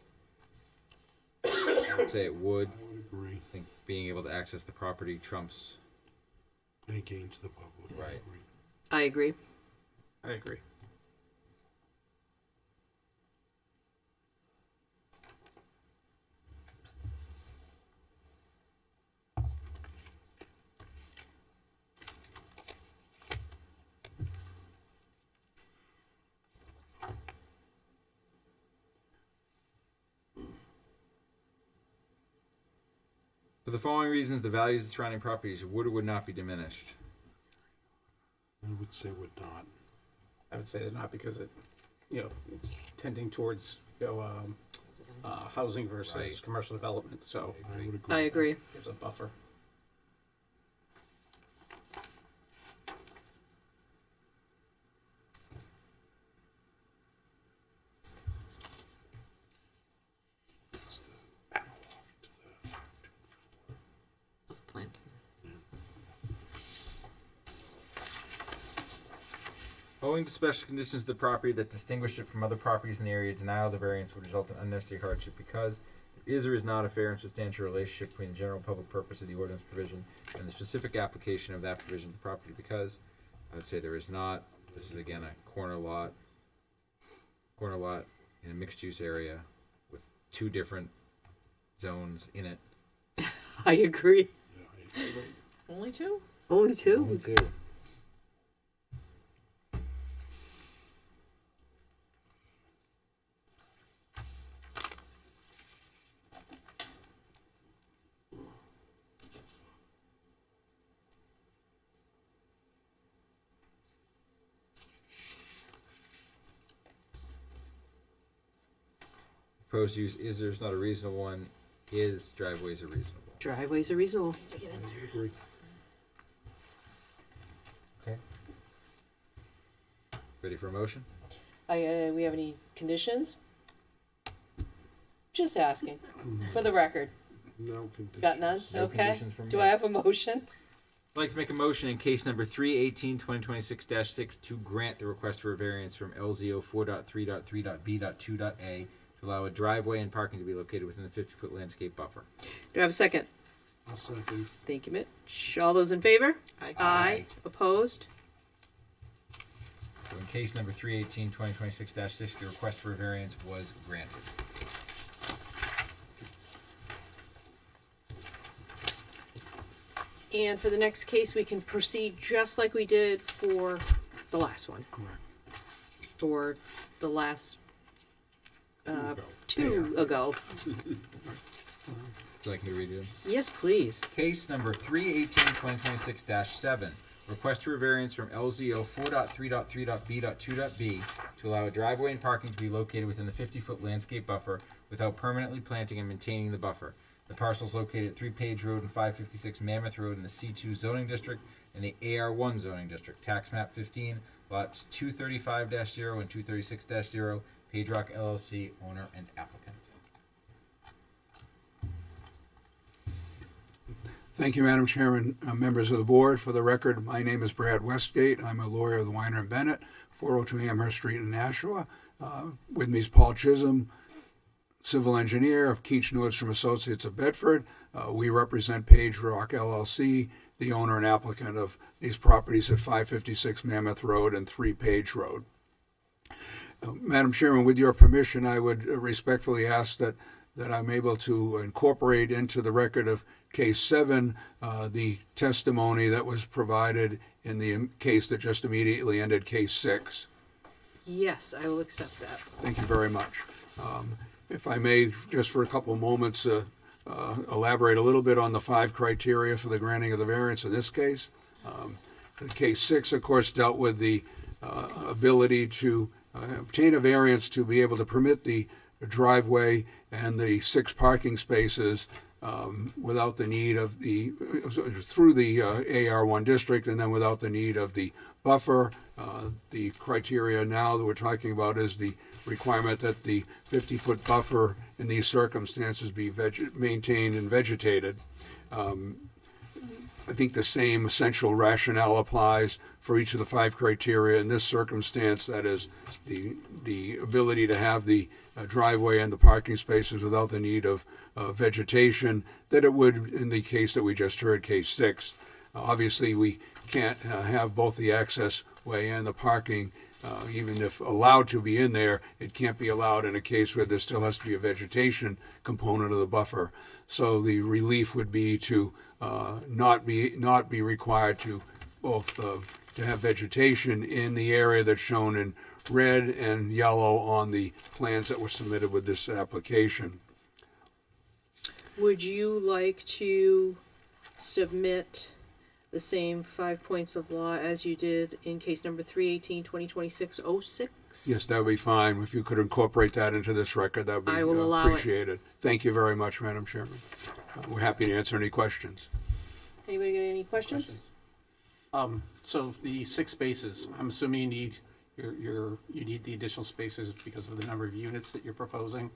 I would say it would. I would agree. I think being able to access the property trumps. Any gain to the public. I Right. agree. I agree. I agree. For the following reasons, the values of the surrounding properties would or would not be diminished. I would say would not. I would say they're not because it's tending towards, housing versus Right. commercial development, so I would agree. I agree. there's a buffer. It's the analog to the Of the plant. Owing to special conditions of the property that distinguish it from other properties in the area, denial of the variance would result in unnecessary hardship because there is or is not a fair and substantial relationship between the general public purpose of the ordinance provision and the specific application of that provision to the property because I would say there is not. This is again a corner lot in a mixed use area with two different zones in it. I agree. Only two? Only two? Only two. Proposed use is there's not a reasonable one, is driveways are reasonable. Driveways are reasonable to get in there. Agree. Okay. Ready for a motion? We have any conditions? Just asking, for the record. No conditions. Got none? No Okay. conditions from Do me. I have a motion? I'd like to make a motion in case number 3/18/2026-6 to grant the request for a variance from LZO 4.3.3.b.2.a to allow a driveway and parking to be located within the 50-foot landscape buffer. Do I have a second? I'll second. Thank you, Mitch. All those in favor? Aye. Opposed? So in case number 3/18/2026-6, the request for a variance was granted. And for the next case, we can proceed just like we did for the last one. Correct. For the last two ago. Would you like me to read it? Yes, please. Case number 3/18/2026-7. Request for a variance from LZO 4.3.3.b.2.b to allow a driveway and parking to be located within the 50-foot landscape buffer without permanently planting and maintaining the buffer. The parcel is located at 3 Page Road and 556 Mammoth Road in the C2 zoning district and the AR1 zoning district. Tax map 15, lots 235-0 and 236-0, Page Rock LLC, owner and applicant. Thank you, Madam Chairman, members of the board. For the record, my name is Brad Westgate. I'm a lawyer of the Weiner and Bennett, 402 Amherst Street in Nashua. With me is Paul Chisholm, civil engineer of Keach Nordstrom Associates of Bedford. We represent Page Rock LLC, the owner and applicant of these properties at 556 Mammoth Road and 3 Page Road. Madam Chairman, with your permission, I would respectfully ask that I'm able to incorporate into the record of Case 7 the testimony that was provided in the case that just immediately ended, Case 6. Yes, I will accept that. Thank you very much. If I may, just for a couple of moments, elaborate a little bit on the 5 criteria for the granting of the variance in this case. Case 6, of course, dealt with the ability to obtain a variance to be able to permit the driveway and the 6 parking spaces without the need of through the AR1 district and then without the need of the buffer. The criteria now that we're talking about is the requirement that the 50-foot buffer in these circumstances be maintained and vegetated. I think the same essential rationale applies for each of the 5 criteria in this circumstance, that is the ability to have the driveway and the parking spaces without the need of vegetation, that it would in the case that we just heard, Case 6. Obviously, we can't have both the access way and the parking, even if allowed to be in there, it can't be allowed in a case where there still has to be a vegetation component of the buffer. So the relief would be to not be required to both to have vegetation in the area that's shown in red and yellow on the plans that were submitted with this application. Would you like to submit the same 5 points of law as you did in case number 3/18/2026-06? Yes, that would be fine. If you could incorporate that into this record, that would be I will allow it. appreciated. Thank you very much, Madam Chairman. We're happy to answer any questions. Anybody got any questions? So the 6 spaces, I'm assuming you need you need the additional spaces because of the number of units that you're proposing?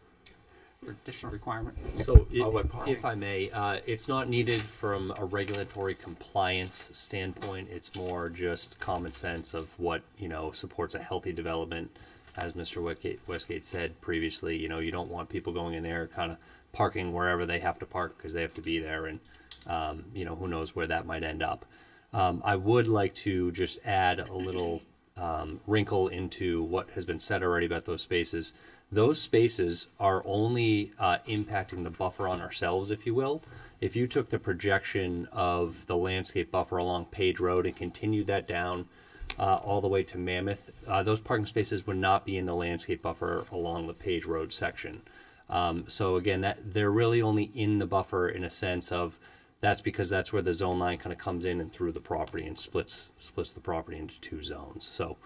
additional requirement. So, I'll let Paul. if I may, it's not needed from a regulatory compliance standpoint. It's more just common sense of what, supports a healthy development. As Mr. Westgate said previously, you don't want people going in there kind of parking wherever they have to park because they have to be there, and, who knows where that might end up. I would like to just add a little wrinkle into what has been said already about those spaces. Those spaces are only impacting the buffer on ourselves, if you will. If you took the projection of the landscape buffer along Page Road and continued that down all the way to Mammoth, those parking spaces would not be in the landscape buffer along the Page Road section. So again, they're really only in the buffer in a sense of that's because that's where the zone line kind of comes in and through the property and splits the property into two zones. So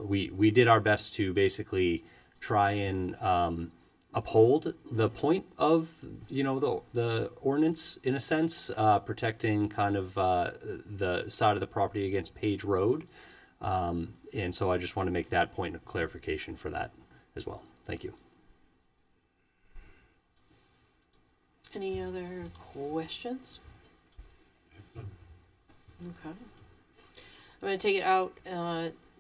we did our best to basically try and uphold the point of the ordinance in a sense, protecting kind of the side of the property against Page Road, and so I just want to make that point of clarification for that as well. Thank you. Any other questions? Okay. I'm going to take it out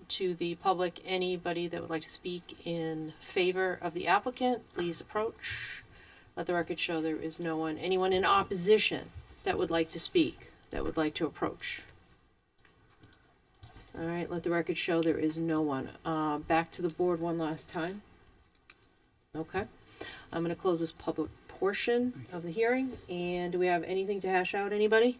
to the public. Anybody that would like to speak in favor of the applicant, please approach. Let the record show there is no one. Anyone in opposition that would like to speak, that would like to approach? All right, let the record show there is no one. Back to the board one last time. Okay. I'm going to close this public portion of the hearing. And do we have anything to hash out, anybody?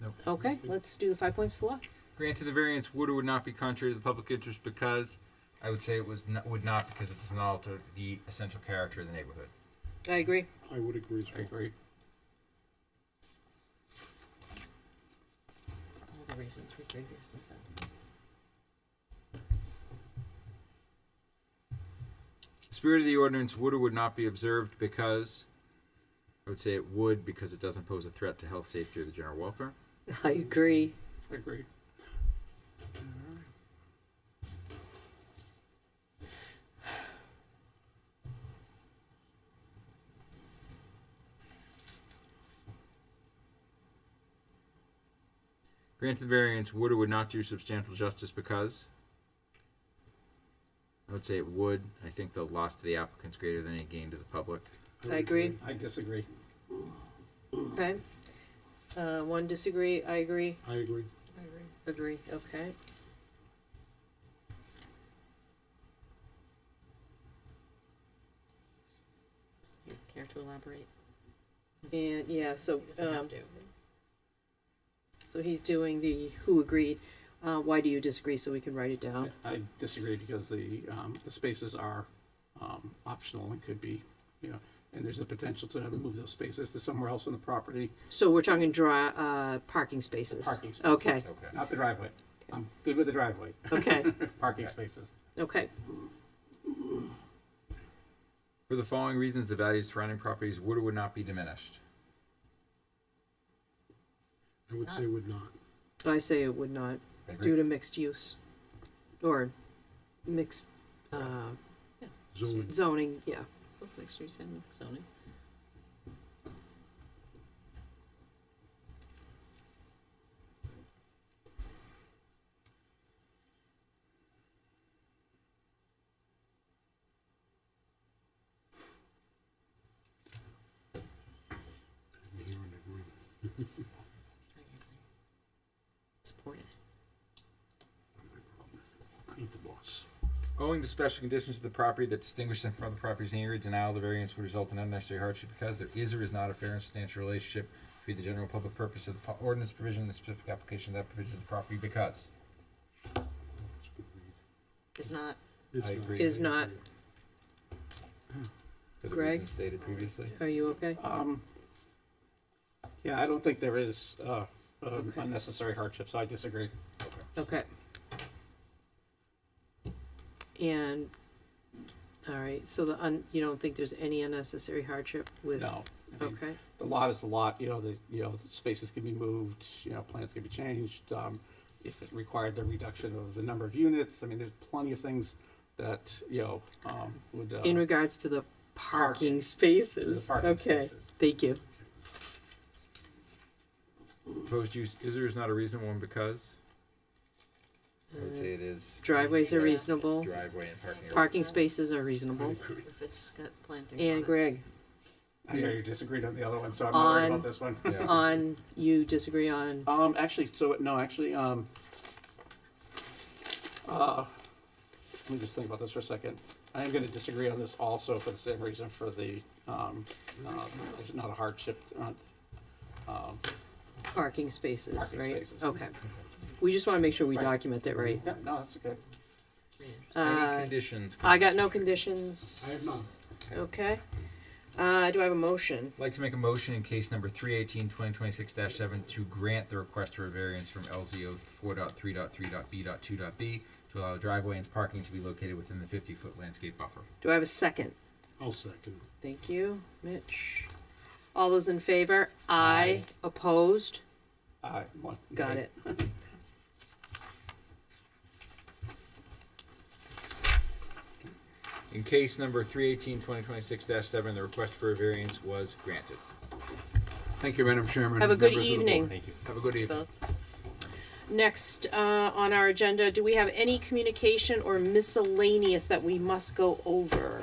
Nope. Okay, let's do the 5 points to law. Granted, the variance would or would not be contrary to the public interest because, I would say it would not because it does not alter the essential character of the neighborhood. I agree. I would agree as well. I agree. All the reasons we previously said. The spirit of the ordinance would or would not be observed because, I would say it would because it doesn't pose a threat to health, safety, or the general welfare. I agree. I agree. Granted, the variance would or would not do substantial justice because, I would say it would. I think the loss to the applicant is greater than any gain to the public. I agree. I disagree. Okay. One disagree. I agree. I agree. Agree. Okay. Care to elaborate? And yeah, so Doesn't have to. so he's doing the who agreed. Why do you disagree? So we can write it down. I disagree because the spaces are optional and could be, and there's the potential to move those spaces to somewhere else on the property. So we're talking parking spaces. Parking spaces. Okay. Not the driveway. I'm good with the driveway. Okay. Parking spaces. Okay. For the following reasons, the values of surrounding properties would or would not be diminished. I would say would not. I say it would not, I agree. due to mixed use, or mixed Zoning. zoning. Yeah. Both mixed use and zoning. Hear and agree. Supported. Ain't the boss. Owing to special conditions of the property that distinguish them from other properties in the area, denial of the variance would result in unnecessary hardship because there is or is not a fair and substantial relationship between the general public purpose of the ordinance provision and the specific application of that provision of the property because. Is not. I agree. Is not. For the Greg? reasons stated previously. Are you okay? Yeah, I don't think there is unnecessary hardship, so I disagree. Okay. And, all right, so you don't think there's any unnecessary hardship with? No. I mean, Okay. The lot is the lot, the spaces can be moved, plans can be changed. If it required the reduction of the number of units, I mean, there's plenty of things that, would. In regards to the Parking spaces. Parking Okay, spaces. thank you. Proposed use is or is not a reasonable one because? I would say it is. Driveways are reasonable. Driveway and parking. Parking spaces are reasonable. If it's got plantings And Greg, I hear you disagreed on the other one, so I'm not worried On- about this one. Yeah. on, you disagree on, Actually, so, no, actually, let me just think about this for a second. I am gonna disagree on this also for the same reason for the, there's not a hardship, parking spaces, Parking right? spaces. Okay. We just wanna make sure we Right. document that right. yeah, no, that's okay. Any conditions? I got no conditions. I have none. Okay. Do I have a motion? I'd like to make a motion in case number 318-2026-7 to grant the request for a variance from LZO 4.3.3.b.2.b to allow driveway and parking to be located within the 50-foot landscape buffer. Do I have a second? I'll second. Thank you, Mitch. All those in favor? Aye. Opposed? Got it. In case number 318-2026-7, the request for a variance was granted. Thank you, Madam Chairman. Have a good members of the board. evening. Thank you. Have a good evening. Next, on our agenda, do we have any communication or miscellaneous that we must go over?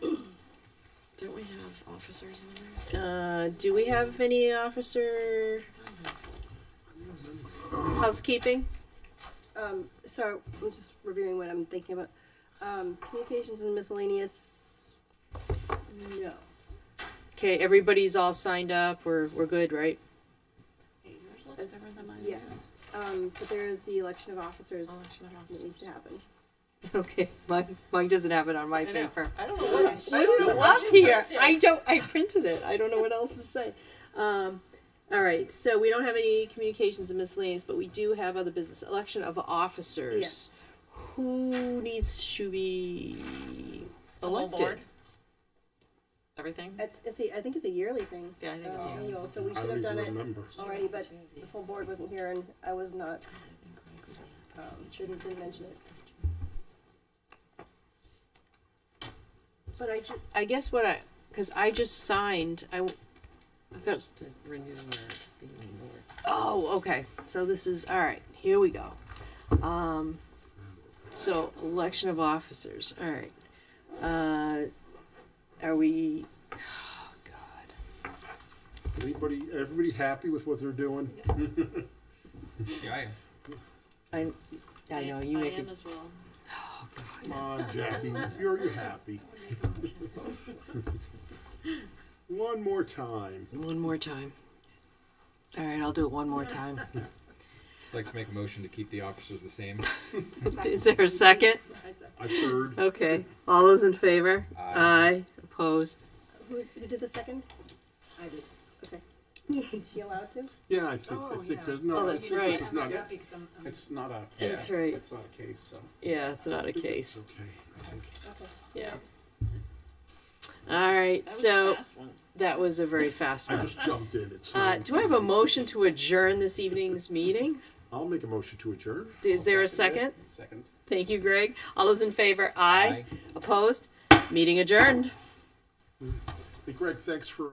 Don't we have officers in there? Do we have any officer housekeeping? So I'm just reviewing what I'm thinking about. Communications and miscellaneous, no. Okay, everybody's all signed up, we're good, right? Yours looks different than mine. Yes. But there is the election of officers Election of that officers. needs to happen. Okay, mine doesn't have it on my paper. I don't know what What is up here? I printed it. I don't know what else to say. All right, so we don't have any communications and miscellaneous, but we do have other business. Election of officers. Yes. Who needs to be The whole elected? board? Everything? I think it's a yearly thing. Yeah, I think it's yearly. Annual, so we I should don't have done even it remember. already, but the full board wasn't here and I was not, didn't mention it. But I guess because I just signed, That's just to renew your being on the board. oh, okay, so this is, all right, here we go. So election of officers, all right. Are we, oh, God. Everybody happy with what they're doing? Yeah, I am. I know, you make I am it, as well. Come on, Jackie, you're happy. One more time. one more time. All right, I'll do it one more time. I'd like to make a motion to keep the officers the same. Is there a second? I third. Okay, all those in favor? Aye. Opposed? Who did the second? I did. Okay. Is she allowed to? Yeah, I think, no, Oh, I that's think right. this is not, It's not a, That's right. it's not a case, so. Yeah, it's not a it's case. okay, I think. Okay. Yeah. All right, That was so a fast one. that was a very fast I one. just jumped in. It's, Do I have a motion to adjourn this evening's meeting? I'll make a motion to adjourn. Is there a second? Second. Thank you, Greg. All those in favor? Aye. Aye. Opposed? Meeting adjourned. Hey, Greg, thanks for.